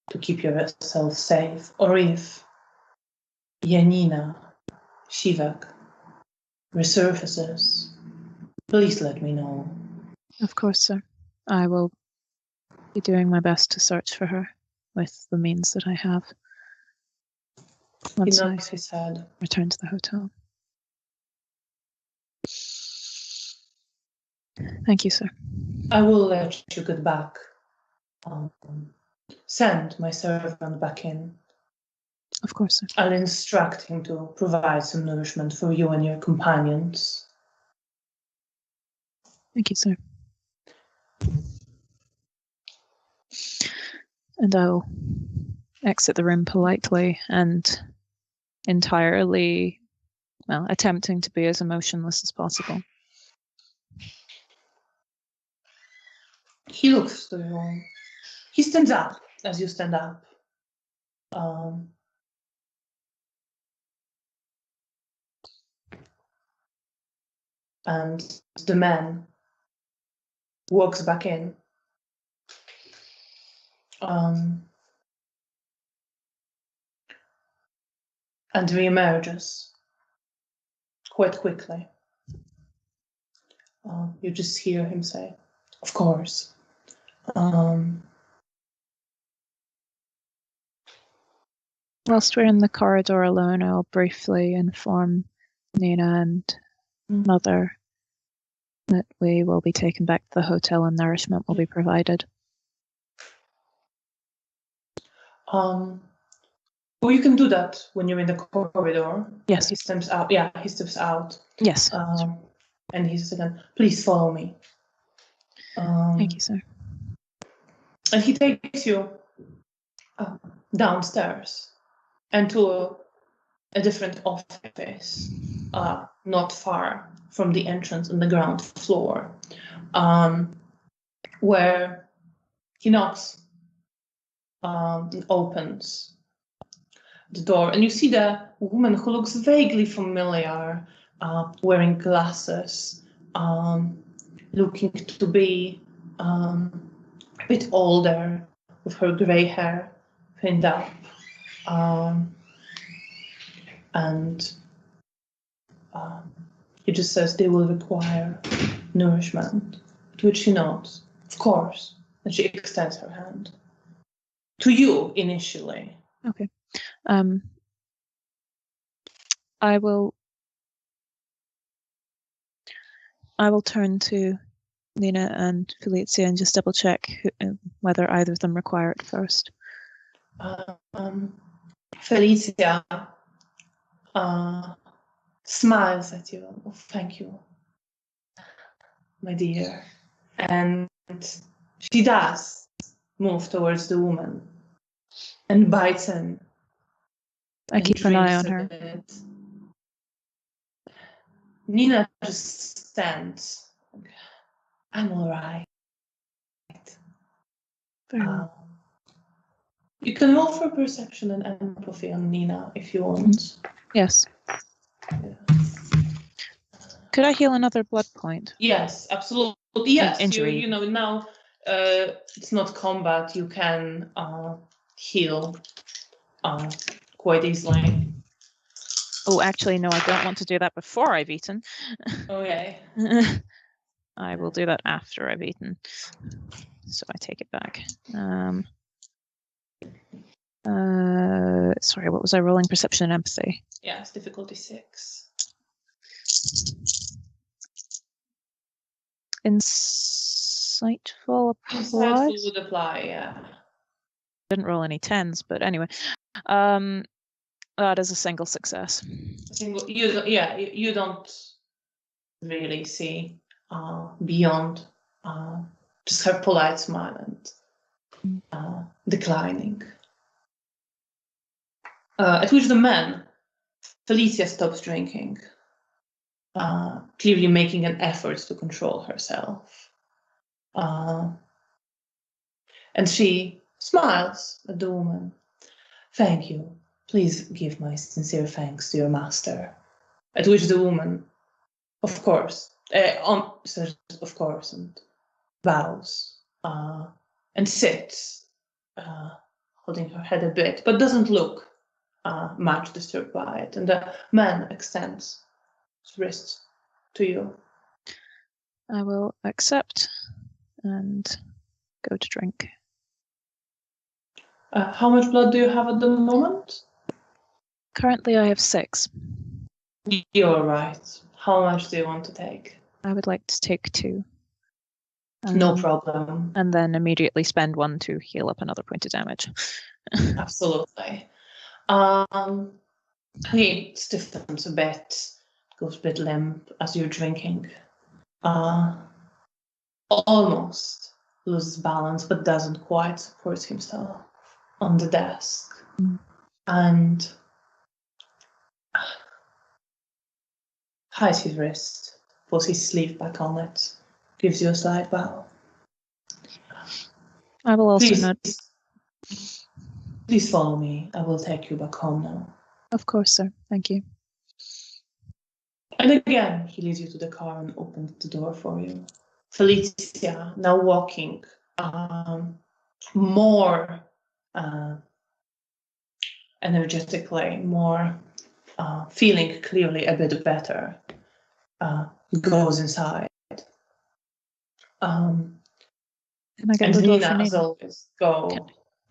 to keep yourself safe, or if Janina Shivak resurfaces, please let me know. Of course, sir. I will be doing my best to search for her with the means that I have. Once He I nods his head. return to the hotel. Thank you, sir. I will let you get back. Send my servant back in. Of course, sir. I'll instruct him to provide some nourishment for you and your companions. Thank you, sir. And I'll exit the room politely and entirely, attempting to be as emotionless as possible. He looks to you. He stands up as you stand up. And the man walks back in. And reemerges quite quickly. You just hear him say, "Of course." Whilst we're in the corridor alone, I'll briefly inform Nina and Mother that we will be taken back to the hotel and nourishment will be provided. Well, you can do that when you're in the corridor. Yes. He steps out. Yeah, he steps out. Yes. And he says again, "Please follow me." Thank you, sir. And he takes you downstairs and to a different office, not far from the entrance on the ground floor, where he knocks and opens the door, and you see the woman who looks vaguely familiar, wearing glasses, looking to be a bit older, with her grey hair pinned up, and he just says they will require nourishment, to which she nods, "Of course," and she extends her hand to you initially. Okay. I will turn to Nina and Felicia and just double check whether either of them require it first. Felicia smiles at you. "Oh, thank you, my dear." And she does move towards the woman and bites in. I keep an eye on her. Nina just stands. "I'm all right." Very well. You can roll for perception and empathy on Nina if you want. Yes. Yeah. Could I heal another blood point? Yes, absolutely. Yes, injury. You know now. It's not combat. You can heal quite easily. Oh, actually, no, I don't want to do that before I've eaten. Okay. I will do that after I've eaten. So I take it back. Sorry, what was I rolling? Perception and empathy. Yes, difficulty 6. Insightful applies? Insightful would apply, yeah. Didn't roll any 10s, but anyway. That is a single success. You don't really see beyond just her polite smile and declining. At which the man, Felicia, stops drinking, clearly making an effort to control herself. And she smiles at the woman. "Thank you. Please give my sincere thanks to your master." At which the woman, of course, says, "Of course," and bows and sits, holding her head a bit, but doesn't look much disturbed by it. And the man extends his wrist to you. I will accept and go to drink. How much blood do you have at the moment? Currently, I have 6. You're right. How much do you want to take? I would like to take 2. No problem. And then immediately spend 1 to heal up another point of damage. Absolutely. He stiffens a bit, goes a bit limp as you're drinking. Almost loses balance, but doesn't quite support himself on the desk. And hides his wrist, pulls his sleeve back on it, gives you a slight bow. I will also Please, nod. please follow me. I will take you back home now. Of course, sir. Thank you. And again, he leads you to the car and opens the door for you. Felicia, now walking more energetically, more feeling clearly a bit better, goes inside. Can I get And the door for Nina, as Nina? always, go.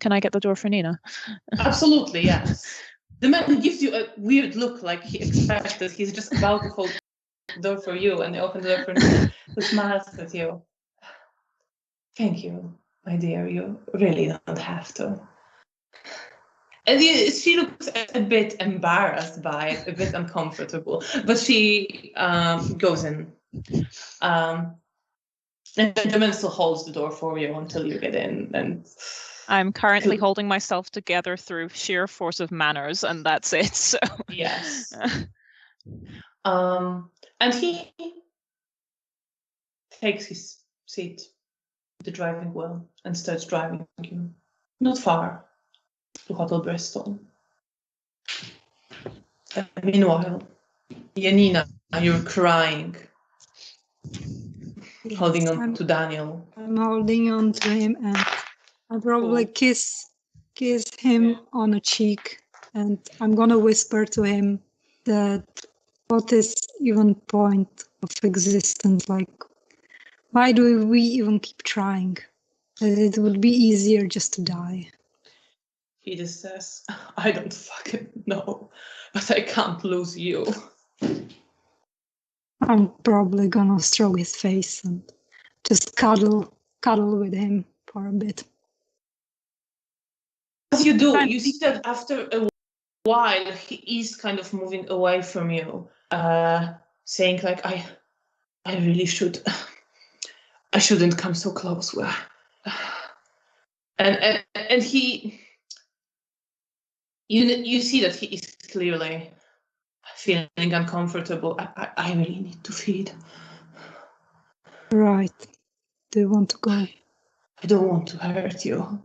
Can I get the door for Nina? Absolutely, yes. The man gives you a weird look, like he expects that he's just about to hold the door for you, and they open the door for Nina, who smiles at you. Thank you, my dear. You really don't have to. And she looks a bit embarrassed by it, a bit uncomfortable, but she goes in. And the gentleman still holds the door for you until you get in. And I'm currently holding myself together through sheer force of manners, and that's it. So yes. And he takes his seat at the driving wheel and starts driving you not far to Hotel Bristol. And meanwhile, Janina, you're crying, holding on to Daniel. I'm holding on to him, and I probably kiss him on a cheek, and I'm gonna whisper to him that what is even point of existence? Like, why do we even keep trying? That it would be easier just to die. He just says, I don't fucking know, but I can't lose you. I'm probably gonna stroke his face and just cuddle with him for a bit. As you do, you see that after a while, he is kind of moving away from you, saying like, I really I shouldn't come so close. And he, you see that he is clearly feeling uncomfortable. I really need to feed. Right. Do you want to go? I don't want to hurt you.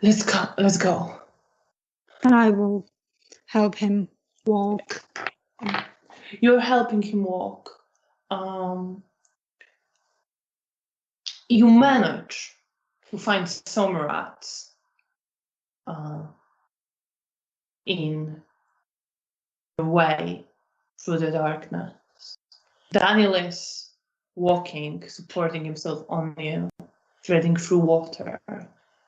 Let's go. And I will help him walk. You're helping him walk. You manage to find some rats in the way through the darkness. Daniel is walking, supporting himself on you, threading through water.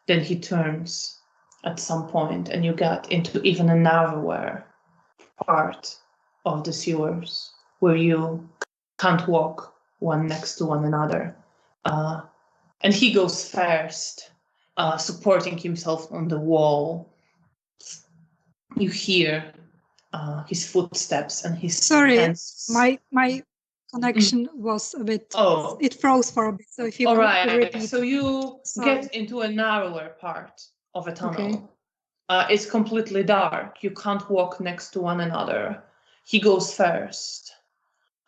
Then he turns at some point, and you get into even a narrower part of the sewers where you can't walk one next to one another. And he goes first, supporting himself on the wall. You hear his footsteps and his Sorry, hands. my connection was a bit. Oh, it froze for a bit. So if you all could right. repeat. So you Sorry. get into a narrower part of a tunnel. Okay. It's completely dark. You can't walk next to one another. He goes first.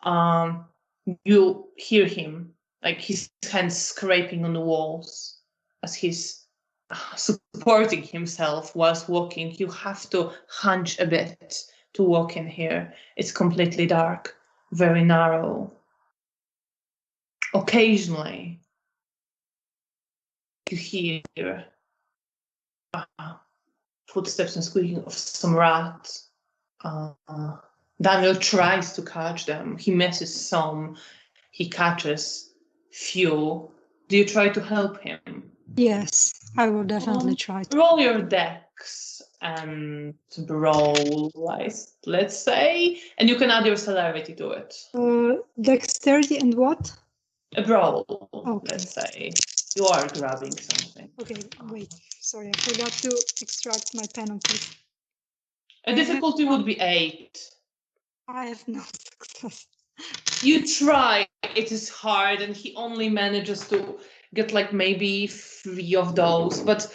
You hear him, like his hands scraping on the walls as he's supporting himself whilst walking. You have to hunch a bit to walk in here. It's completely dark, very narrow. Occasionally, you hear footsteps and squeaking of some rats. Daniel tries to catch them. He misses some. He catches few. Do you try to help him? Yes, I will definitely try to. Roll your dex and brawl, let's say, and you can add your celerity to it. Dexterity and what? A brawl, Okay. let's say. You are grabbing something. Okay, wait. Sorry, I forgot to extract my penalty. A difficulty would be 8. I have no success. You try, it is hard, and he only manages to get like maybe 3 of those, but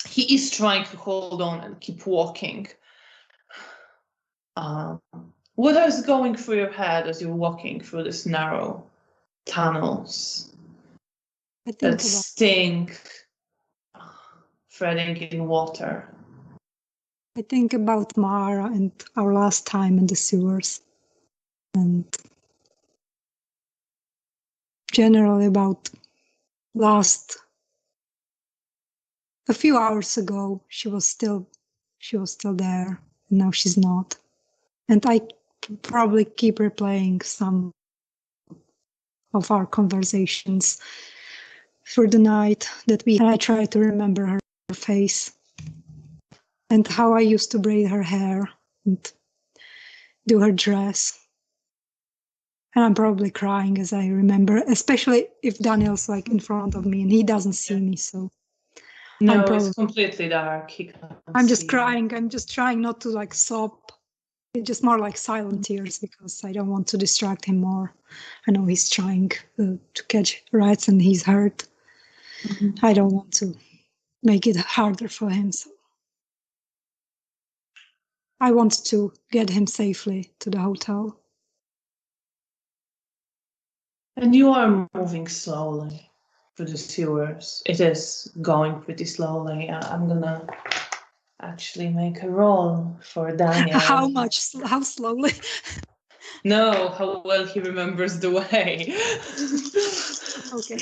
he is trying to hold on and keep walking. What is going through your head as you're walking through this narrow tunnels I think that about stink, threading in water. Mara and our last time in the sewers, and generally about a few hours ago she was still there, and now she's not. And I probably keep replaying some of our conversations for the night that we had. I try to remember her face and how I used to braid her hair and do her dress. And I'm probably crying as I remember, especially if Daniel's like in front of me and he doesn't see me. So No, it's completely dark. I'm just crying. I'm just trying not to like sob. It's just more like silent tears because I don't want to distract him more. I know he's trying to catch rats and he's hurt. Mm-hmm. I don't want to make it harder for him. So I want to get him safely to the hotel. And you are moving slowly through the sewers. It is going pretty slowly. I'm gonna actually make a roll for Daniel. How slowly? No, how well he remembers the way. Okay.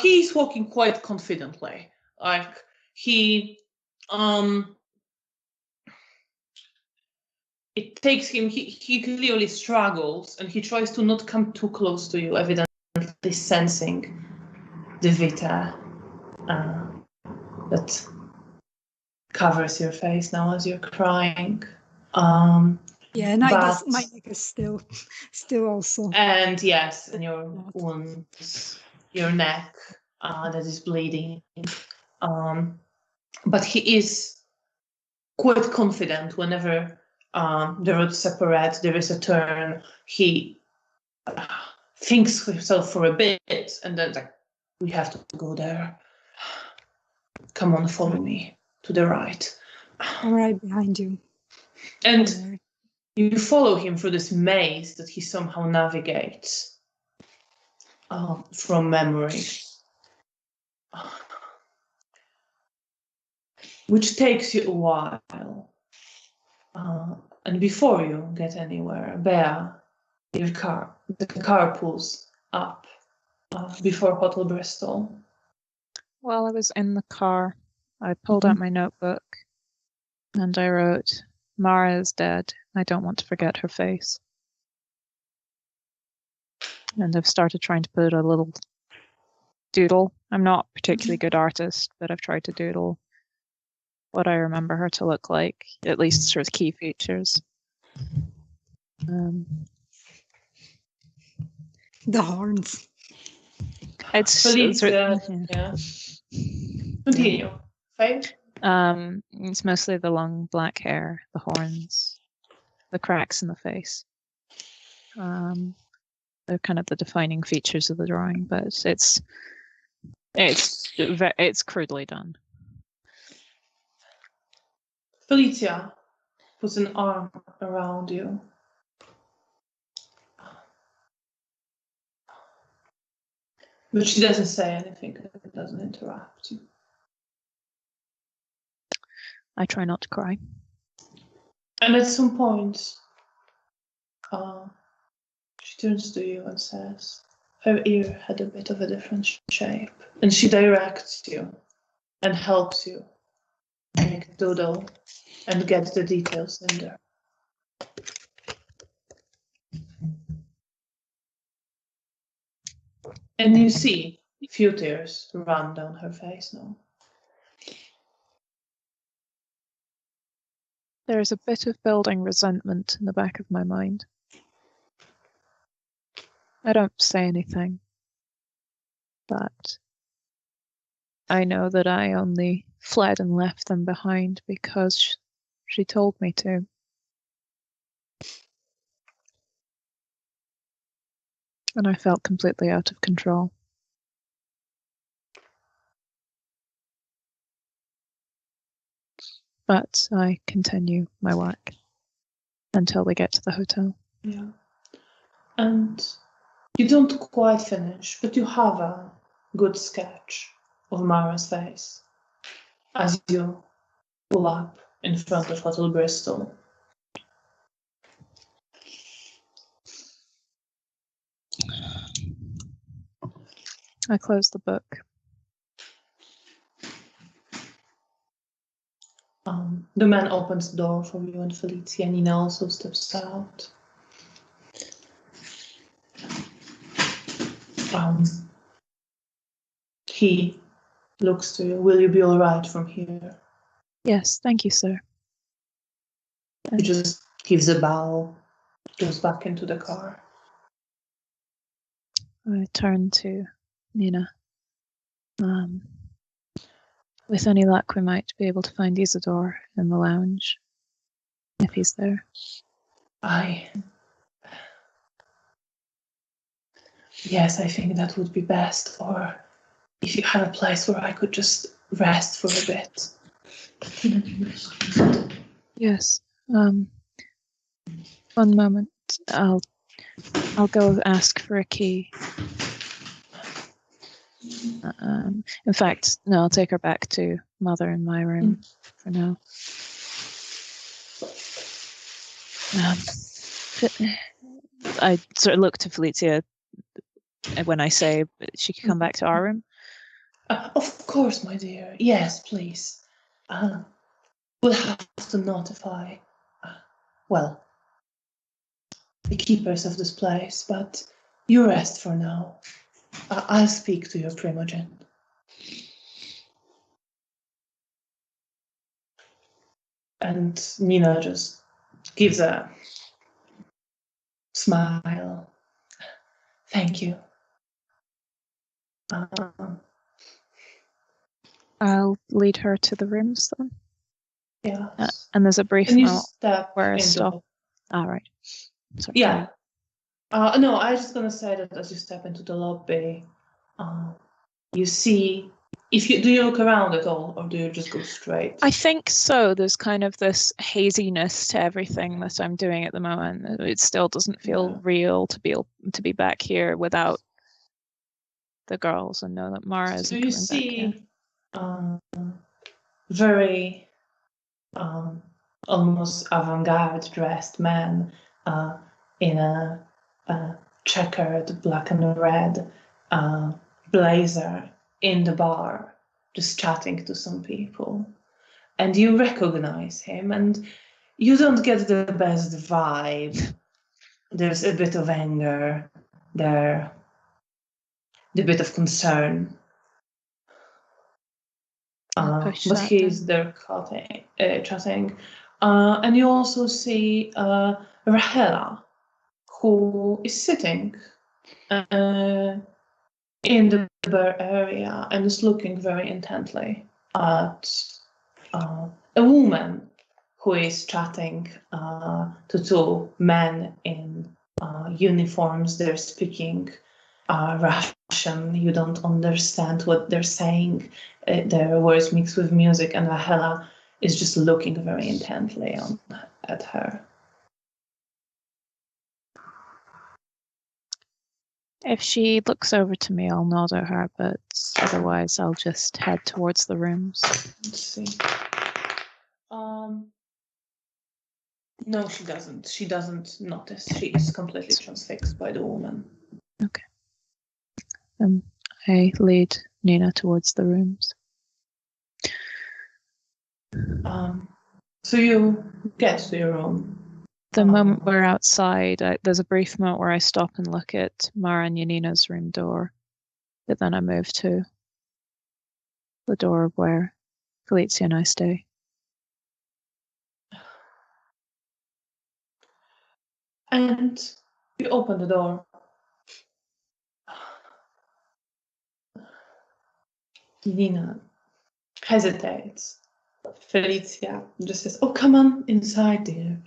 He's walking quite confidently. Like he it takes him, he clearly struggles and he tries to not come too close to you, evidently sensing the vita that covers your face now as you're crying. Yeah, and I guess my neck is still also. And yes, and your wounds, your neck that is bleeding. But he is quite confident whenever the roads separate, there is a turn. He thinks himself for a bit and then like, we have to go there. Come on, follow me to the right. I'm right behind you. And you follow him through this maze that he somehow navigates from memory. Which takes you a while. And before you get anywhere, Bea, the car pulls up before Hotel Bristol. While I was in the car, I pulled out my notebook and I wrote, Mara is dead. I don't want to forget her face. And I've started trying to put a little doodle. I'm not a particularly good artist, but I've tried to doodle what I remember her to look like, at least sort of key features. The horns. It's Felicia, yeah. Continue. Face? It's mostly the long black hair, the horns, the cracks in the face. They're kind of the defining features of the drawing, but it's crudely done. Felicia puts an arm around you. But she doesn't say anything. It doesn't interrupt you. I try not to cry. And at some point, she turns to you and says, her ear had a bit of a different shape. And she directs you and helps you make a doodle and get the details in there. And you see a few tears run down her face now. There's a bit of building resentment in the back of my mind. I don't say anything, but I know that I only fled and left them behind because she told me to. And I felt completely out of control. But I continue my work. until we get to the hotel. Yeah. And you don't quite finish, but you have a good sketch of Mara's face as you pull up in front of Hotel Bristol. I close the book. The man opens the door for you and Felicia. Nina also steps out. He looks to you. Will you be all right from here? Yes, thank you, sir. He just gives a bow, goes back into the car. I turn to Nina. With any luck, we might be able to find Isidore in the lounge, if he's there. Yes, I think that would be best. Or if you have a place where I could just rest for a bit. Yes. One moment. I'll go ask for a key. In fact, no, I'll take her back to Mother in my room for now. I sort of look to Felicia when I say she could come back to our room. Of course, my dear. Yes, please. We'll have to notify, the keepers of this place, but you rest for now. I'll speak to your primogen. And Nina just gives a smile. Thank you. I'll lead her to the rooms then. Yeah. And there's a brief And you note step where I into stop. All right. Sorry. Yeah. No, I was just gonna say that as you step into the lobby, you see. Do you look around at all, or do you just go straight? I think so. There's kind of this haziness to everything that I'm doing at the moment. It still doesn't feel real to be back here without the girls and know that Mara isn't coming back here. So you see, very almost avant-garde dressed man in a checkered black and red blazer in the bar, just chatting to some people. And you recognize him, and you don't get the best vibe. There's a bit of anger there, a bit of concern. But he's there chatting. And you also see Rahela, who is sitting in the bar area and is looking very intently at a woman who is chatting to two men in uniforms. They're speaking Russian. You don't understand what they're saying. Their words mixed with music, and Rahela is just looking very intently at her. If she looks over to me, I'll nod at her, but otherwise I'll just head towards the rooms. Let's see. No, she doesn't. She doesn't notice. She is completely transfixed by the woman. Okay. I lead Nina towards the rooms. So you get to your room. The moment we're outside, there's a brief moment where I stop and look at Mara and Janina's room door, but then I move to the door where Felicia and I stay. And you open the door. Nina hesitates. Felicia just says, "Oh, come on inside, dear.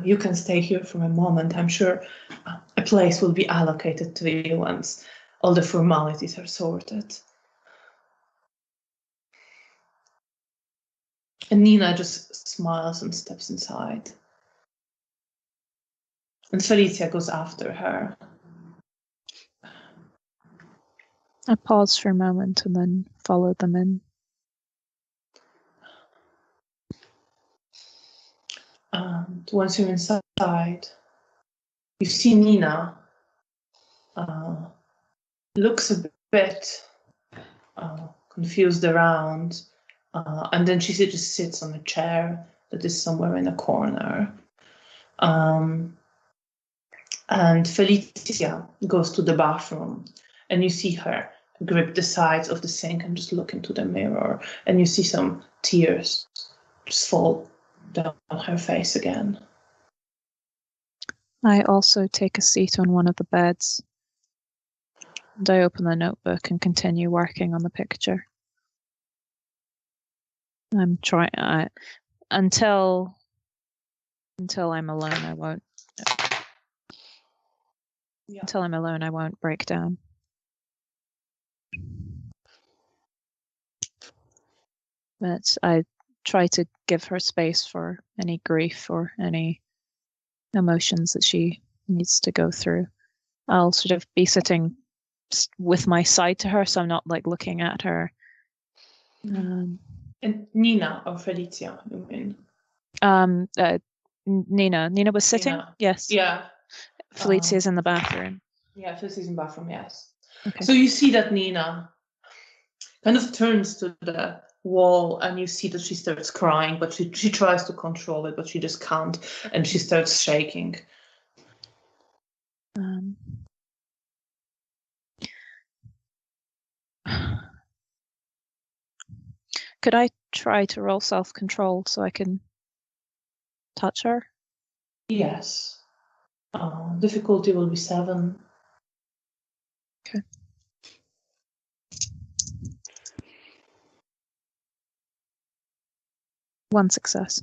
You can stay here for a moment. I'm sure a place will be allocated to you once all the formalities are sorted." And Nina just smiles and steps inside. and Felicia goes after her. I pause for a moment and then follow them in. And once you're inside, you see Nina looks a bit confused around, and then she just sits on a chair that is somewhere in a corner. And Felicia goes to the bathroom, and you see her grip the sides of the sink and just look into the mirror, and you see some tears just fall down her face again. I also take a seat on one of the beds, and I open the notebook and continue working on the picture. I'm trying until I'm alone. I won't. Yeah. Until I'm alone, I won't break down. But I try to give her space for any grief or any emotions that she needs to go through. I'll sort of be sitting with my side to her, so I'm not like looking at her. And Nina or Felicia, you mean? Nina was sitting. Nina. Yes. Yeah. Felicia's in the bathroom. Yeah, Felicia's in the bathroom. Yes. Okay. So you see that Nina kind of turns to the wall, and you see that she starts crying, but she tries to control it, but she just can't, and she starts shaking. Could I try to roll self-control so I can touch her? Yes. Difficulty will be 7. Okay. One success.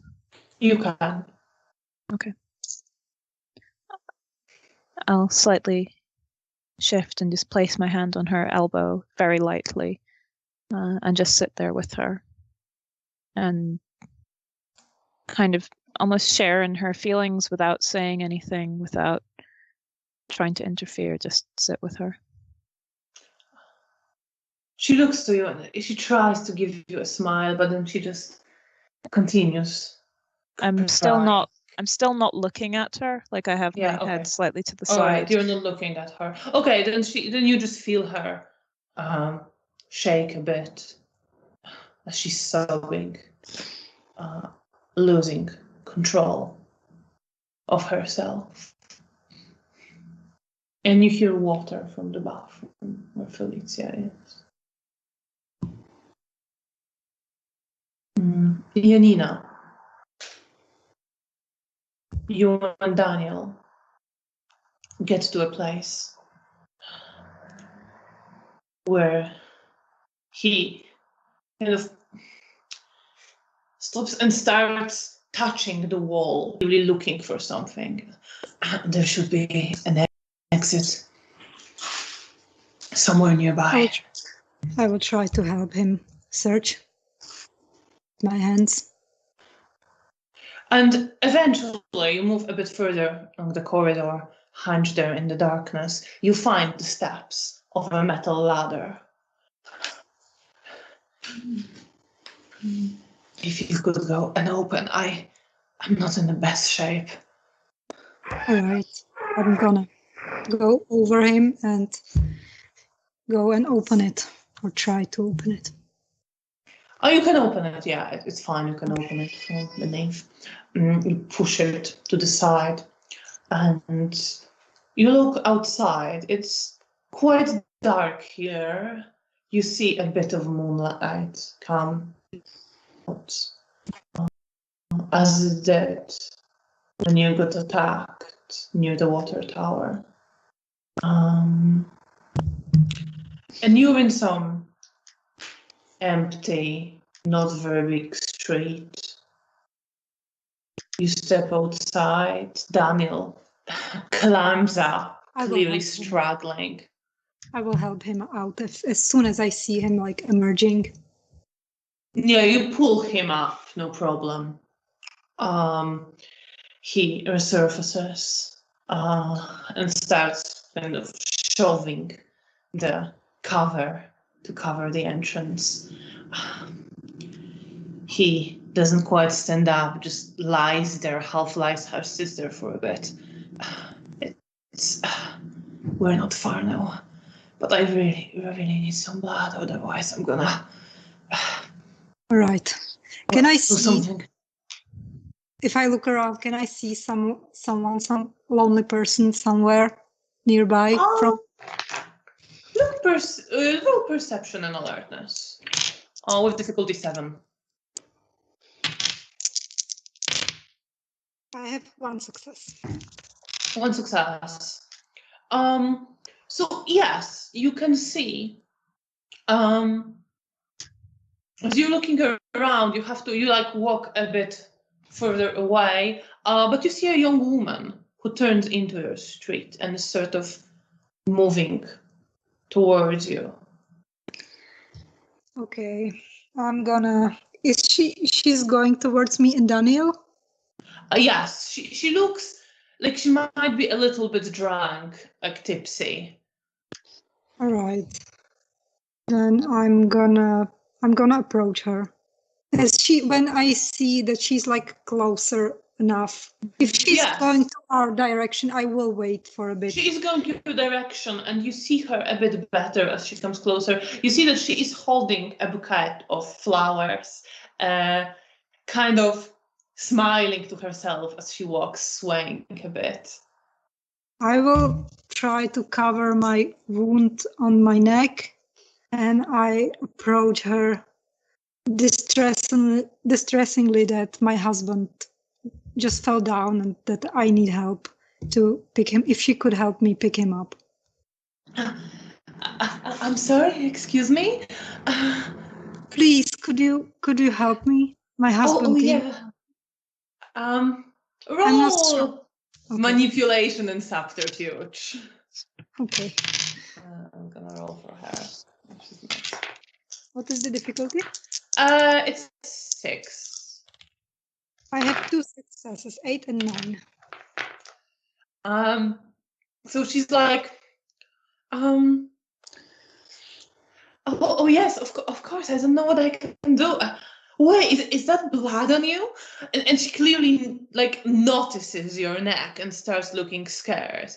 You can. Okay. I'll slightly shift and just place my hand on her elbow very lightly, and just sit there with her and kind of almost share in her feelings without saying anything, without trying to interfere, just sit with her. She looks to you and she tries to give you a smile, but then she just continues. I'm still not looking at her. Like I have my head slightly to the All side. right, you're not looking at her. Okay, then you just feel her shake a bit as she's sobbing, losing control of herself. And you hear water from the bathroom where Felicia is. Janina, you and Daniel get to a place where he kind of stops and starts touching the wall, really looking for something. There should be an exit somewhere nearby. I will try to help him search my hands. And eventually you move a bit further along the corridor, hunched there in the darkness. You find the steps of a metal ladder. If you could go and open, I'm not in the best shape. All right, I'm gonna go over him and go and open it, or try to open it. Oh, you can open it, yeah, it's fine, you can open it from beneath. You push it to the side, and you look outside. It's quite dark here. You see a bit of moonlight come out, as it did when you got attacked near the water tower. And you're in some empty, not very big street. You step outside. Daniel climbs up, clearly struggling. I will help him out as soon as I see him like emerging. Yeah, you pull him up, no problem. He resurfaces. and starts kind of shoving the cover to cover the entrance. He doesn't quite stand up, just lies there, half lies her sister for a bit. It's we're not far now, but I really need some blood, otherwise I'm gonna All right. Can I do see, something. if I look around, can I see some lonely person somewhere nearby? Roll perception and alertness. With difficulty 7. I have 1 success. 1 success. So yes, you can see. As you're looking around, you like walk a bit further away, but you see a young woman who turns into your street and is sort of moving towards you. Okay, I'm gonna. She's going towards me and Daniel? Yes, she looks like she might be a little bit drunk, like tipsy. All right. Then I'm gonna approach her. When I see that she's like closer enough. If she's going to our direction, I will wait for a bit. She is going your direction, and you see her a bit better as she comes closer. You see that she is holding a bouquet of flowers, kind of smiling to herself as she walks, swaying a bit. I will try to cover my wound on my neck, and I approach her distressingly that my husband just fell down and that I need help to pick him. If she could help me pick him up. I'm sorry, excuse me? Please, could you help me? My husband. Oh yeah. Roll manipulation and subterfuge. Okay. I'm gonna roll for her. What is the difficulty? It's 6. I have 2 successes, 8 and 9. So she's like, oh yes, of course. I don't know what I can do. Wait, is that blood on you? And she clearly like notices your neck and starts looking scared.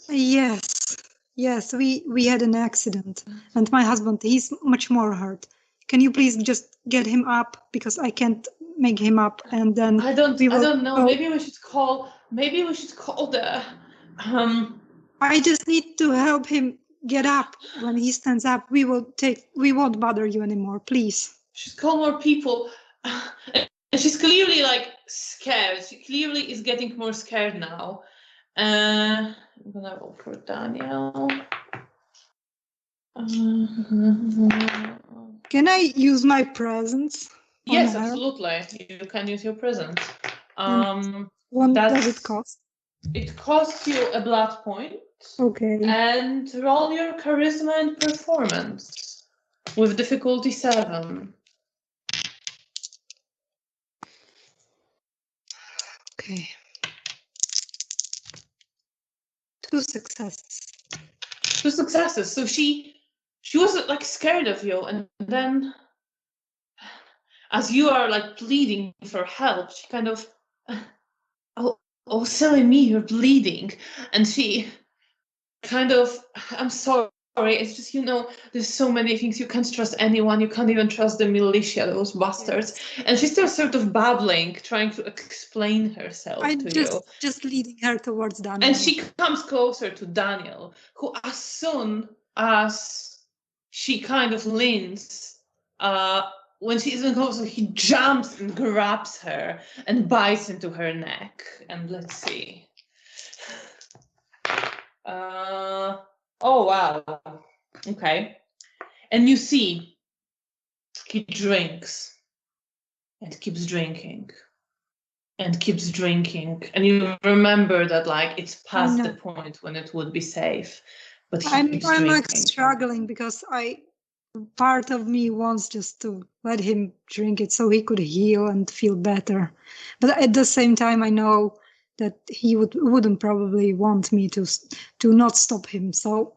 Yes, we had an accident, and my husband, he's much more hurt. Can you please just get him up, because I can't make him up, and then I don't know. Maybe we should call the I just need to help him get up. When he stands up, we won't bother you anymore, please. Should call more people. And she's clearly like scared. She clearly is getting more scared now. I'm gonna roll for Daniel. Can I use my presence? Yes, absolutely. You can use your presence. What does it cost? It costs you a blood point. Okay. And roll your charisma and performance with difficulty 7. Okay. 2 successes. 2 successes. So she was like scared of you, and then as you are like pleading for help, she kind of, oh silly me, you're bleeding. And she kind of, I'm sorry, it's just, there's so many things. You can't trust anyone. You can't even trust the militia, those bastards. Yes. And she's still sort of babbling, trying to explain herself to you. Just leading her towards Daniel. And she comes closer to Daniel, who as soon as she kind of leans, when she isn't closer, he jumps and grabs her and bites into her neck. And let's see. Oh, wow. Okay. And you see, he drinks and keeps drinking and keeps drinking. And you remember that, like, it's past the point when it would be safe. But I'm like struggling, because part of me wants just to let him drink it so he could heal and feel better. But at the same time, I know that he wouldn't probably want me to not stop him. So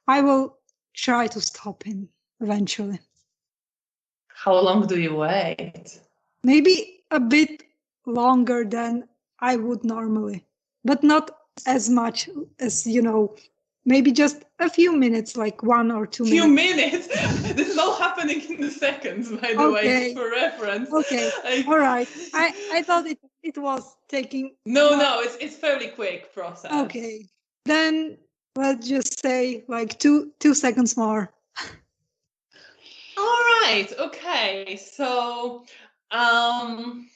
I will try to stop him eventually. How long do you wait? Maybe a bit longer than I would normally, but not as much as, maybe just a few minutes, like 1 or 2 minutes. Few minutes? This is all happening in the seconds, by the way, for reference. Okay, all right. I thought it was taking... No, it's fairly quick process. Okay, then let's just say like 2 seconds more. All right, okay, so, and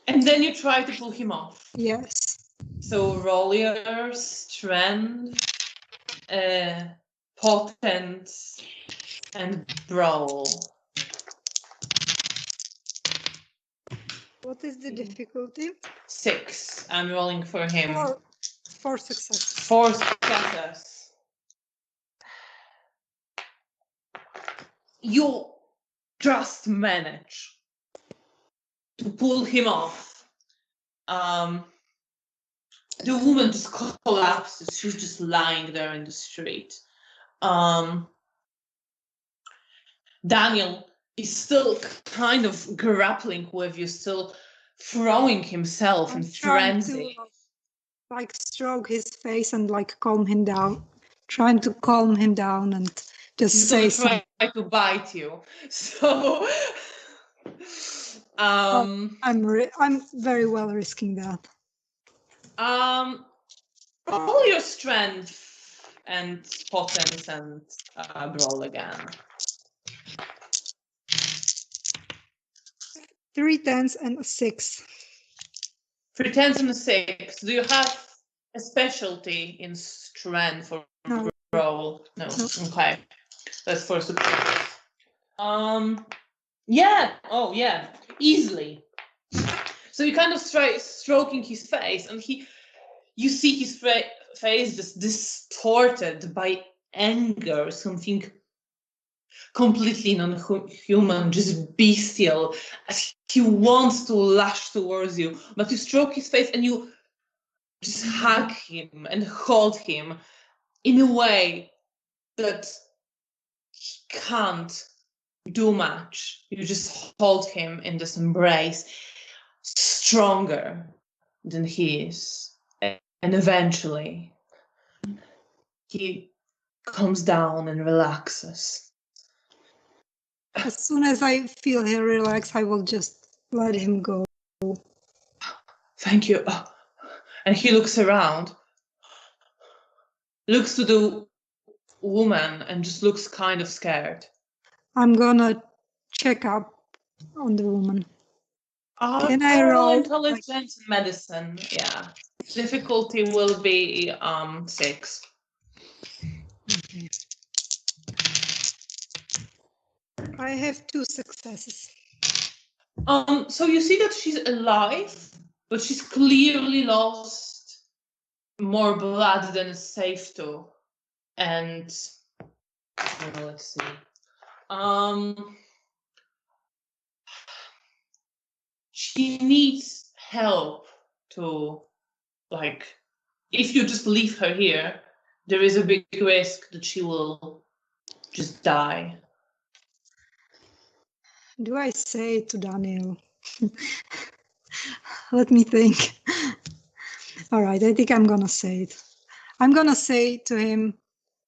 then you try to pull him off. Yes. So roll your strength, potence, and brawl. What is the difficulty? 6. I'm rolling for him. 4 successes. 4 successes. You just manage to pull him off. The woman just collapses. She's just lying there in the street. Daniel is still kind of grappling with you, still throwing himself in frenzy. To, like, stroke his face and like calm him down, trying to calm him down and just say something. Try to bite you. So I'm very well risking that. Roll your strength and potence and roll again. 3 10s and a 6. 3 10s and a 6. Do you have a specialty in strength or roll? No. Okay. That's for success. Yeah. Oh, yeah. Easily. So you kind of stroking his face, and you see his face just distorted by anger, something completely non-human, just bestial, as he wants to lash towards you, but you stroke his face and you just hug him and hold him in a way that he can't do much. You just hold him in this embrace, stronger than he is. And eventually, he calms down and relaxes. As soon as I feel he relax, I will just let him go. Thank you. And he looks around, looks to the woman, and just looks kind of scared. I'm gonna check up on the woman. Can I roll intelligence and medicine? Yeah. Difficulty will be 6. Okay. I have 2 successes. So you see that she's alive, but she's clearly lost more blood than is safe to. And let's see. She needs help to, like, if you just leave her here, there is a big risk that she will just die. Do I say it to Daniel? Let me think. All right, I think I'm gonna say it. I'm gonna say to him,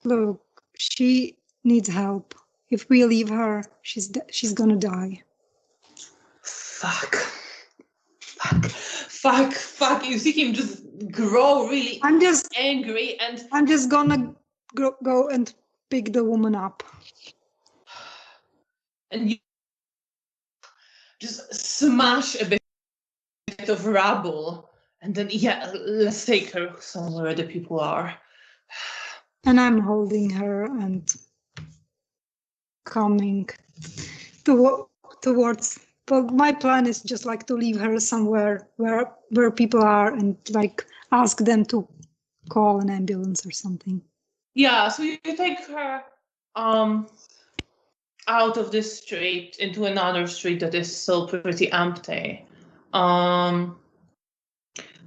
look, she needs help. If we leave her, she's gonna die. Fuck. You see him just grow really angry, and I'm just gonna go and pick the woman up. And you just smash a bit of rubble, and then, yeah, let's take her somewhere the people are. And I'm holding her and coming towards. But my plan is just like to leave her somewhere where people are and like ask them to call an ambulance or something. Yeah, so you take her out of this street into another street that is still pretty empty.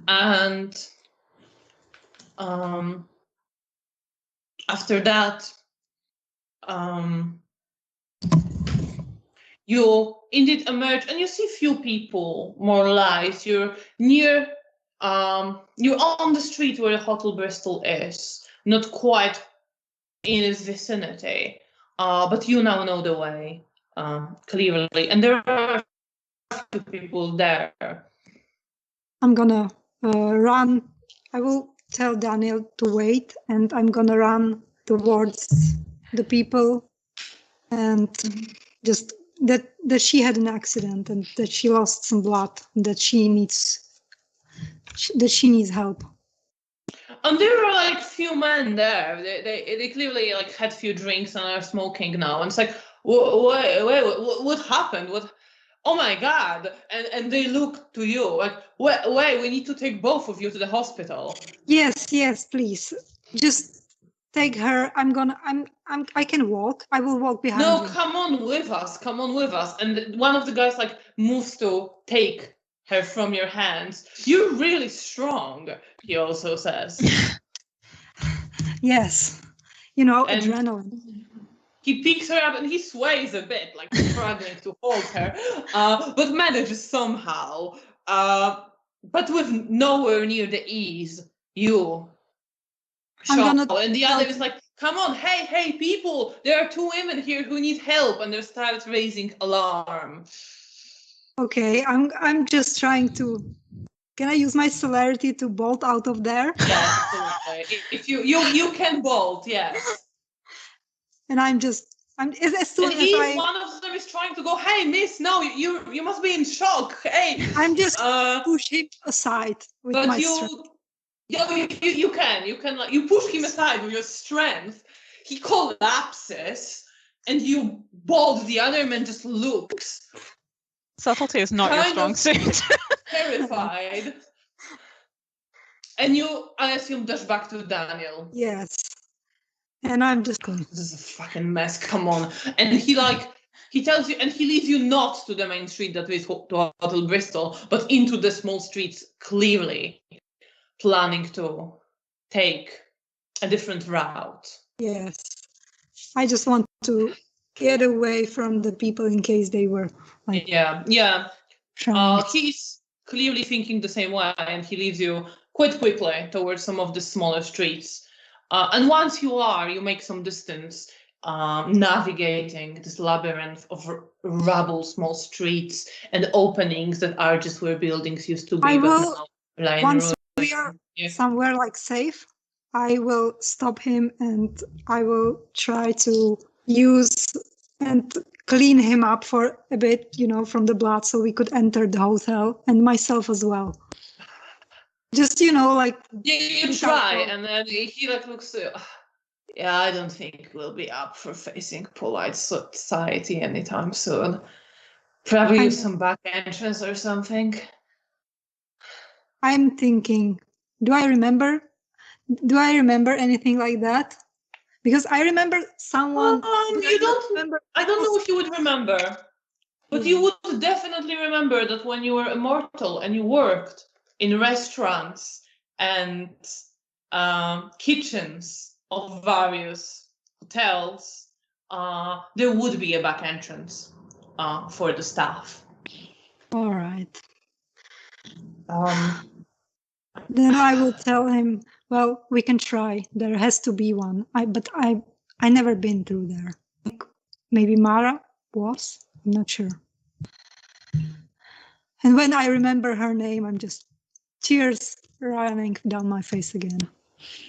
And after that, you indeed emerge and you see few people, more light. You're near, you're on the street where the Hotel Bristol is, not quite in its vicinity, but you now know the way clearly, and there are few people there. I'm gonna run. I will tell Daniel to wait, and I'm gonna run towards the people, and just that she had an accident and that she lost some blood, that she needs help. And there are like few men there. They clearly like had few drinks and are smoking now. And it's like, wait, what happened? What? Oh my God! And they look to you like, wait, we need to take both of you to the hospital. Yes, please. Just take her. I can walk. I will walk behind No, you. come on with us. Come on with us. And one of the guys like moves to take her from your hands. You're really strong, he also says. Yes. You know, And adrenaline. he picks her up and he sways a bit, like struggling to hold her, but manages somehow. But with nowhere near the ease you show. And the other is like, come on, hey, people, there are two women here who need help, and they start raising alarm. Okay, I'm just trying to. Can I use my celerity to bolt out of there? Yeah, absolutely. If you can bolt, yes. And I'm as soon And as one of them is trying to go, hey, miss, no, you must be in shock. Hey, I'm just push him aside with but my you strength. you can like you push him aside with your strength. He collapses, and you bolt. The other man just looks Subtlety is not your strong suit. terrified. And you, I assume, dash back to Daniel. Yes. And I'm just going. This is a fucking mess. Come on. And he tells you, and he leads you not to the main street that is to Hotel Bristol, but into the small streets, clearly planning to take a different route. Yes. I just want to get away from the people in case they were like. Yeah. He's clearly thinking the same way, and he leads you quite quickly towards some of the smaller streets. And once you make some distance, navigating this labyrinth of rubble, small streets, and openings that are just where buildings used to be. I will, but now once we are somewhere like safe, I will stop him and I will try to use and clean him up for a bit, from the blood, so we could enter the hotel, and myself as well. Just, like... You try, and then he looks... Yeah, I don't think we'll be up for facing polite society anytime soon. Probably use some back entrance or something. I'm thinking, do I remember anything like that? Because I remember someone... I don't know if you would remember, but you would definitely remember that when you were immortal and you worked in restaurants and kitchens of various hotels, there would be a back entrance for the staff. All right. Then I will tell him, well, we can try. There has to be one. But I never been through there. Like, maybe Mara was? I'm not sure. And when I remember her name, I'm just tears running down my face again.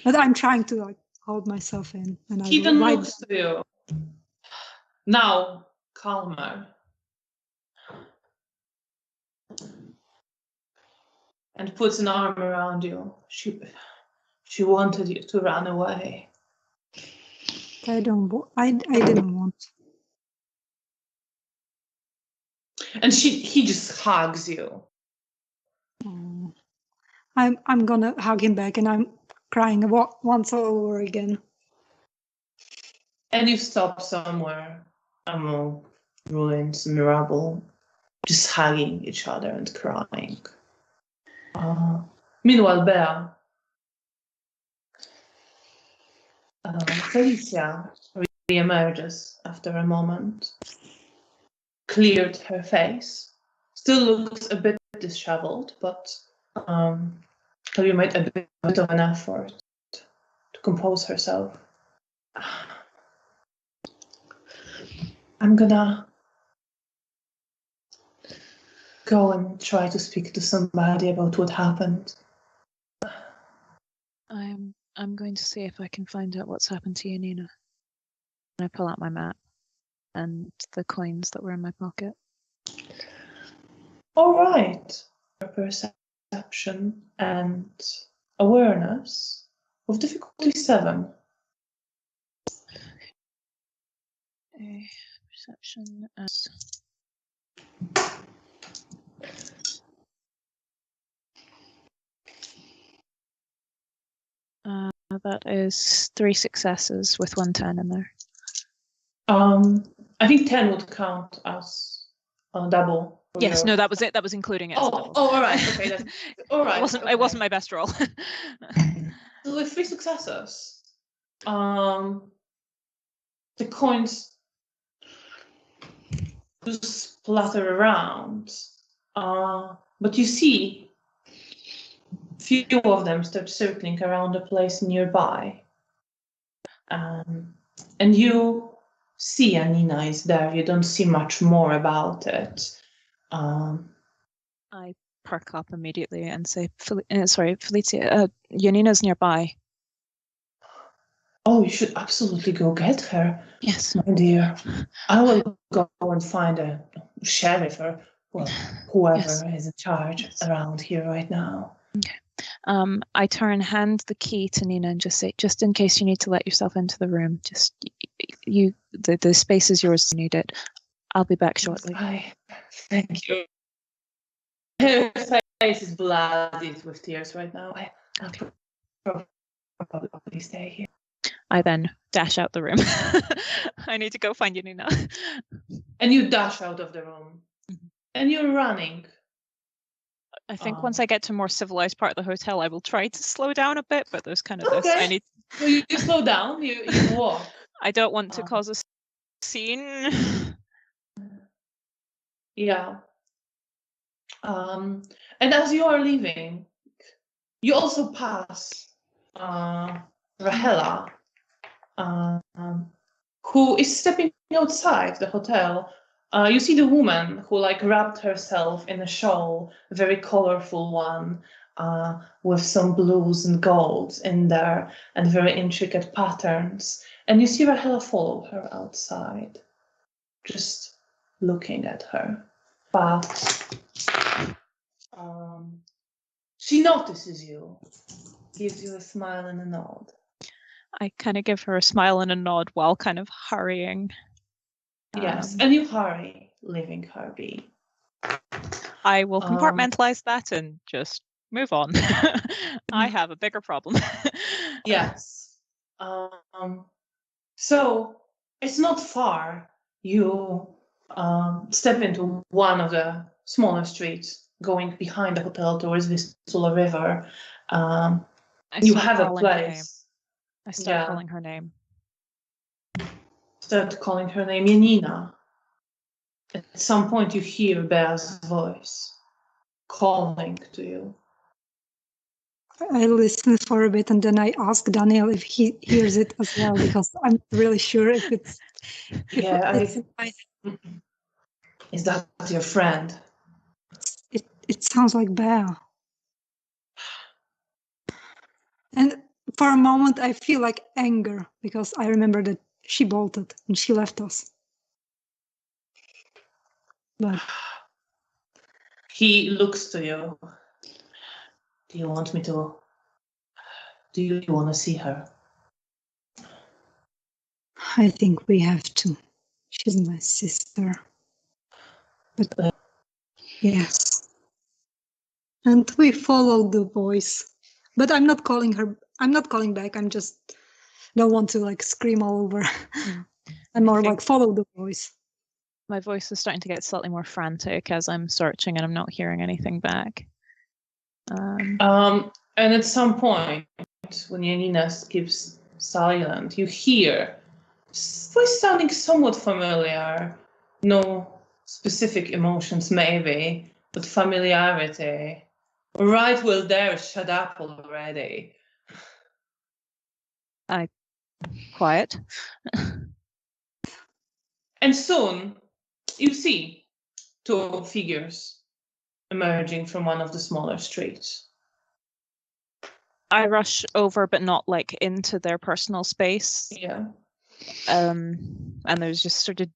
But I'm trying to hold myself in. And he then looks to you. Now, calmer. And puts an arm around you. She wanted you to run away. I didn't want. And he just hugs you. Oh. I'm gonna hug him back, and I'm crying once all over again. And you stop somewhere among ruins and rubble, just hugging each other and crying. Meanwhile, Bea, Felicia re-emerges after a moment, cleared her face, still looks a bit disheveled, but you made a bit of an effort to compose herself. I'm gonna go and try to speak to somebody about what happened. I'm going to see if I can find out what's happened to you, Nina. And I pull out my map and the coins that were in my pocket. All right. Perception and awareness with difficulty 7. Perception. That is 3 successes with 1 10 in there. I think 10 would count as a double. Yes, no, that was it. That was including it. Oh, all right. Okay, that's all right. It wasn't my best roll. So with 3 successes, the coins just splatter around, but you see few of them start circling around a place nearby, and you see Janina is there. You don't see much more about it. I perk up immediately and say, Felicia, Janina's nearby. Oh, you should absolutely go get her. Yes. My dear. I will go and find a sheriff or whoever is in charge around here right now. Okay. I hand the key to Nina and just say, just in case you need to let yourself into the room, just the space is yours to need it. I'll be back shortly. Thank you. Her face is bloodied with tears right now. I'll probably stay here. I then dash out the room. I need to go find Janina. And you dash out of the room. And you're running. I think once I get to a more civilized part of the hotel, I will try to slow down a bit, but there's kind of this. I need. So you slow down, you walk. I don't want to cause a scene. Yeah. And as you are leaving, you also pass Rahela, who is stepping outside the hotel. You see the woman who wrapped herself in a shawl, a very colorful one, with some blues and golds in there and very intricate patterns. And you see Rahela follow her outside, just looking at her. But she notices you, gives you a smile and a nod. I kind of give her a smile and a nod while kind of hurrying. Yes, and you hurry, leaving her be. I will compartmentalize that and just move on. I have a bigger problem. Yes. So it's not far. You step into one of the smaller streets going behind the hotel towards Vistula River. You have a place. I start calling her name. Start calling her name Janina. At some point you hear Bea's voice calling to you. I listen for a bit and then I ask Daniel if he hears it as well, because I'm really sure if it's... Is that your friend? It sounds like Bea. And for a moment I feel like anger, because I remember that she bolted and she left us. But he looks to you. Do you want to see her? I think we have to. She's my sister. But yes. And we follow the voice. But I'm not calling her. I'm not calling back. I'm just don't want to scream all over. I'm more follow the voice. My voice is starting to get slightly more frantic as I'm searching and I'm not hearing anything back. And at some point, when Janina keeps silent, you hear voice sounding somewhat familiar. No specific emotions, maybe, but familiarity. Right, well, there, shut up already. Quiet. And soon, you see two figures emerging from one of the smaller streets. I rush over, but not like into their personal space. Yeah. And there's just sort of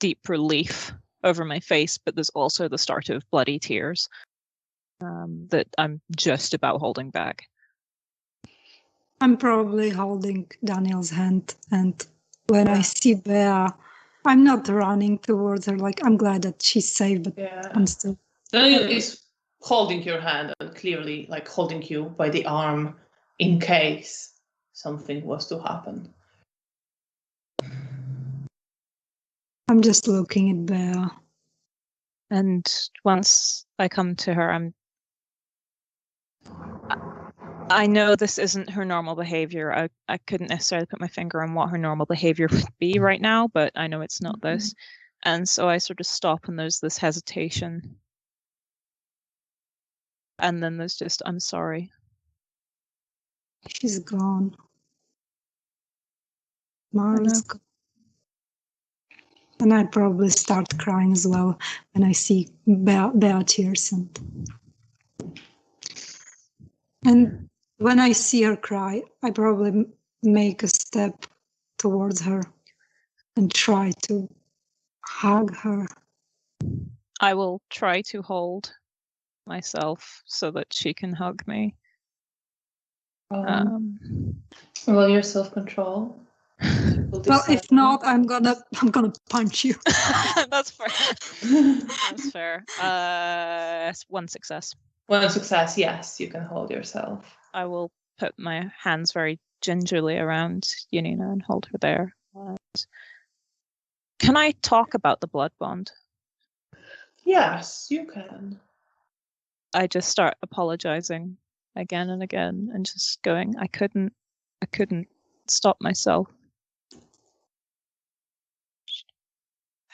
deep relief over my face, but there's also the start of bloody tears that I'm just about holding back. I'm probably holding Daniel's hand, and when I see Bea, I'm not running towards her. Like, I'm glad that she's safe, but I'm still. Daniel is holding your hand and clearly like holding you by the arm in case something was to happen. I'm just looking at Bea. And once I come to her, I know this isn't her normal behavior. I couldn't necessarily put my finger on what her normal behavior would be right now, but I know it's not this. And so I sort of stop, and there's this hesitation. And then there's just, I'm sorry. She's gone. Mara's gone. And I probably start crying as well when I see Bea tears. And when I see her cry, I probably make a step towards her and try to hug her. I will try to hold myself so that she can hug me. Well, your self-control. Well, if not, I'm gonna punch you. That's fair. That's fair. One success. One success, yes, you can hold yourself. I will put my hands very gingerly around Janina and hold her there. Can I talk about the blood bond? Yes, you can. I just start apologizing again and again and just going, I couldn't stop myself.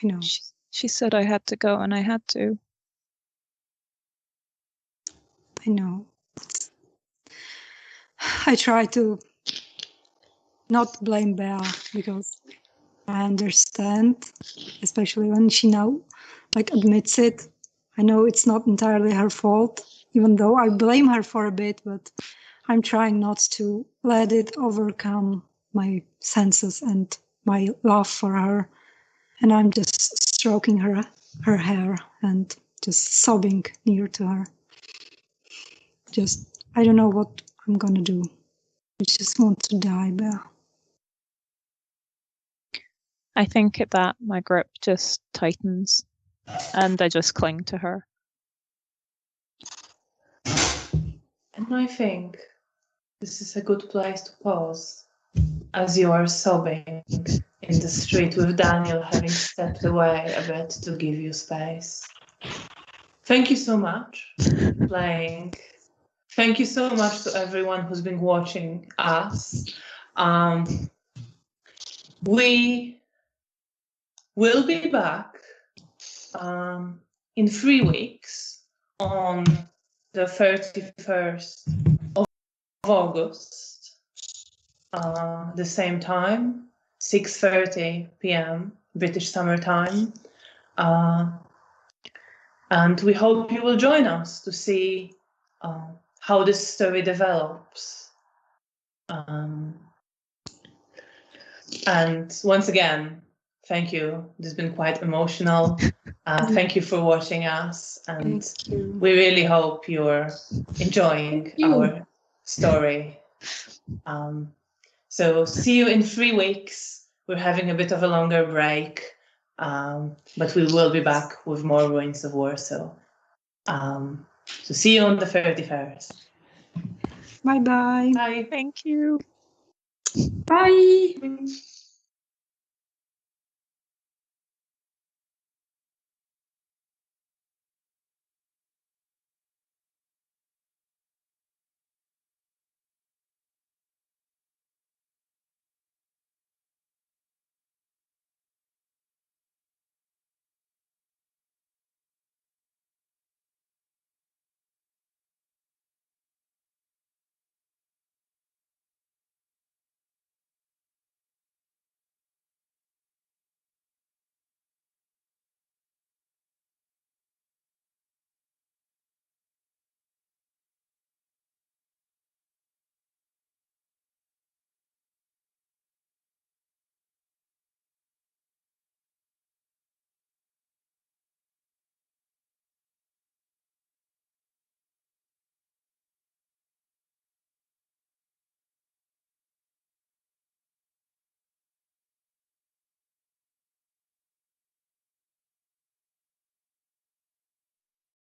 I know. She said I had to go, and I had to. I know. I try to not blame Bea because I understand, especially when she now admits it. I know it's not entirely her fault, even though I blame her for a bit, but I'm trying not to let it overcome my senses and my love for her. And I'm just stroking her hair and just sobbing near to her. Just, I don't know what I'm gonna do. I just want to die, Bea. I think at that my grip just tightens and I just cling to her. And I think this is a good place to pause as you are sobbing in the street with Daniel having stepped away a bit to give you space. Thank you so much for playing. Thank you so much to everyone who's been watching us. We will be back in 3 weeks on the 31st of August, the same time, 6:30 p.m. British Summer Time. And we hope you will join us to see how this story develops. And once again, thank you. This has been quite emotional. Thank you for watching us. And we really hope you're enjoying our story. So see you in 3 weeks. We're having a bit of a longer break, but we will be back with more Ruins of Warsaw. So see you on the 31st. Bye-bye. Bye. Thank you. Bye.